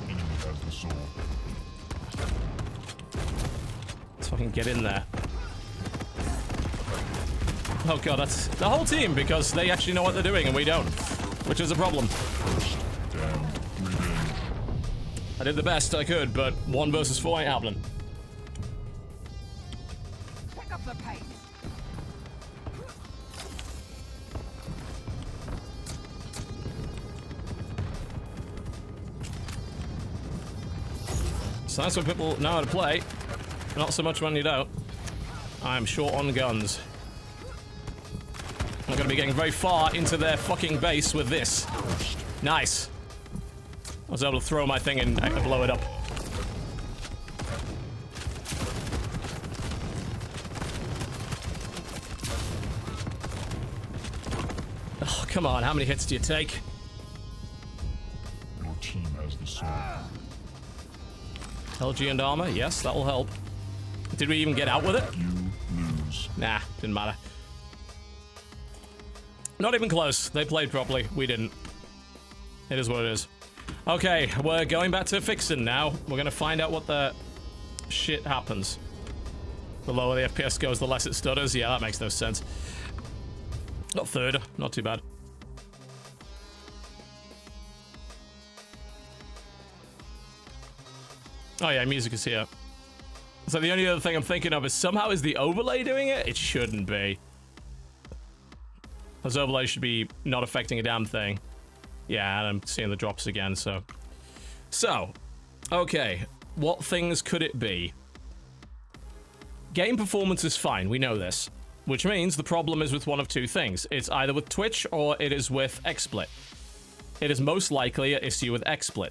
Enemy has the soul. Let's fucking get in there. Oh god, that's the whole team because they actually know what they're doing and we don't. Which is a problem. First down, revenge. I did the best I could, but 1 versus 4 ain't happening. Pick up the pace. So that's what people know how to play. Not so much when you don't. I'm short on guns. I'm not going to be getting very far into their fucking base with this. Nice. I was able to throw my thing and blow it up. Oh, come on. How many hits do you take? Your team has the sword. LG and armor? Yes, that will help. Did we even get out with it? You lose. Nah, didn't matter. Not even close. They played properly. We didn't. It is what it is. Okay, we're going back to fixing now. We're gonna find out what the shit happens. The lower the FPS goes, the less it stutters. Yeah, that makes no sense. Not third. Not too bad. Oh yeah, music is here. So the only other thing I'm thinking of is somehow is the overlay doing it? It shouldn't be. Those overlays should be not affecting a damn thing. Yeah, and I'm seeing the drops again, so... So, okay. What things could it be? Game performance is fine, we know this. Which means the problem is with one of two things. It's either with Twitch or it is with XSplit. It is most likely an issue with XSplit.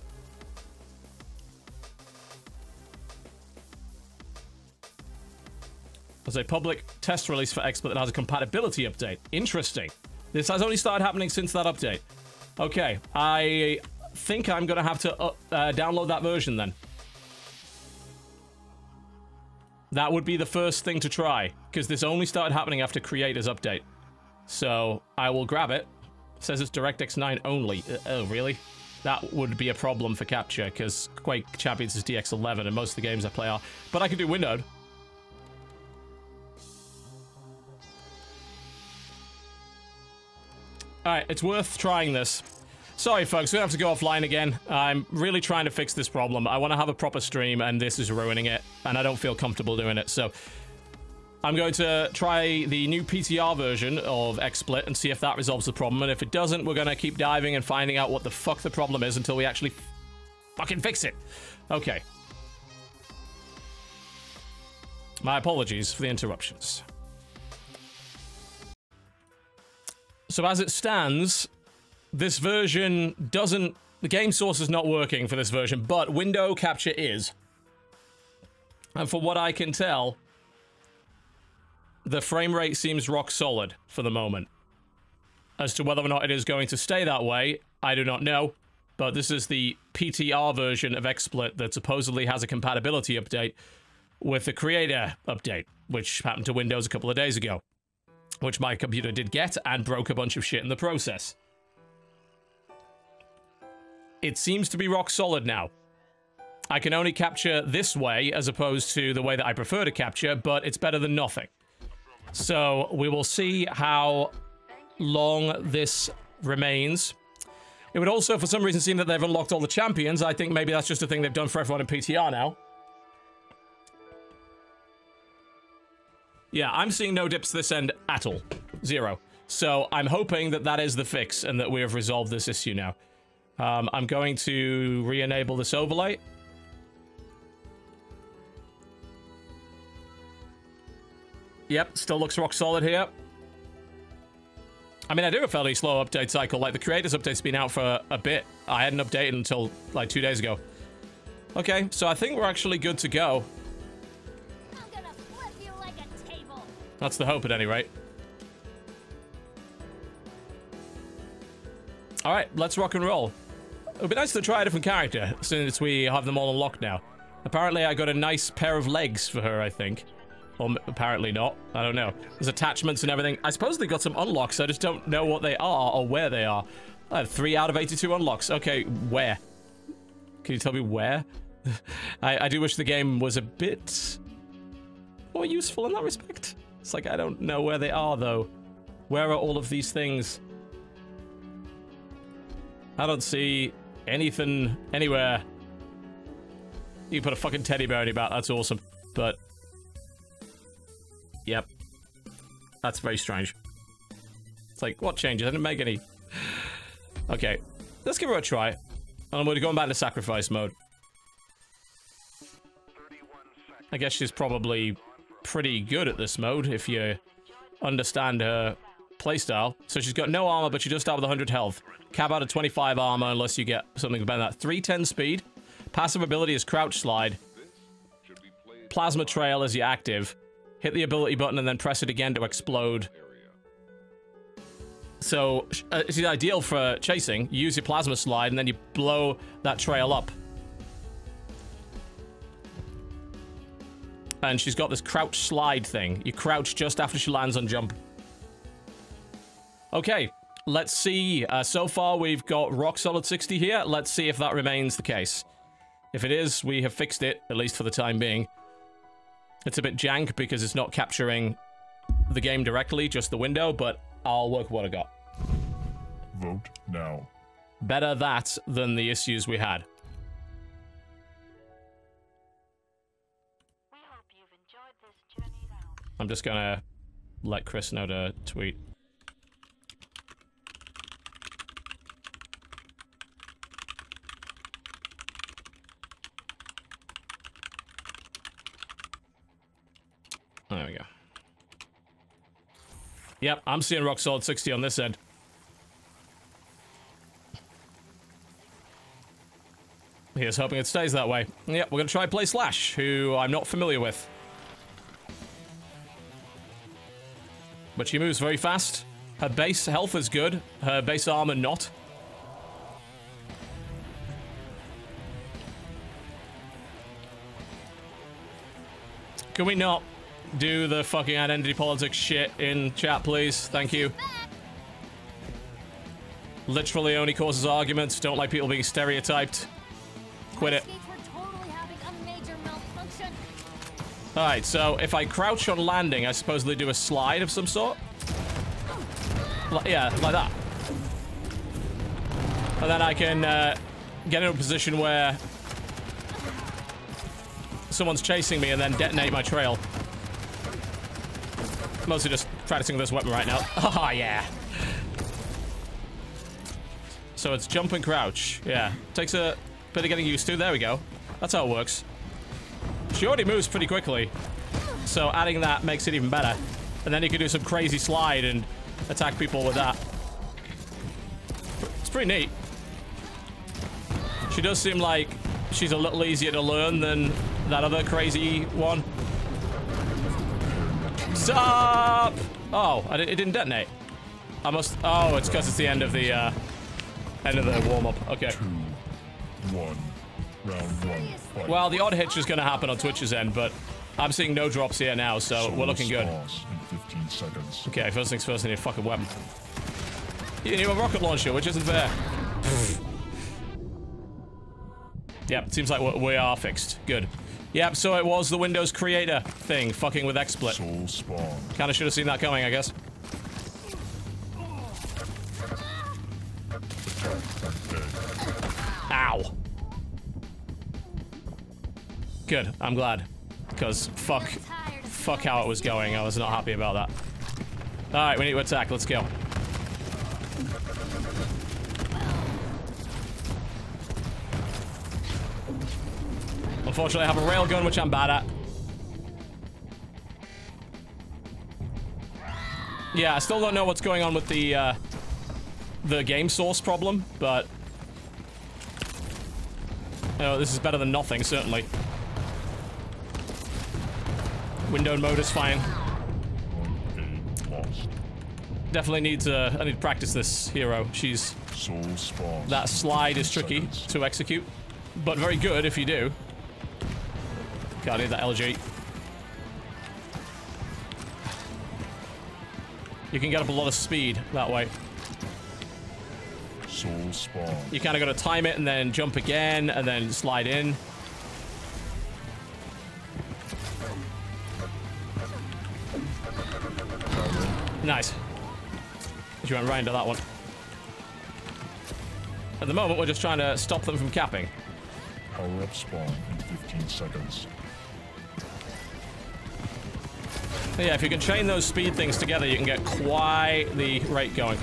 There's a public test release for XSplit that has a compatibility update. Interesting. This has only started happening since that update. Okay, I think I'm going to have to download that version then. That would be the first thing to try, because this only started happening after Creator's update. So, I will grab it. It says it's DirectX 9 only. Oh, really? That would be a problem for capture, because Quake Champions is DX11, and most of the games I play are. But I can do windowed. Alright, it's worth trying this. Sorry, folks, we're gonna have to go offline again. I'm really trying to fix this problem. I want to have a proper stream, and this is ruining it, and I don't feel comfortable doing it, so... I'm going to try the new PTR version of XSplit and see if that resolves the problem, and if it doesn't, we're gonna keep diving and finding out what the fuck the problem is until we actually fucking fix it. Okay. My apologies for the interruptions. So as it stands, this version doesn't... The game source is not working for this version, but window capture is. And for what I can tell, the frame rate seems rock solid for the moment. As to whether or not it is going to stay that way, I do not know. But this is the PTR version of XSplit that supposedly has a compatibility update with the Creator update, which happened to Windows a couple of days ago. Which my computer did get, and broke a bunch of shit in the process. It seems to be rock solid now. I can only capture this way, as opposed to the way that I prefer to capture, but it's better than nothing. So, we will see how long this remains. It would also, for some reason, seem that they've unlocked all the champions. I think maybe that's just a thing they've done for everyone in PTR now. Yeah, I'm seeing no dips this end at all. Zero. So I'm hoping that that is the fix and that we have resolved this issue now. I'm going to re-enable this overlay. Yep, still looks rock solid here. I mean, I do a fairly slow update cycle. Like, the Creator's update's been out for a bit. I hadn't updated until, like, 2 days ago. Okay, so I think we're actually good to go. That's the hope, at any rate. Alright, let's rock and roll. It would be nice to try a different character, since we have them all unlocked now. Apparently, I got a nice pair of legs for her, I think. Or apparently not. I don't know. There's attachments and everything. I suppose they got some unlocks, I just don't know what they are or where they are. I have 3 out of 82 unlocks. Okay, where? Can you tell me where? I do wish the game was a bit more useful in that respect. It's like, I don't know where they are, though. Where are all of these things? I don't see anything anywhere. You can put a fucking teddy bear in your back, that's awesome. But... Yep. That's very strange. It's like, what changes? I didn't make any. Okay. Let's give her a try. And we're going back to sacrifice mode. I guess she's probably pretty good at this mode if you understand her playstyle. So she's got no armor, but she does start with 100 health. Cap out at 25 armor unless you get something better than that. 310 speed. Passive ability is crouch slide. Plasma trail is your active. Hit the ability button and then press it again to explode. So it's ideal for chasing. You use your plasma slide and then you blow that trail up. And she's got this crouch slide thing. You crouch just after she lands on jump. Okay, let's see. So far, we've got rock solid 60 here. Let's see if that remains the case. If it is, we have fixed it, at least for the time being. It's a bit jank because it's not capturing the game directly, just the window, but I'll work with what I got. Vote now. Better that than the issues we had. We hope you've enjoyed this journey round. I'm just gonna let Chris know to tweet. There we go. Yep, I'm seeing rock solid 60 on this end. Here's hoping it stays that way. Yep, we're gonna try play Slash, who I'm not familiar with. But she moves very fast. Her base health is good. Her base armor not. Can we not do the fucking identity politics shit in chat, please? Thank you. Literally only causes arguments. Don't like people being stereotyped. Quit it. Alright, so if I crouch on landing, I suppose they do a slide of some sort? Yeah, like that. And then I can get in a position where someone's chasing me and then detonate my trail. Mostly just practicing with this weapon right now. Oh, yeah. So it's jump and crouch. Yeah. Takes a bit of getting used to. There we go. That's how it works. She already moves pretty quickly. So adding that makes it even better. And then you can do some crazy slide and attack people with that. It's pretty neat. She does seem like she's a little easier to learn than that other crazy one. Stop! Oh, it didn't detonate. I must. Oh, it's because it's the end of the warm-up. Okay. 2, 1. Round 1. Fight. Well, the odd hitch is going to happen on Twitch's end, but I'm seeing no drops here now, so we're looking good. In 15 seconds. Okay, first things first, I need a fucking weapon. You need a rocket launcher, which isn't fair. Yep, seems like we are fixed. Good. Yep, so it was the Windows creator thing, fucking with XSplit. Soul spawn. Kinda should have seen that coming, I guess. Ow. Good, I'm glad. Because fuck how it was going. I was not happy about that. Alright, we need to attack. Let's go. Unfortunately, I have a railgun, which I'm bad at. Yeah, I still don't know what's going on with the game source problem, but... Oh, this is better than nothing, certainly. Window mode is fine. Definitely need to... I need to practice this hero. She's... Soul spawn. That slide is tricky to execute, but very good if you do. God, I need that LG. You can get up a lot of speed that way. Soul spawn. You kind of got to time it and then jump again and then slide in. Nice. You went right into that one. At the moment, we're just trying to stop them from capping. Power up spawn in 15 seconds. Yeah, if you can chain those speed things together, you can get quite the rate going.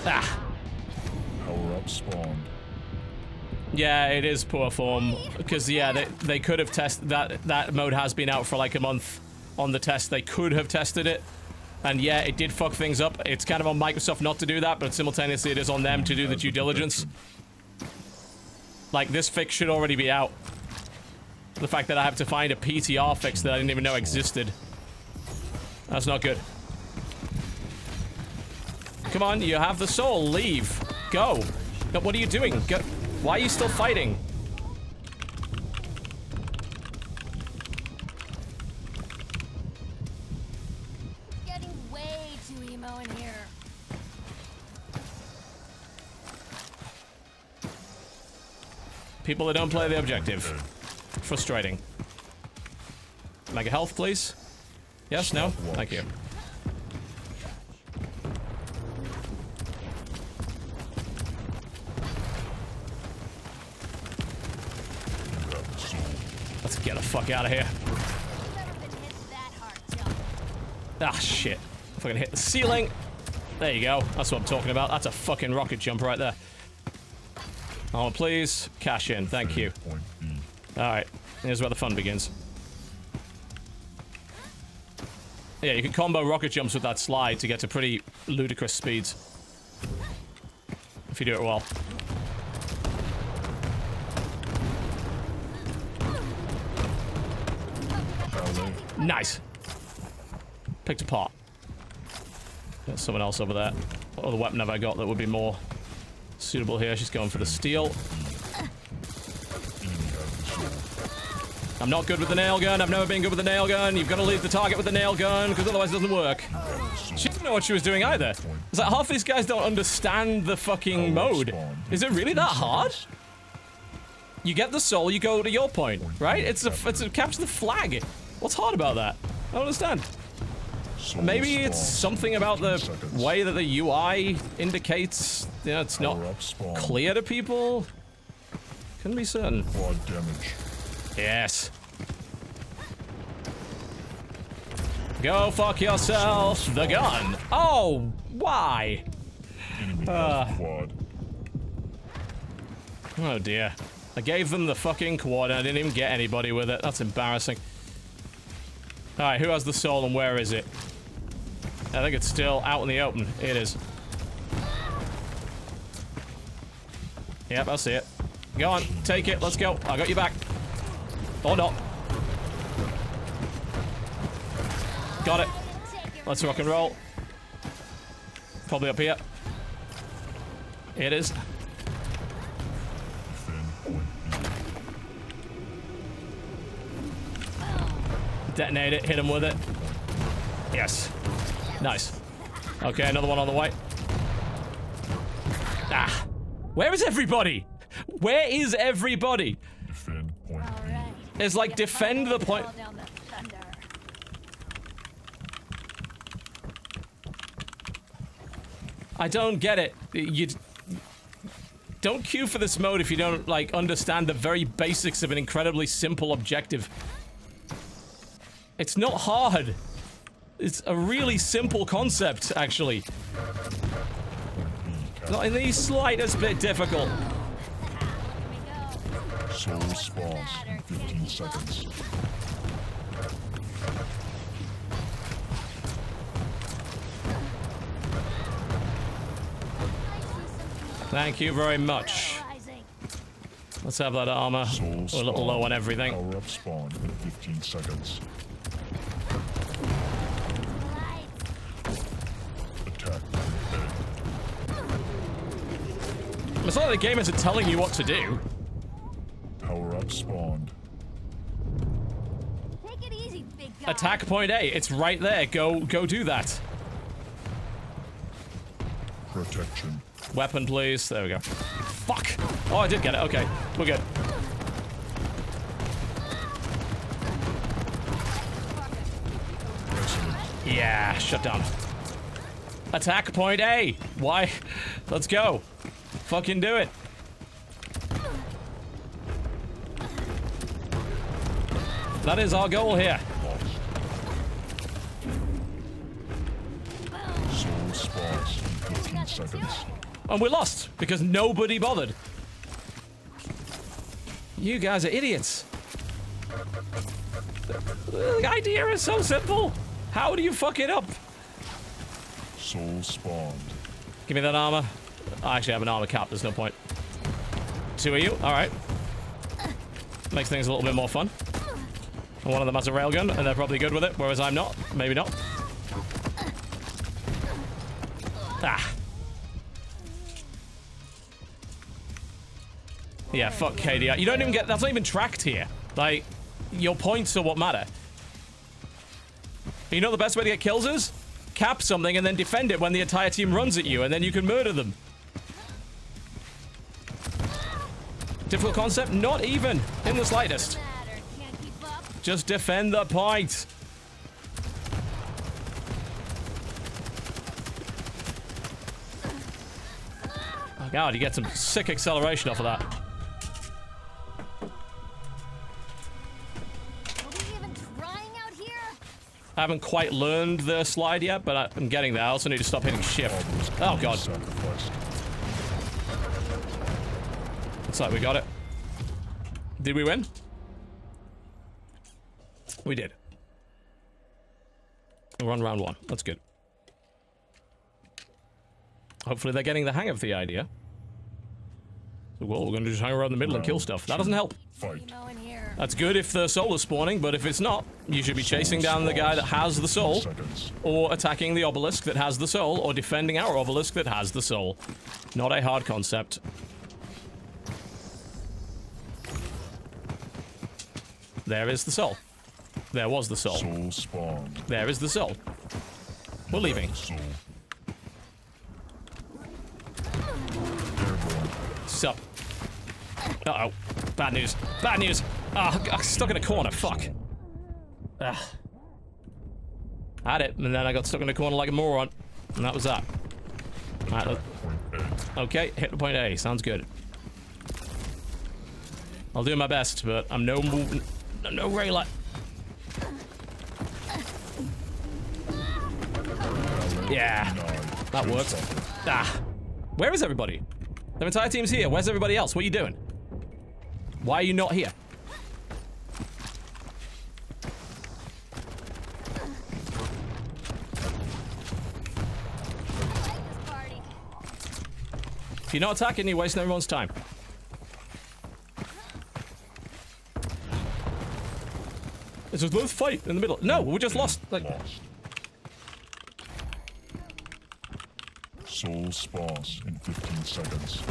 Attack. Ah. Power up spawned. Yeah, it is poor form. Because, yeah, they could have tested... That mode has been out for like a month on the test. They could have tested it. And yeah, it did fuck things up. It's kind of on Microsoft not to do that, but simultaneously it is on them to do the due diligence. Like, this fix should already be out. The fact that I have to find a PTR fix that I didn't even know existed. That's not good. Come on, you have the soul. Leave. Go. No, what are you doing? Go. Why are you still fighting? Getting way too emo in here. People that don't play the objective. Frustrating. Mega health, please. Yes, no? Thank you. Let's get the fuck out of here. Ah, shit. Fucking hit the ceiling. There you go. That's what I'm talking about. That's a fucking rocket jump right there. Oh, please. Cash in. Thank you. Alright. Here's where the fun begins. Yeah, you can combo rocket jumps with that slide to get to pretty ludicrous speeds. If you do it well. Nice. Picked apart. There's someone else over there. What other weapon have I got that would be more suitable here? She's going for the steel. I'm not good with the nail gun. I've never been good with the nail gun. You've got to leave the target with the nail gun, because otherwise it doesn't work. She didn't know what she was doing either. It's like half these guys don't understand the fucking mode. Is it really that hard? You get the soul, you go to your point, right? It's a capture the flag. What's hard about that? I don't understand. Maybe it's something about the way that the UI indicates, you know, it's not clear to people. Couldn't be certain. Yes. Go fuck yourself. The gun. Oh, why? Oh dear. I gave them the fucking quad and I didn't even get anybody with it. That's embarrassing. Alright, who has the soul and where is it? I think it's still out in the open. It is. Yep, I see it. Go on, take it. Let's go. I got your back. Or not. Got it. Let's rock and roll. Probably up here. It is. Detonate it, hit him with it. Yes. Nice. Okay, another one on the way. Ah. Where is everybody? Where is everybody? It's like defend the point. I don't get it. You don't queue for this mode if you don't, like, understand the very basics of an incredibly simple objective. It's not hard. It's a really simple concept, actually. Not in the slightest bit difficult. Soul spawns in 15 seconds. Thank you very much. Let's have that armor. We're a little low on everything. Power up spawn in 15 seconds. Attack. It's not like the game isn't telling you what to do. Power up spawned. Take it easy, big guy. Attack point A. It's right there. Go do that. Protection. Weapon, please. There we go. Fuck. Oh, I did get it. Okay. We're good. Yeah, shut down. Attack point A. Why? Let's go. Fucking do it. That is our goal here. Soul spawns in 15 seconds. And we lost because nobody bothered. You guys are idiots. The idea is so simple. How do you fuck it up? Soul spawned. Give me that armor. I actually have an armor cap. There's no point. 2 of you. All right. Makes things a little bit more fun. And one of them has a railgun, and they're probably good with it, whereas I'm not. Maybe not. Ah. Yeah, fuck KDR. You don't even get... That's not even tracked here. Like, your points are what matter. You know the best way to get kills is? Cap something and then defend it when the entire team runs at you, and then you can murder them. Difficult concept? Not even. In the slightest. Just defend the point. Oh god, you get some sick acceleration off of that. I haven't quite learned the slide yet, but I'm getting there. I also need to stop hitting shift. Oh god. Looks like we got it. Did we win? We did. We're on round 1. That's good. Hopefully they're getting the hang of the idea. So, well, we're gonna just hang around the middle and kill stuff. That doesn't help. Fight. That's good if the soul is spawning, but if it's not, you should be chasing down the guy that has the soul, or attacking the obelisk that has the soul, or defending our obelisk that has the soul. Not a hard concept. There is the soul. There was the soul. Soul spawned. There is the soul. We're leaving. Soul. Sup? Uh-oh. Bad news. Bad news! Ah, I'm stuck in a corner. Fuck. Ah. Had it, and then I got stuck in a corner like a moron. And that was that. Alright, okay, hit the point A. Sounds good. I'll do my best, but I'm no moving. No raylight. Yeah. That worked. Ah. Where is everybody? The entire team's here. Where's everybody else? What are you doing? Why are you not here? If you're not attacking, you're wasting everyone's time. It's just let's fight in the middle. No, we just lost. Like, Lost. Soul spawns in 15 seconds.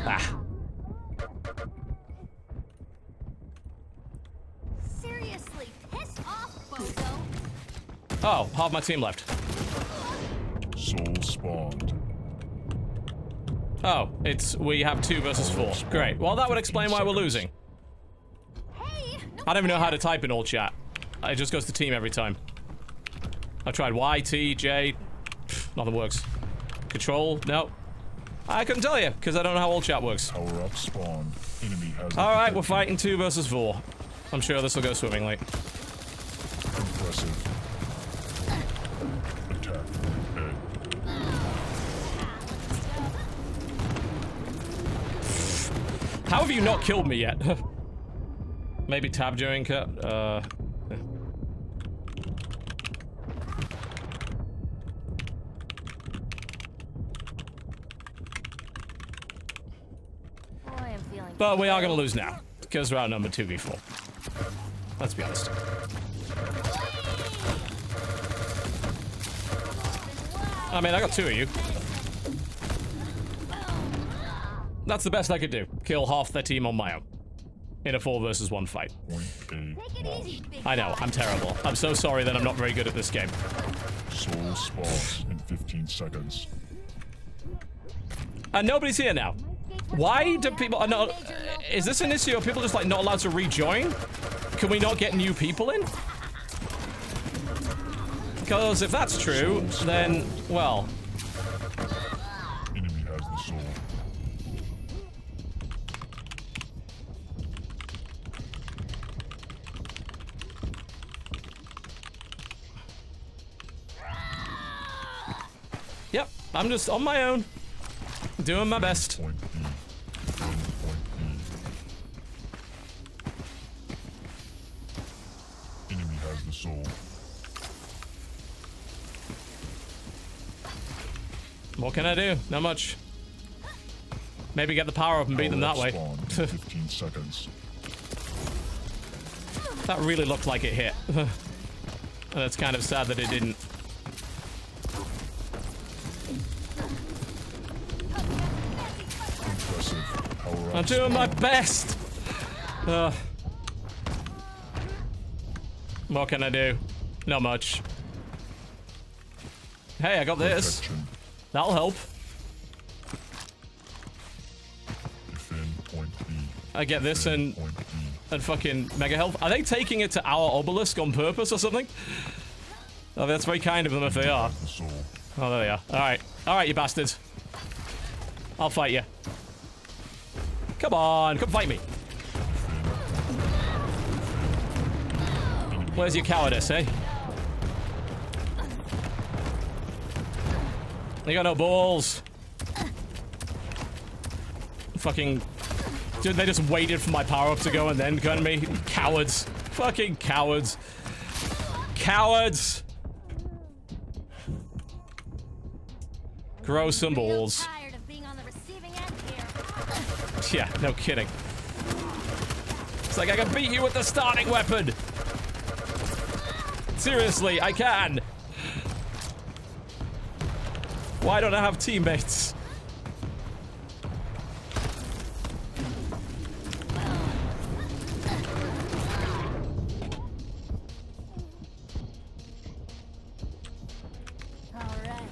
ah. Seriously, piss off, bozo. Oh, half my team left. Soul spawned. Oh, we have 2 versus 4. Great. Well, that would explain why we're losing. Hey, I don't even know how to type in all chat. It just goes to team every time. I've tried Y, T, J. Pff, nothing works. Control? No. I couldn't tell you, because I don't know how all chat works. Power up spawned. Enemy has Alright, we're fighting 2 versus 4. I'm sure this will go swimmingly. Impressive. Attack. Ed. How have you not killed me yet? Maybe tab during cut. But we are gonna lose now, because we're outnumbered 2v4. Let's be honest. I mean, I got 2 of you. That's the best I could do. Kill half their team on my own. In a 4 versus 1 fight. I know, I'm terrible. I'm so sorry that I'm not very good at this game. Soul spawns in 15 seconds. And nobody's here now. Why do people not? Is this an issue? Are people just like not allowed to rejoin? Can we not get new people in? Because if that's true, then well. Enemy has the soul. Yep, I'm just on my own, doing my best. Point B. Point B. What can I do? Not much. Maybe get the power up and beat them that way. 15 seconds. That really looked like it hit. And it's kind of sad that it didn't. Impressive. I'm doing my best. What can I do? Not much. Hey, I got this. Protection. That'll help. Defend point B. I get this Defend and point B. fucking mega health. Are they taking it to our obelisk on purpose or something? Oh, that's very kind of them if they are. The soul. Oh, there they are. Alright. Alright, you bastards. I'll fight you. Come on, come fight me. Where's your cowardice, eh? You got no balls. Fucking... Dude, they just waited for my power-up to go and then gun me. Cowards. Fucking cowards. Cowards! Grow some balls. Tired of being on the receiving end here. Yeah, no kidding. It's like I can beat you with the starting weapon! Seriously, I can! Why don't I have teammates? Alright,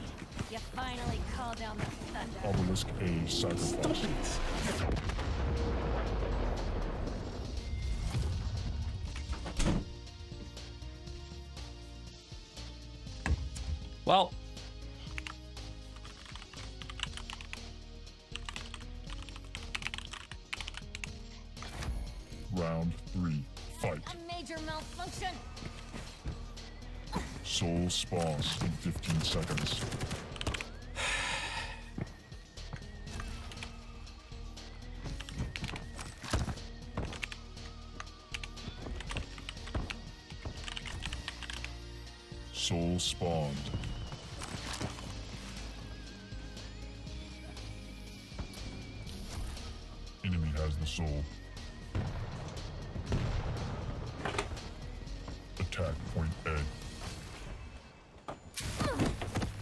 you finally called down the thunder. Obelisk A sacrifice. Well. Round 3. Fight. A major malfunction. Soul spawns in 15 seconds. Soul spawned. Enemy has the soul. Attack point A.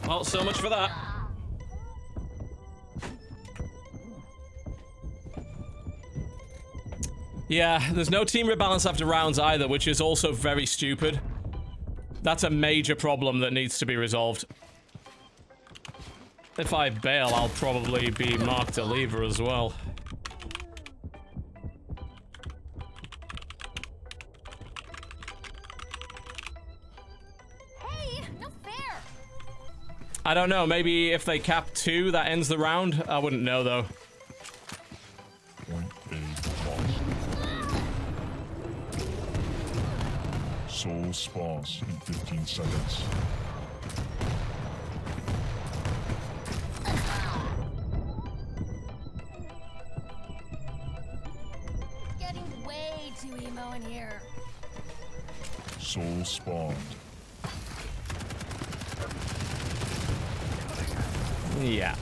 Well, so much for that. Yeah, there's no team rebalance after rounds either, which is also very stupid. That's a major problem that needs to be resolved. If I bail, I'll probably be marked a lever as well. Hey, no fair. I don't know, maybe if they cap 2, that ends the round? I wouldn't know, though. Point A lost. Soul spawns in 15 seconds. Getting way too emo in here. Soul spawned. Yeah.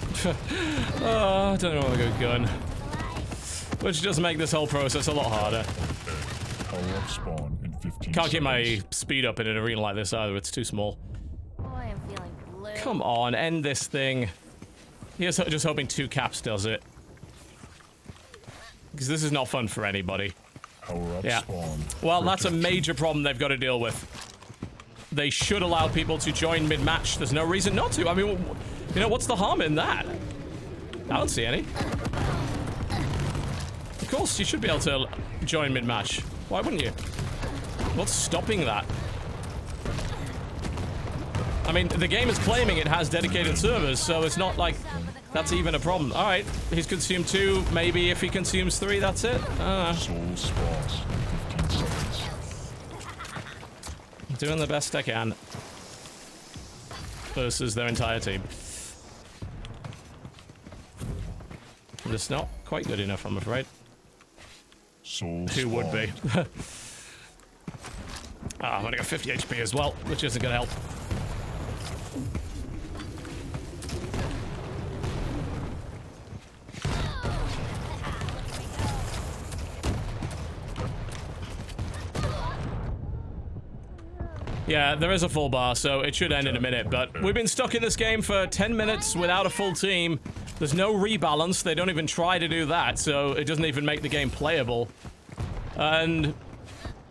Oh, I don't know what a good gun. Which does make this whole process a lot harder. Power up spawn in 15 Can't get my seconds. speed up in an arena like this either, it's too small. Boy, I'm feeling blue. Come on, end this thing. Here's just hoping 2 caps does it. Because this is not fun for anybody. Power up Yeah. spawn. Well, that's a Protection. major problem they've got to deal with. They should allow people to join mid-match. There's no reason not to. I mean, you know, what's the harm in that? I don't see any. Of course, you should be able to join mid-match. Why wouldn't you? What's stopping that? I mean, the game is claiming it has dedicated servers, so it's not like that's even a problem. All right, he's consumed 2. Maybe if he consumes 3, that's it. Soul spawns in 15 seconds. I'm doing the best I can versus their entire team. It's not quite good enough, I'm afraid. Soul Who would be? spawned. I'm gonna go 50 HP as well, which isn't gonna help. Yeah, there is a full bar, so it should end in a minute, but we've been stuck in this game for 10 minutes without a full team. There's no rebalance. They don't even try to do that, so it doesn't even make the game playable. And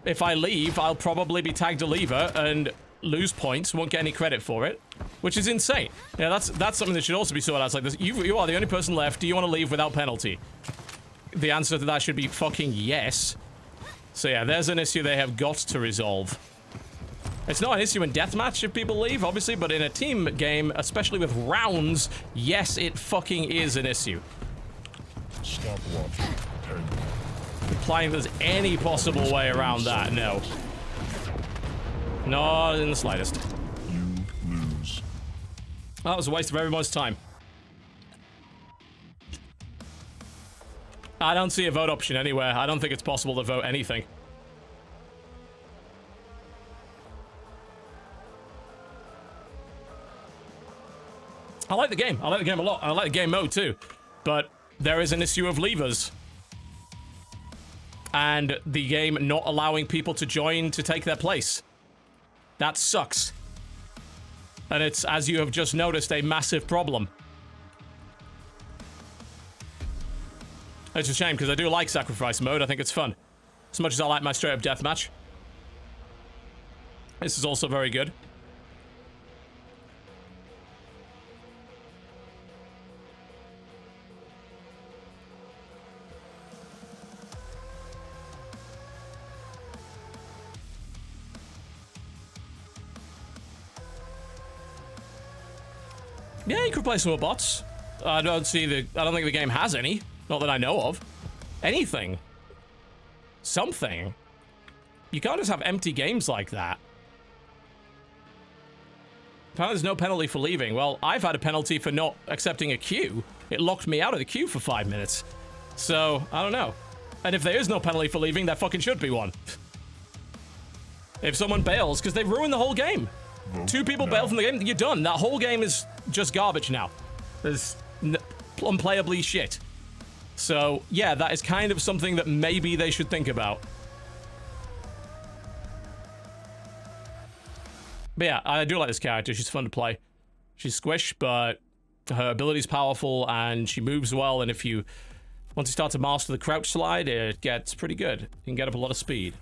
if I leave, I'll probably be tagged a leaver and lose points, won't get any credit for it, which is insane. Yeah, that's something that should also be sorted out. It's like this. You are the only person left. Do you want to leave without penalty? The answer to that should be fucking yes. So yeah, there's an issue they have got to resolve. It's not an issue in deathmatch if people leave, obviously, but in a team game, especially with rounds, yes, it fucking is an issue. Stop watching. Implying there's any possible way around that, no. Not in the slightest. You lose. That was a waste of everyone's time. I don't see a vote option anywhere. I don't think it's possible to vote anything. I like the game. I like the game a lot. I like the game mode too. But there is an issue of levers. And the game not allowing people to join to take their place. That sucks. And it's, as you have just noticed, a massive problem. It's a shame because I do like sacrifice mode. I think it's fun. As much as I like my straight up deathmatch. This is also very good. Yeah, you could play some bots. I don't think the game has any. Not that I know of. Anything. Something. You can't just have empty games like that. Apparently there's no penalty for leaving. Well, I've had a penalty for not accepting a queue. It locked me out of the queue for 5 minutes. So, I don't know. And if there is no penalty for leaving, there fucking should be one. If someone bails, because they ruined the whole game. 2 people bail from the game, you're done. That whole game is just garbage now. There's unplayably shit. So, yeah, that is kind of something that maybe they should think about. But yeah, I do like this character. She's fun to play. She's squish, but her ability's powerful and she moves well. And if you, once you start to master the crouch slide, it gets pretty good. You can get up a lot of speed.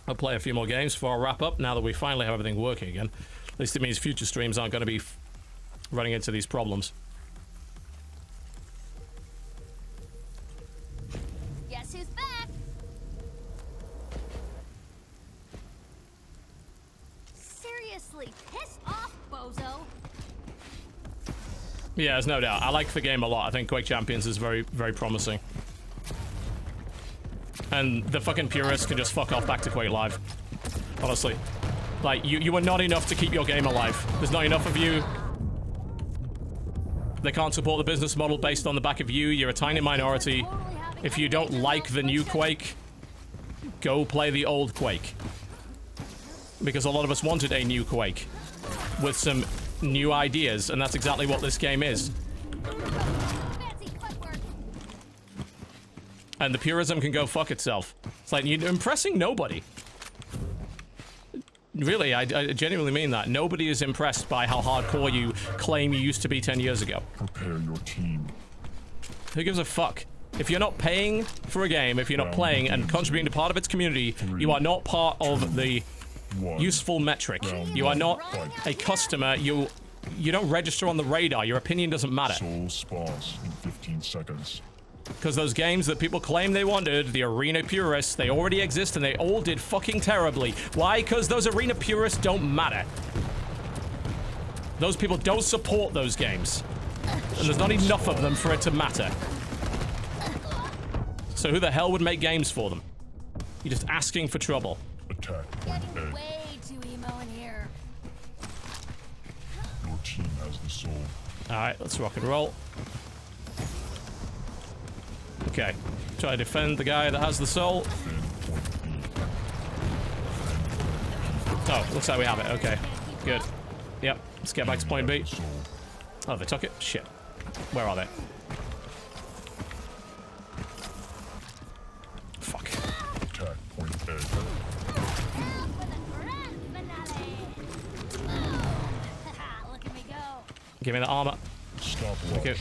I'll play a few more games before I wrap up, now that we finally have everything working again. At least it means future streams aren't going to be running into these problems. Guess who's back? Seriously, piss off, bozo. Yeah, there's no doubt. I like the game a lot. I think Quake Champions is very, very promising. And the fucking purists can just fuck off back to Quake Live. Honestly. Like, you are not enough to keep your game alive. There's not enough of you. They can't support the business model based on the back of you. You're a tiny minority. If you don't like the new Quake, go play the old Quake. Because a lot of us wanted a new Quake. With some new ideas, and that's exactly what this game is. And the purism can go fuck itself. It's like, you're impressing nobody. Really, I genuinely mean that. Nobody is impressed by how hardcore you claim you used to be 10 years ago. Prepare your team. Who gives a fuck? If you're not paying for a game, if you're not playing and contributing to part of its community, you are not part of the useful metric. You are not a customer. You don't register on the radar. Your opinion doesn't matter. Soul spawns in 15 seconds. Because those games that people claim they wanted, the arena purists, they already exist and they all did fucking terribly. Why? Because those arena purists don't matter. Those people don't support those games. And there's not enough of them for it to matter. So who the hell would make games for them? You're just asking for trouble. Attack point Getting A. way too emo in here. Your team has the soul. Alright, let's rock and roll. Okay, try to defend the guy that has the soul. Oh, looks like we have it. Okay, good. Yep, let's get back to point B. Oh, they took it? Shit. Where are they? Fuck. Give me the armor. Stop Okay.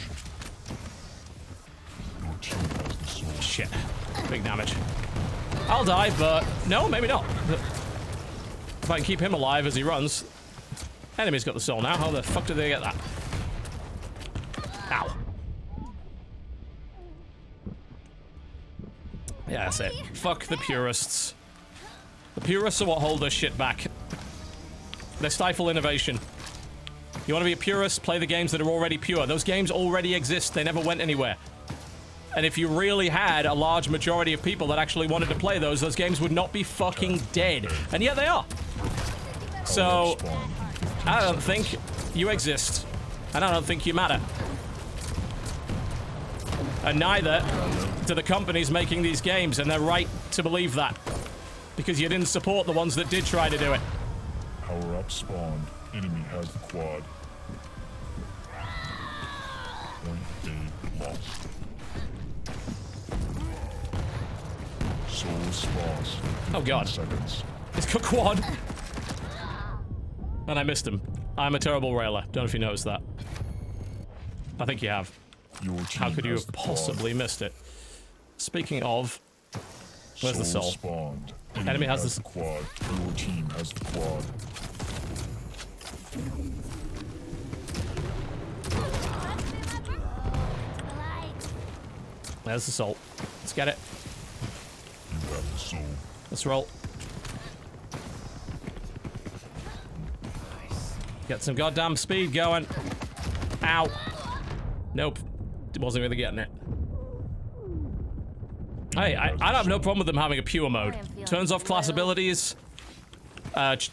watch. Your team has the soul. Shit. Big damage. I'll die, but no, maybe not. If I can keep him alive as he runs. Enemy's got the soul now. How the fuck did they get that? Ow. Yeah, that's it. Fuck the purists. The purists are what hold this shit back. They stifle innovation. You want to be a purist? Play the games that are already pure. Those games already exist. They never went anywhere. And if you really had a large majority of people that actually wanted to play those games would not be fucking dead. And yet they are. So, I don't think you exist. And I don't think you matter. And neither do the companies making these games, and they're right to believe that. Because you didn't support the ones that did try to do it. Power up spawned. Enemy has the quad. Point A lost. Soul spawns. Oh god. Seconds. It's got quad. And I missed him. I'm a terrible railer. Don't know if you noticed that. I think you have. How could you have possibly missed it? Speaking of, where's the soul? Spawned. Enemy has the quad. Your team has the quad. There's the soul. Let's get it. You have the soul. Let's roll. Get some goddamn speed going. Ow. Nope. Wasn't really getting it. Hey, I don't have no problem with them having a pure mode. Turns off class abilities.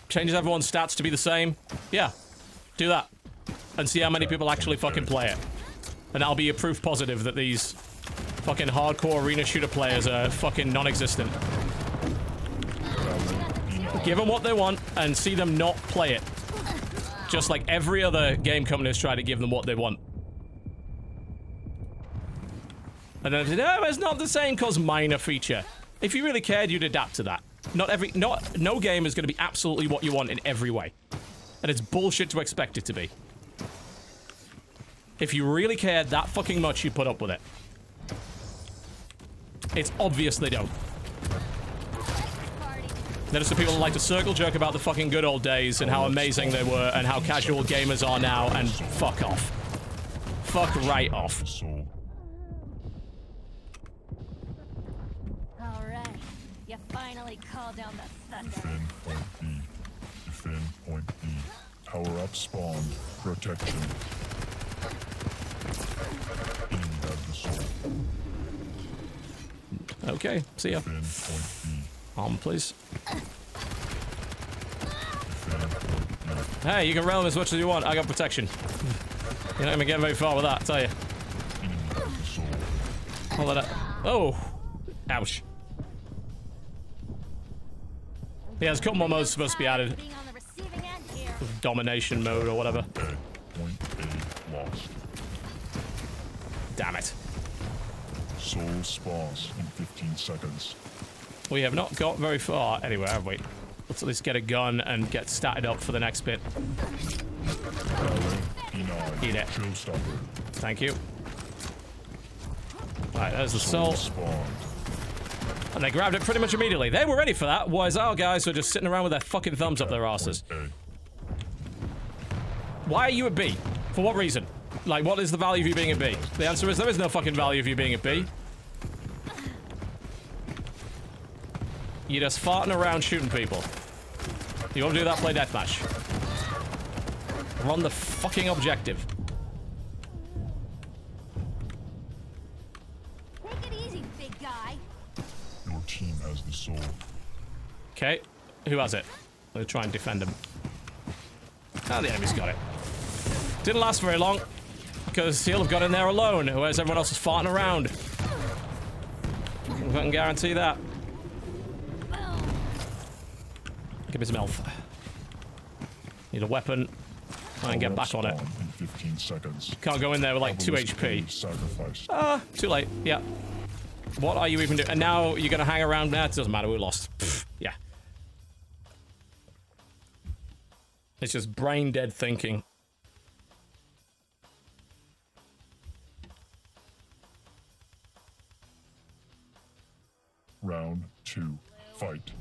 Changes everyone's stats to be the same. Yeah. Do that. And see how many people actually fucking play it. And I'll be a proof positive that these fucking hardcore arena shooter players are fucking non-existent. Give them what they want and see them not play it. Just like every other game company has tried to give them what they want. And then, no, it's not the same cause minor feature. If you really cared, you'd adapt to that. No game is going to be absolutely what you want in every way. And it's bullshit to expect it to be. If you really cared that fucking much, you'd put up with it. It's obvious they don't. There's some people that like to circle jerk about the fucking good old days and how amazing they were and how casual gamers are now, and fuck off. Fuck right off. Alright, you finally called down the thunder. Defend point B. Defend point B. Power up spawned. Protection. Enemy has the soul. Okay, see ya. Defend point B. Arm, please. Defend point B. Hey, you can realm as much as you want. I got protection. You're not gonna get very far with that, I tell you. Enemy has the soul. Hold that up. Oh! Ouch. Yeah, there's a couple more modes supposed to be added. Being on the receiving end here. Domination mode or whatever. Dead. Point A lost. Damn it. Soul spawns in 15 seconds. We have not got very far anywhere, have we? Let's at least get a gun and get started up for the next bit. Eat it. Showstopper. Thank you. Alright, there's the soul. Spawned. And they grabbed it pretty much immediately. They were ready for that, whereas our guys were just sitting around with their fucking thumbs up their asses. Why are you a B? For what reason? Like, what is the value of you being a B? The answer is there is no fucking value of you being a B. You're just farting around shooting people. You want to do that, play deathmatch. Run the fucking objective. Take it easy, big guy. Your team has the soul. Okay, who has it? I'm gonna try and defend him. Ah, the enemy's got it. Didn't last very long, because he'll have got in there alone, whereas everyone else is farting around. I can guarantee that. Give me some health. Need a weapon. And get back on it. In 15 seconds. Can't go in there with like 2 HP. Sacrificed. Too late. Yeah. What are you even doing? And now you're gonna hang around now? It doesn't matter, we lost. Pfft, yeah. It's just brain dead thinking. Round 2. Fight.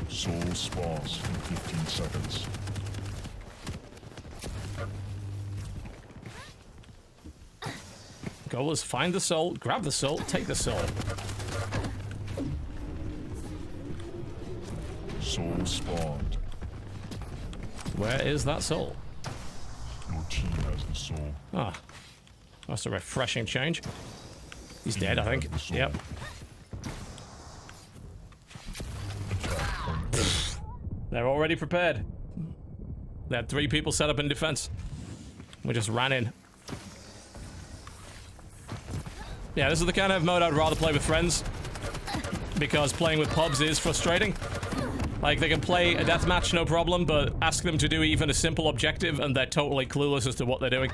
Soul spawns in 15 seconds. Goal is find the soul, grab the soul, take the soul. Soul spawned. Where is that soul? Your team has the soul. Ah, that's a refreshing change. He's dead, I think. Yep. They're already prepared. They had 3 people set up in defense. We just ran in. Yeah, this is the kind of mode I'd rather play with friends, because playing with pubs is frustrating. Like, they can play a deathmatch, no problem, but ask them to do even a simple objective and they're totally clueless as to what they're doing.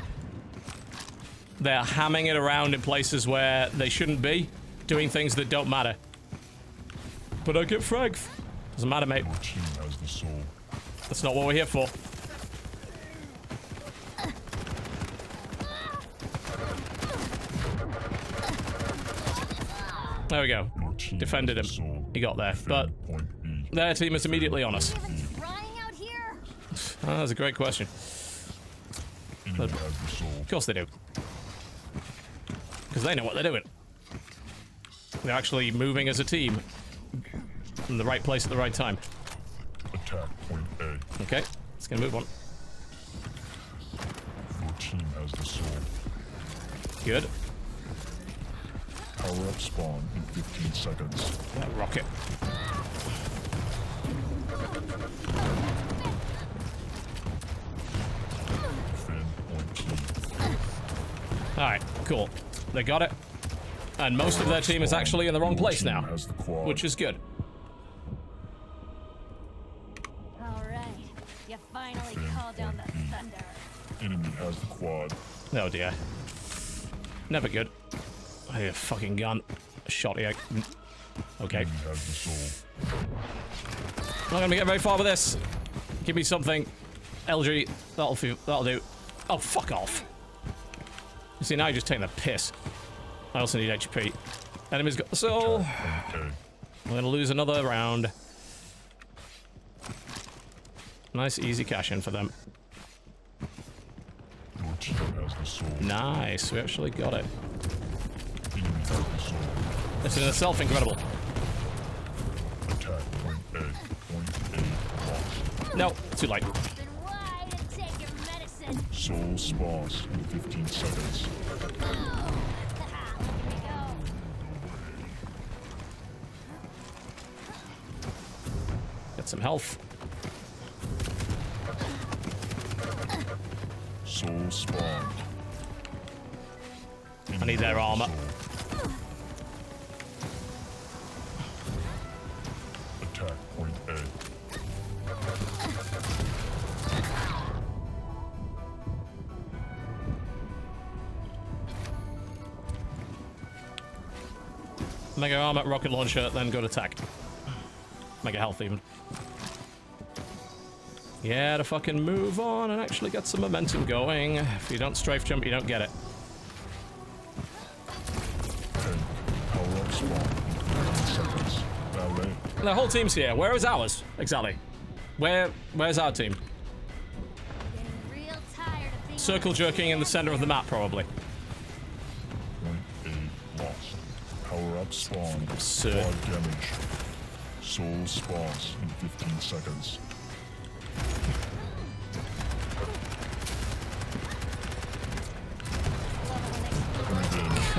They're hamming it around in places where they shouldn't be, doing things that don't matter. But I get fragged. Doesn't matter, mate. Your team has the soul. That's not what we're here for. There we go. Defended him. He got there, but their team is immediately on us. Oh, that's a great question. Of course they do. Because they know what they're doing. They're actually moving as a team in the right place at the right time. Attack point A. Okay, let's gonna move on. Your team has the soul. Good. Power up spawn in 15 seconds. That rocket. Defend point key. Alright, cool. They got it. And most of their team is actually in the wrong place now, which is good. Alright, you finally called down the thunder. Enemy has the quad. Oh dear. Never good. I need a fucking gun. Shot here. Okay. Enemy has the soul. Not gonna get very far with this. Give me something. LG. That'll do. Oh, fuck off. You see, now you're just taking the piss. I also need HP. Enemy's got the soul. We're gonna lose another round. Nice, easy cash in for them. Your team has the soul. Nice, we actually got it. Enemy has the soul. This is in itself incredible. Attack point A. Point A lost. No, too late. Then why to take your medicine? Soul spawns in 15 seconds. Get some health. Soul spawned. I need their armor. Attack point A. Mega armor, rocket launcher, then go to attack. Mega health even. Yeah, to fucking move on and actually get some momentum going. If you don't strafe jump, you don't get it. Power up spawn in 15 seconds. Ballet. The whole team's here. Where is ours? Exactly. Where's our team? Getting real tired of being Circle jerking in the center of the map, probably. Point A lost. Power up spawn. Absurd. Quad damage. Soul spawns in 15 seconds.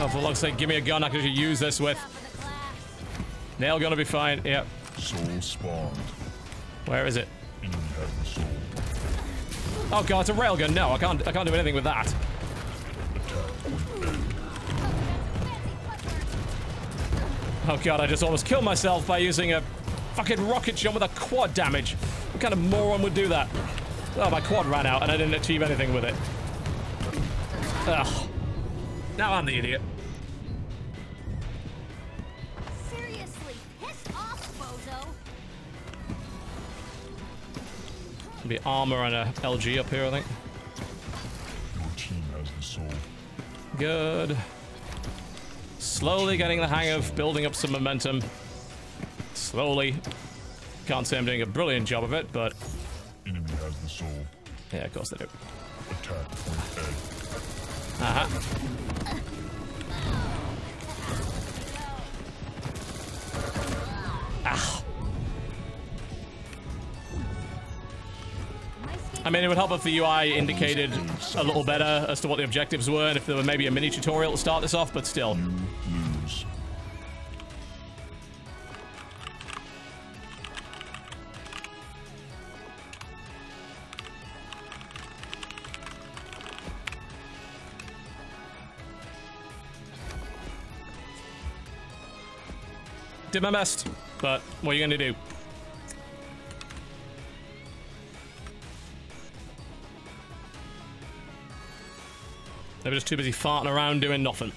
Oh, for long's sake, give me a gun I can use this with. top of the class. Nail gonna be fine. Yep. Soul spawned. Where is it? Enemy has the soul. Oh god, it's a railgun. No, I can't do anything with that. Oh god, I just almost killed myself by using a fucking rocket jump with a quad damage. What kind of moron would do that? Oh, my quad ran out and I didn't achieve anything with it. Ugh. Now I'm the idiot. Seriously, piss off, bozo. Be armor and a LG up here, I think. Your team has the soul. Good. Slowly getting the hang of building up some momentum. Slowly. Can't say I'm doing a brilliant job of it, but... Enemy has the soul. Yeah, of course they do. Attack point A. Uh-huh. Ah. I mean, it would help if the UI indicated a little better as to what the objectives were, and if there were maybe a mini tutorial to start this off, but still. You lose. Did my best, but what are you gonna do? They were just too busy farting around doing nothing.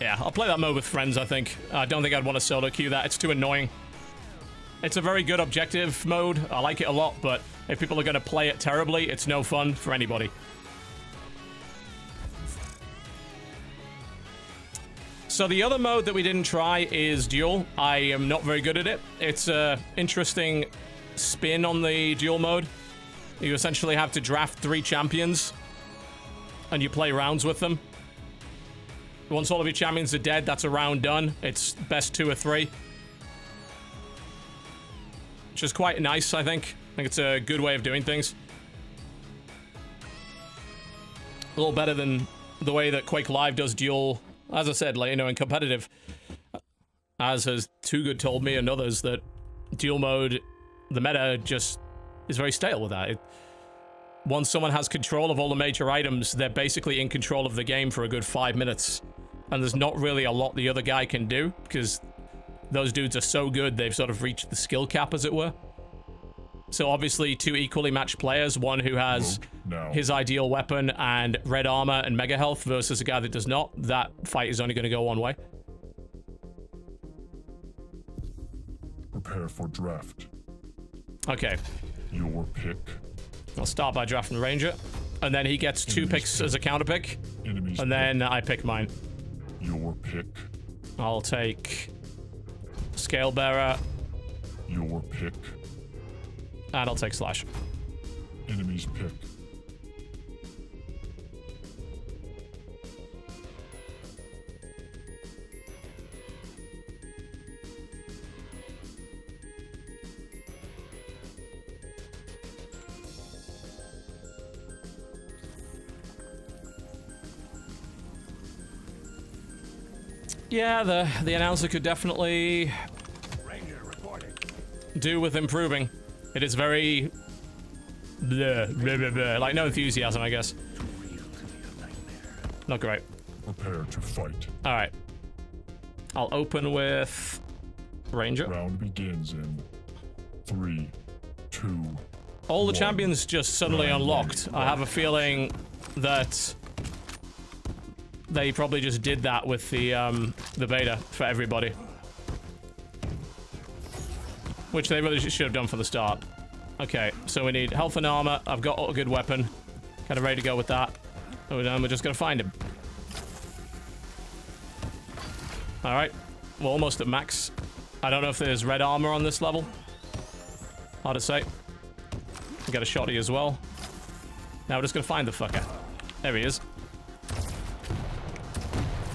Yeah, I'll play that mode with friends, I think. I don't think I'd want to solo queue that. It's too annoying. It's a very good objective mode. I like it a lot, but if people are going to play it terribly, it's no fun for anybody. So the other mode that we didn't try is Duel. I am not very good at it. It's an interesting spin on the Duel mode. You essentially have to draft 3 champions, and you play rounds with them. Once all of your champions are dead, that's a round done. It's best 2 or 3. Which is quite nice, I think. I think it's a good way of doing things. A little better than the way that Quake Live does Duel. As I said, like, you know, in competitive, as has Too Good told me and others, that Duel mode, the meta just is very stale with that. Once someone has control of all the major items, they're basically in control of the game for a good 5 minutes. And there's not really a lot the other guy can do, because those dudes are so good, they've sort of reached the skill cap, as it were. So obviously, 2 equally matched players, one who has his ideal weapon and red armor and mega health versus a guy that does not, that fight is only going to go one way. Prepare for draft. Okay. Your pick. I'll start by drafting Ranger, and then he gets 2 picks as a counter pick, and then I pick mine. Your pick. I'll take Scale Bearer. Your pick. And I'll take Slash. Enemy's pick. Yeah, the announcer could definitely do with improving. It is very blah, blah, blah, blah. Like no enthusiasm, I guess. Not great. Prepare to fight. All right. I'll open with Ranger. Round begins in 3, 2. All the 1. champions just suddenly unlocked. I have a feeling that they probably just did that with the beta for everybody. Which they really should have done from the start. Okay, so we need health and armor. I've got a good weapon. Kind of ready to go with that. And we're just gonna find him. Alright. We're almost at max. I don't know if there's red armor on this level. Hard to say. We got a shotty as well. Now we're just gonna find the fucker. There he is.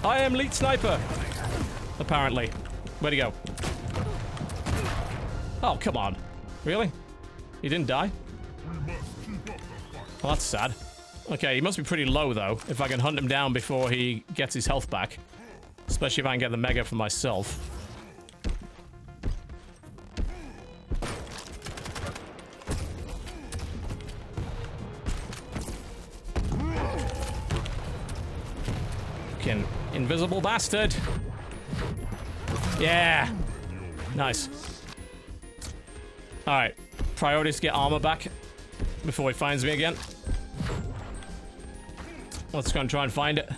I am Lead Sniper! Apparently. Where'd he go? Oh, come on. Really? He didn't die? Well, that's sad. Okay, he must be pretty low, though, if I can hunt him down before he gets his health back. Especially if I can get the mega for myself. Fucking invisible bastard. Yeah. Nice. Alright. Priority is to get armor back before he finds me again. Let's go and try and find it.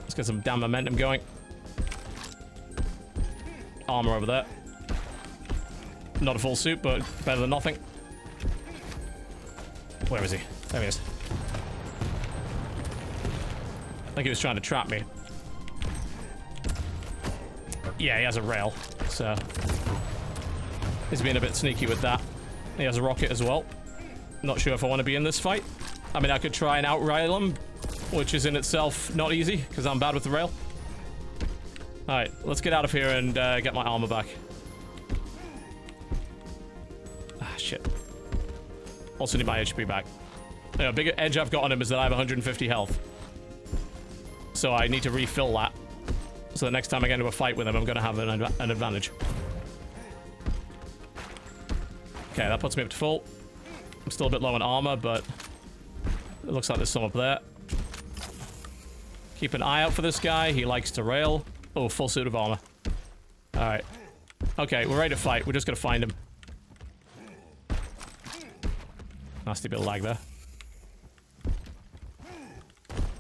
Let's get some damn momentum going. Armor over there. Not a full suit, but better than nothing. Where is he? There he is. think he was trying to trap me. Yeah, he has a rail, so he's being a bit sneaky with that. He has a rocket as well. Not sure if I want to be in this fight. I mean, I could try and outrail him, which is in itself not easy, because I'm bad with the rail. Alright, let's get out of here and get my armor back. Ah, shit. Also need my HP back. The bigger edge I've got on him is that I have 150 health. So I need to refill that. So the next time I get into a fight with him, I'm going to have an advantage. Okay, that puts me up to full. I'm still a bit low on armor, but it looks like there's some up there. Keep an eye out for this guy. He likes to rail. Oh, full suit of armor. Alright. Okay, we're ready to fight. We're just going to find him. Nasty bit of lag there.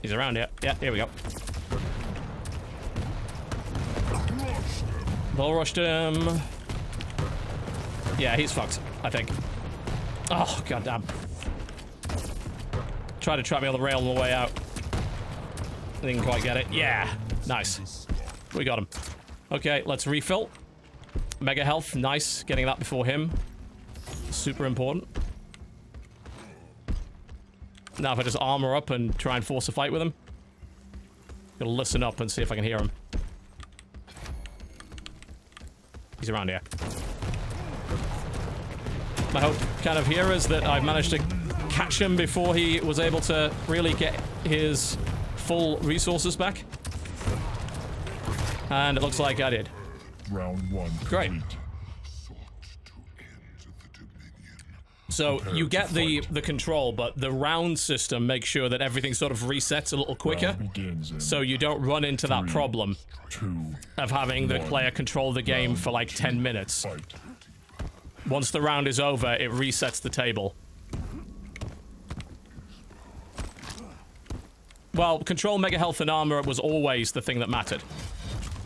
He's around here. Yeah, here we go. Bull rushed him. Yeah, he's fucked, I think. Oh, goddamn. Tried to trap me on the rail on the way out. Didn't quite get it. Yeah, nice. We got him. Okay, let's refill. Mega health, nice. Getting that before him. Super important. Now if I just armor up and try and force a fight with him. Gotta listen up and see if I can hear him. He's around here. My hope kind of here is that I've managed to catch him before he was able to really get his full resources back. And it looks like I did. Round 1 complete. Great. So you get the control, but the round system makes sure that everything sort of resets a little quicker, so you don't run into that problem of having the player control the game for like 10 minutes. Once the round is over, it resets the table. Well, control, mega health, and armor was always the thing that mattered.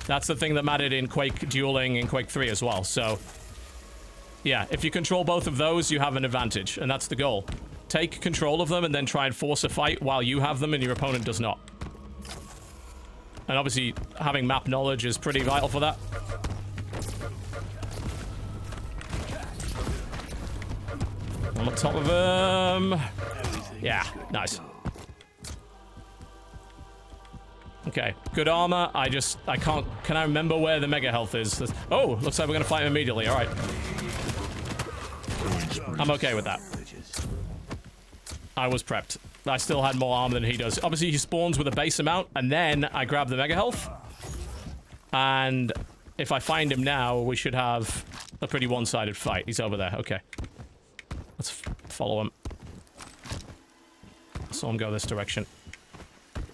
That's the thing that mattered in Quake dueling and Quake 3 as well, so... yeah, if you control both of those, you have an advantage, and that's the goal. Take control of them and then try and force a fight while you have them and your opponent does not. And obviously, having map knowledge is pretty vital for that. On top of him. Yeah, nice. Okay, good armor. I can't... can I remember where the mega health is? Oh, looks like we're gonna fight him immediately. Alright. I'm okay with that. I was prepped. I still had more armor than he does. Obviously, he spawns with a base amount, and then I grab the mega health. And if I find him now, we should have a pretty one-sided fight. He's over there. Okay. Let's follow him. Saw him go this direction.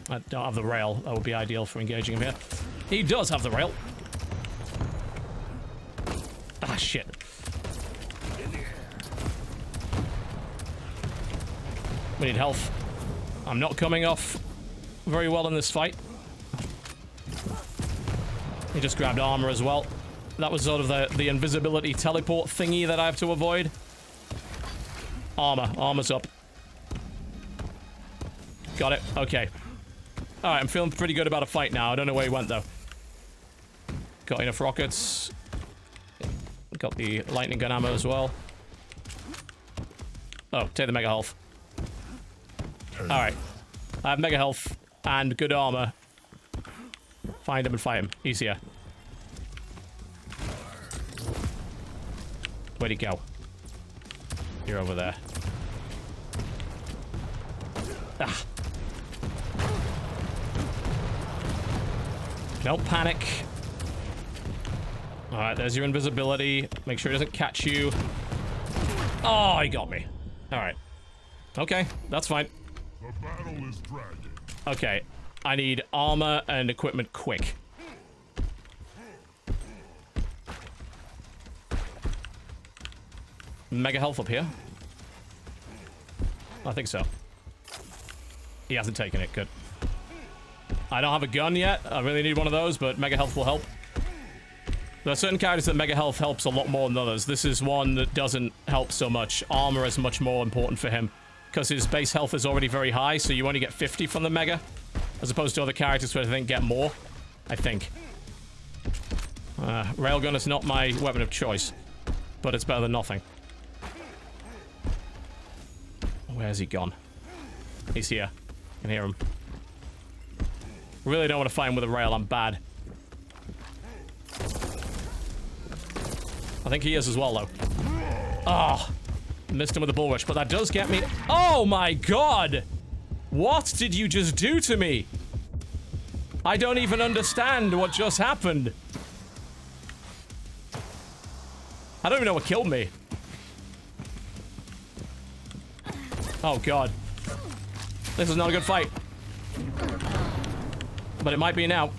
I don't have the rail. That would be ideal for engaging him here. He does have the rail. Ah, shit. We need health. I'm not coming off very well in this fight. He just grabbed armor as well. That was sort of the invisibility teleport thingy that I have to avoid. Armor. Armor's up. Got it. Okay. Alright, I'm feeling pretty good about a fight now. I don't know where he went, though. Got enough rockets. Got the lightning gun ammo as well. Oh, take the mega health. Alright. I have mega health and good armor. Find him and fight him. He's here. Where'd he go? You're over there. Ah. Don't panic. Alright, there's your invisibility. Make sure he doesn't catch you. Oh, he got me. Alright. Okay, that's fine. The battle is dragging. Okay, I need armor and equipment quick. Mega health up here. I think so. He hasn't taken it, good. I don't have a gun yet. I really need one of those, but mega health will help. There are certain characters that mega health helps a lot more than others. This is one that doesn't help so much. Armor is much more important for him, because his base health is already very high, so you only get 50 from the mega. As opposed to other characters who I think get more. I think. Railgun is not my weapon of choice. But it's better than nothing. Where's he gone? He's here. I can hear him. Really don't want to fight him with a rail. I'm bad. I think he is as well, though. Oh, missed him with a bull rush, but that does get me. Oh my god! What did you just do to me? I don't even understand what just happened. I don't even know what killed me. Oh god. This is not a good fight. But it might be now.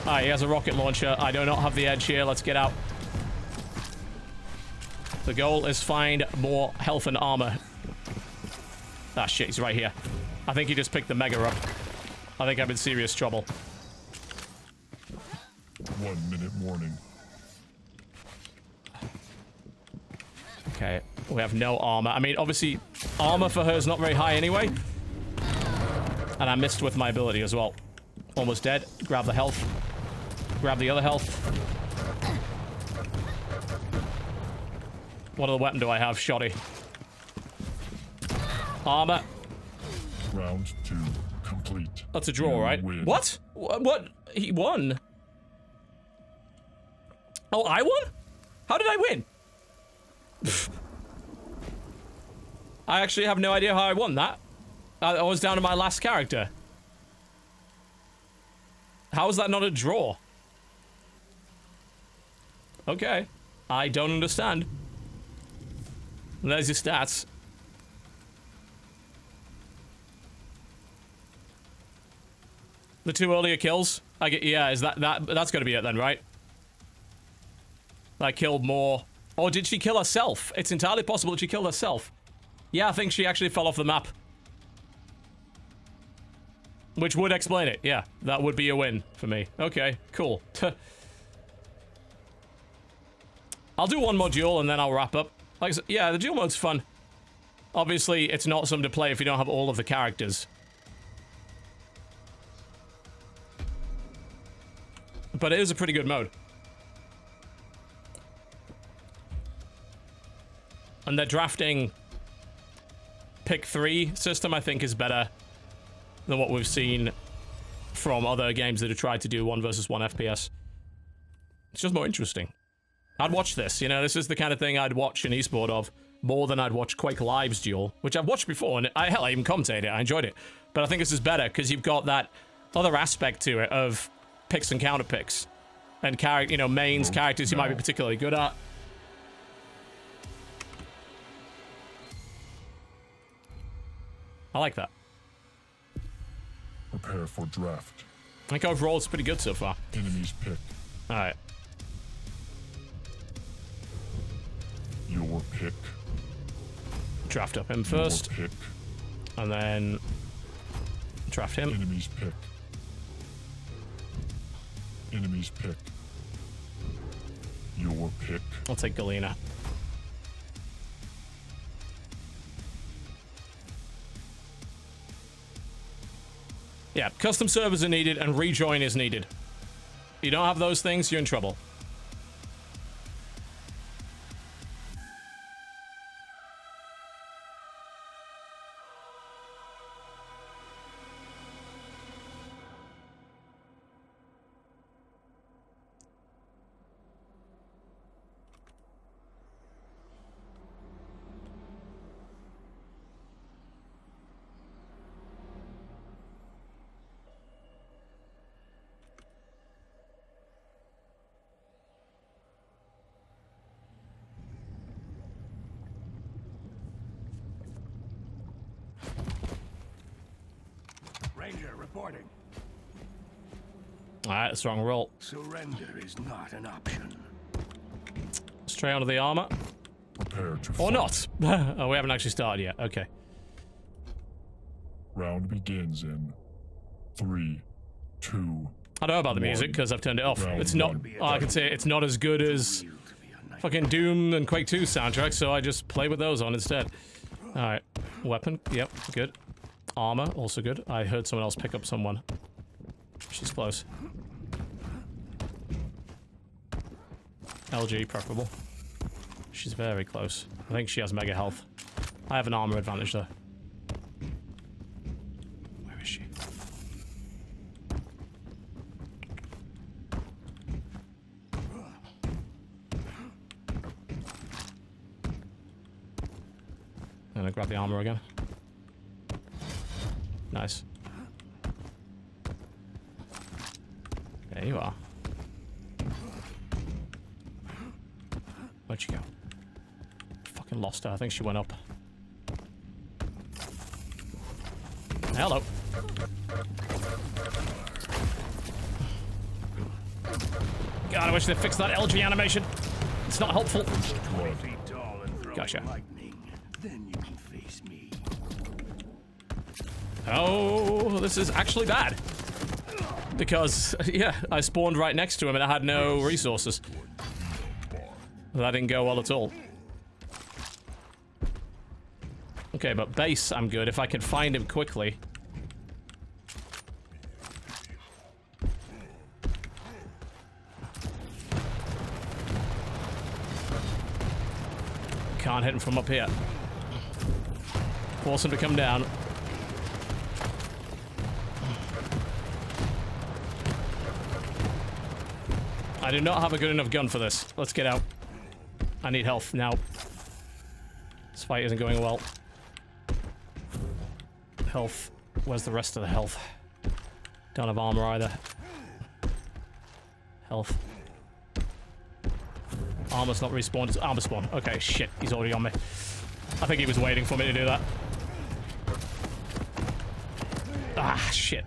Alright, he has a rocket launcher. I do not have the edge here. Let's get out. The goal is find more health and armor. Ah, shit, he's right here. I think he just picked the mega up. I think I'm in serious trouble. 1 minute warning. Okay, we have no armor. I mean, obviously, armor for her is not very high anyway. And I missed with my ability as well. Almost dead. Grab the health. Grab the other health. What other weapon do I have? Shoddy. Armor. Round 2 complete. That's a draw, right? Win. What? What? He won? Oh, I won? How did I win? I actually have no idea how I won that. I was down to my last character. How is that not a draw? Okay. I don't understand. There's your stats. The 2 earlier kills? I get, yeah, is that's gonna be it then, right? I killed more. Or did she kill herself? It's entirely possible that she killed herself. Yeah, I think she actually fell off the map. Which would explain it, yeah. That would be a win for me. Okay, cool. I'll do one more duel and then I'll wrap up. Like I said, yeah, the duel mode's fun. Obviously, it's not something to play if you don't have all of the characters. But it is a pretty good mode. And the drafting pick 3 system, I think, is better than what we've seen from other games that have tried to do 1 versus 1 FPS. It's just more interesting. I'd watch this, you know, this is the kind of thing I'd watch an esport of more than I'd watch Quake Live's duel, which I've watched before, and hell, I even commentated it, I enjoyed it. But I think this is better, because you've got that other aspect to it of picks and counter picks. And, you know, mains, characters you might be particularly good at. I like that. Prepare for draft. I think overall it's pretty good so far. Enemies pick. Alright. Your pick. Draft up him first. Your pick. And then draft him. Enemies pick. Enemies pick. Your pick. I'll take Galena. Yeah, custom servers are needed and rejoin is needed. You don't have those things, you're in trouble. Ranger reporting. Alright, that's the wrong roll. Surrender is not an option. Straight onto the armor. Prepare to Or fight. not. Oh, we haven't actually started yet. Okay. Round begins in 3, 2. I don't know about the music because I've turned it off. Round It's not. one. I can say it's not as good as fucking Doom and Quake 2 soundtracks, so I just play with those on instead. Alright. Weapon. Yep, good. Armor, also good. I heard someone else pick up someone. She's close. LG, preferable. She's very close. I think she has mega health. I have an armor advantage, though. Where is she? I'm gonna grab the armor again. Nice. There you are. Where'd she go? Fucking lost her. I think she went up. Hello. God, I wish they fixed that LG animation. It's not helpful. Gotcha. Then you can face me. Oh, this is actually bad. Because, yeah, I spawned right next to him and I had no resources. That didn't go well at all. Okay, but base, I'm good. If I can find him quickly. Can't hit him from up here. Force him to come down. I do not have a good enough gun for this. Let's get out. I need health now. This fight isn't going well. Health. Where's the rest of the health? Don't have armor either. Health. Armor's not respawned. It's armor spawn. Okay, shit. He's already on me. I think he was waiting for me to do that. Ah, shit.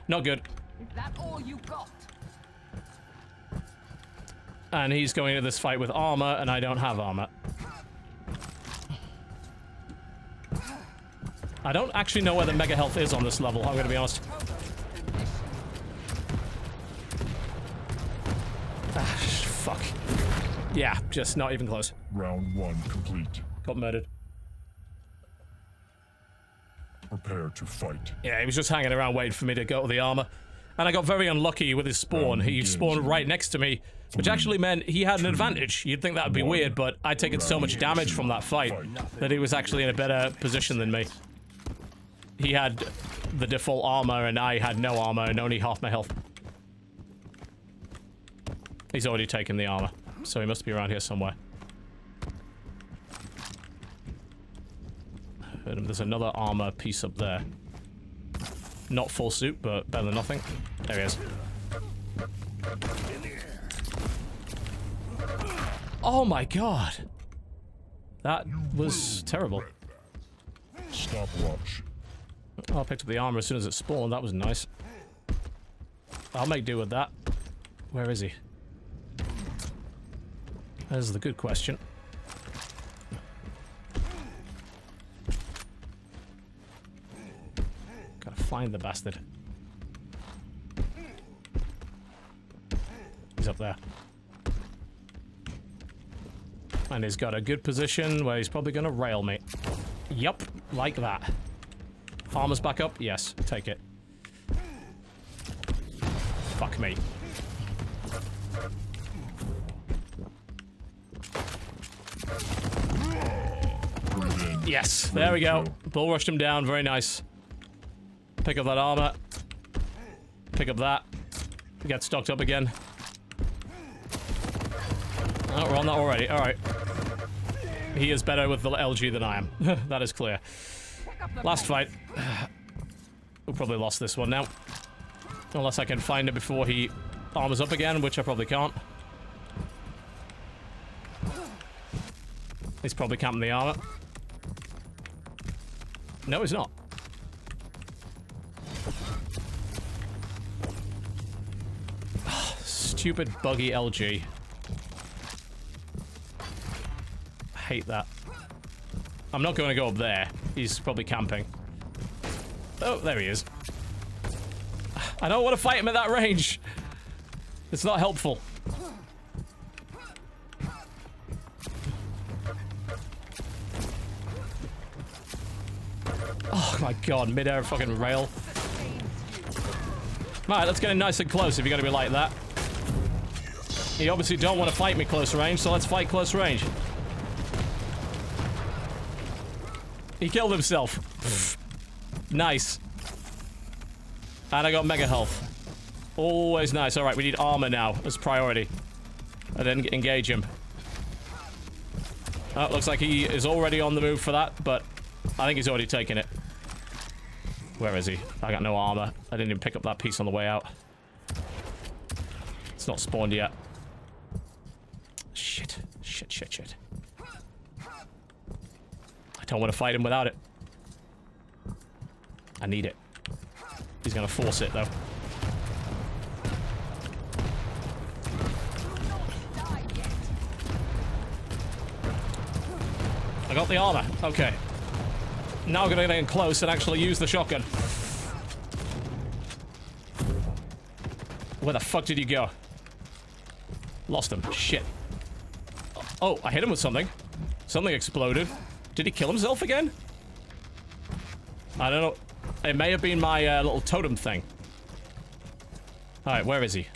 Not good. Is that all you got? And he's going into this fight with armor, and I don't have armor. I don't actually know where the mega health is on this level, I'm gonna be honest. Ah, fuck. Yeah, just not even close. Round 1 complete. Got murdered. Prepare to fight. Yeah, he was just hanging around waiting for me to go to the armor. And I got very unlucky with his spawn. He spawned right next to me, which actually meant he had an advantage. You'd think that would be weird, but I'd taken so much damage from that fight that he was actually in a better position than me. He had the default armor, and I had no armor and only half my health. He's already taken the armor, so he must be around here somewhere. Heard him. There's another armor piece up there. Not full suit, but better than nothing. There he is. Oh my god! That was terrible. Stopwatch. Oh, I picked up the armor as soon as it spawned. That was nice. I'll make do with that. Where is he? That's the good question. Gotta find the bastard. He's up there. And he's got a good position where he's probably gonna rail me. Yup, like that. Armor's back up? Yes, take it. Fuck me. Yes, there we go. Bull rushed him down, very nice. Pick up that armor. Pick up that. Get stocked up again. Oh, we're on that already, alright. He is better with the LG than I am. That is clear. Last fight. We'll probably lost this one now. Unless I can find it before he armors up again, which I probably can't. He's probably camping the armor. No, he's not. Stupid buggy LG. I hate that. I'm not going to go up there. He's probably camping. Oh, there he is. I don't want to fight him at that range. It's not helpful. my god, mid-air fucking rail. Alright, let's get in nice and close if you're gonna be like that. You obviously don't want to fight me close range, so let's fight close range. He killed himself. Nice. And I got mega health. Always nice. Alright, we need armor now as priority. I didn't engage him. Oh, looks like he is already on the move for that, but I think he's already taken it. Where is he? I got no armor. I didn't even pick up that piece on the way out. It's not spawned yet. Shit. Shit, shit, shit. I don't want to fight him without it. I need it. He's gonna force it, though. I got the armor. Okay. Now I'm gonna get in close and actually use the shotgun. Where the fuck did you go? Lost him. Shit. Oh, I hit him with something. Something exploded. Did he kill himself again? I don't know. It may have been my little totem thing. Alright, where is he?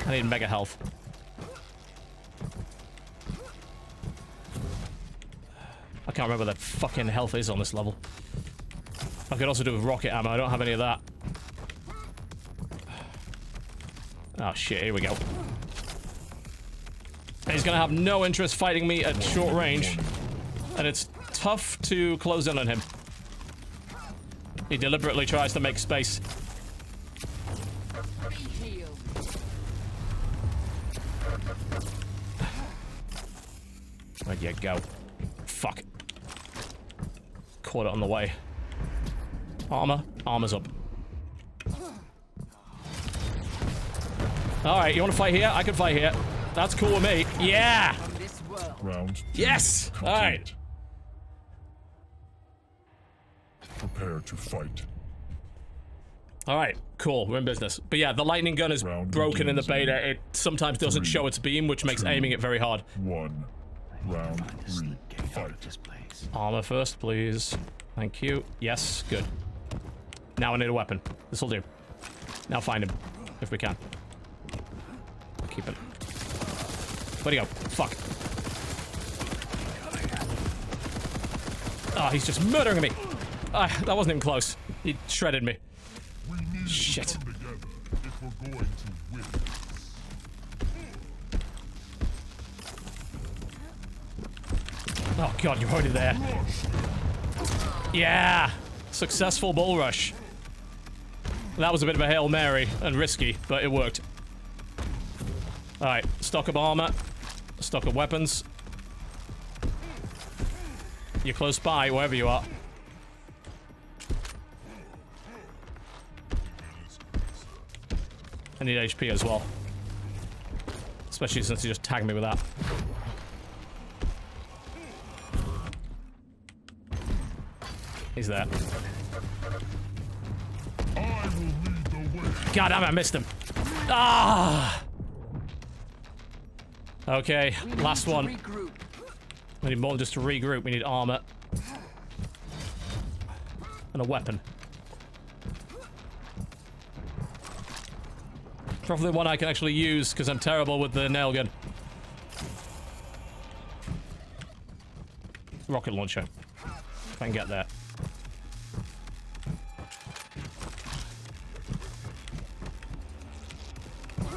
I need mega health. I can't remember what the fucking health is on this level. I could also do with rocket ammo. I don't have any of that. Oh shit, here we go. He's gonna have no interest fighting me at short range. And it's tough to close in on him. He deliberately tries to make space. Where'd you go? Fuck. Caught it on the way. Armor. Armor's up. Alright, you wanna fight here? I can fight here. That's cool with me. Yeah! Round. Yes! Alright. Prepare to fight. Alright, cool. We're in business. But yeah, the lightning gun is broken in the beta. It sometimes doesn't show its beam, which makes aiming it very hard. 1. Round 3. Fight. Armor first, please. Thank you. Yes, good. Now I need a weapon. This'll do. Now find him, if we can. Keep him. Where'd he go? Fuck. Oh, he's just murdering me. That wasn't even close. He shredded me. Shit. Oh god, you're already there. Yeah! Successful bull rush. That was a bit of a Hail Mary and risky, but it worked. Alright, stock of armor. Stock of weapons. You're close by, wherever you are. I need HP as well. Especially since you just tagged me with that. He's there. God damn it, I missed him. Ah! Okay, last one. We need more than just to regroup. We need armor. And a weapon. Probably one I can actually use, because I'm terrible with the nail gun. Rocket launcher. If I can get there.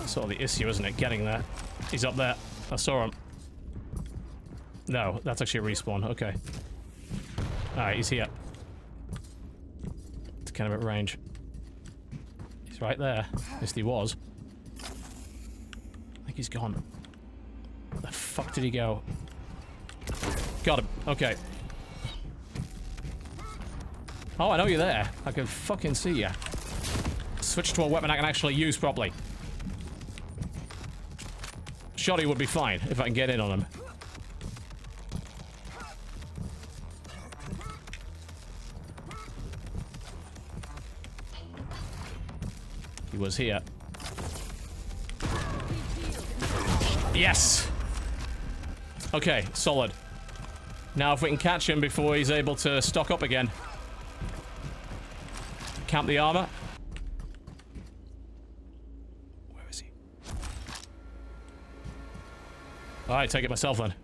Sort of the issue, isn't it? Getting there. He's up there. I saw him. No, that's actually a respawn. Okay. Alright, he's here. It's kind of at range. He's right there. At least he was. I think he's gone. Where the fuck did he go? Got him. Okay. Oh, I know you're there. I can fucking see you. Switch to a weapon I can actually use properly. Shotty would be fine if I can get in on him. He was here. Yes! Okay, solid. Now if we can catch him before he's able to stock up again. camp the armor. Where is he? Alright, take it myself then.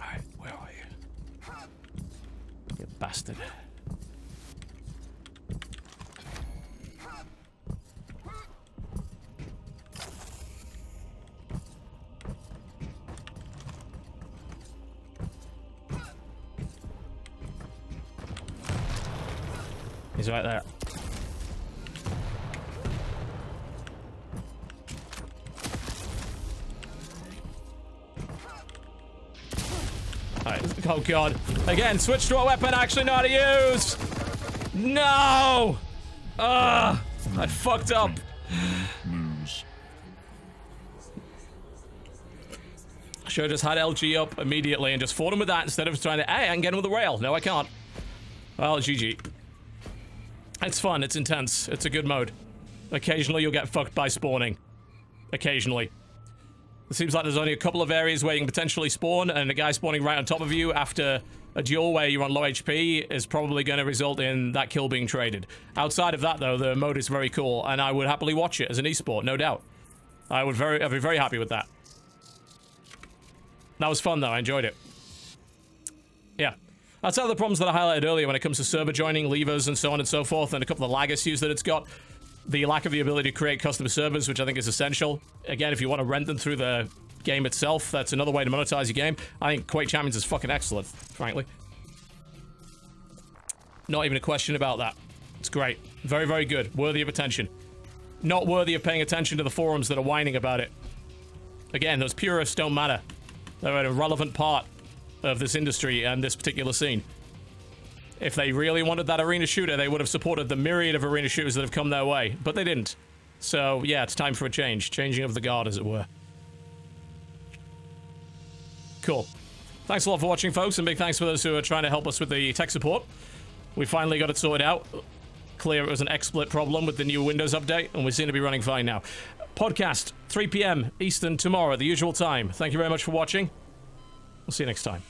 Alright, where are you? You bastard. He's right there. Alright, oh god. Again, switch to a weapon I actually know how to use! No! Ugh! I fucked up. Lose. Should've just had LG up immediately and just fought him with that instead of trying to, hey, I can get him with a rail. No, I can't. Well, GG. It's fun, it's intense, it's a good mode. Occasionally you'll get fucked by spawning. Occasionally. It seems like there's only a couple of areas where you can potentially spawn, and a guy spawning right on top of you after a duel where you're on low HP is probably going to result in that kill being traded. Outside of that though, the mode is very cool, and I would happily watch it as an esport, no doubt. I'd be very happy with that. That was fun though, I enjoyed it. Yeah. That's one of the problems that I highlighted earlier when it comes to server joining, levers, and so on and so forth, and a couple of lag issues that it's got. The lack of the ability to create custom servers, which I think is essential. Again, if you want to rent them through the game itself, that's another way to monetize your game. I think Quake Champions is fucking excellent, frankly. Not even a question about that. It's great. Very, very good. Worthy of attention. Not worthy of paying attention to the forums that are whining about it. Again, those purists don't matter. They're an irrelevant part of this industry and this particular scene. If they really wanted that arena shooter, they would have supported the myriad of arena shooters that have come their way, but they didn't. So, yeah, it's time for a change. Changing of the guard, as it were. Cool. Thanks a lot for watching, folks, and big thanks for those who are trying to help us with the tech support. We finally got it sorted out. Clear it was an XSplit problem with the new Windows update, and we seem to be running fine now. Podcast, 3 PM Eastern tomorrow at the usual time. Thank you very much for watching. We'll see you next time.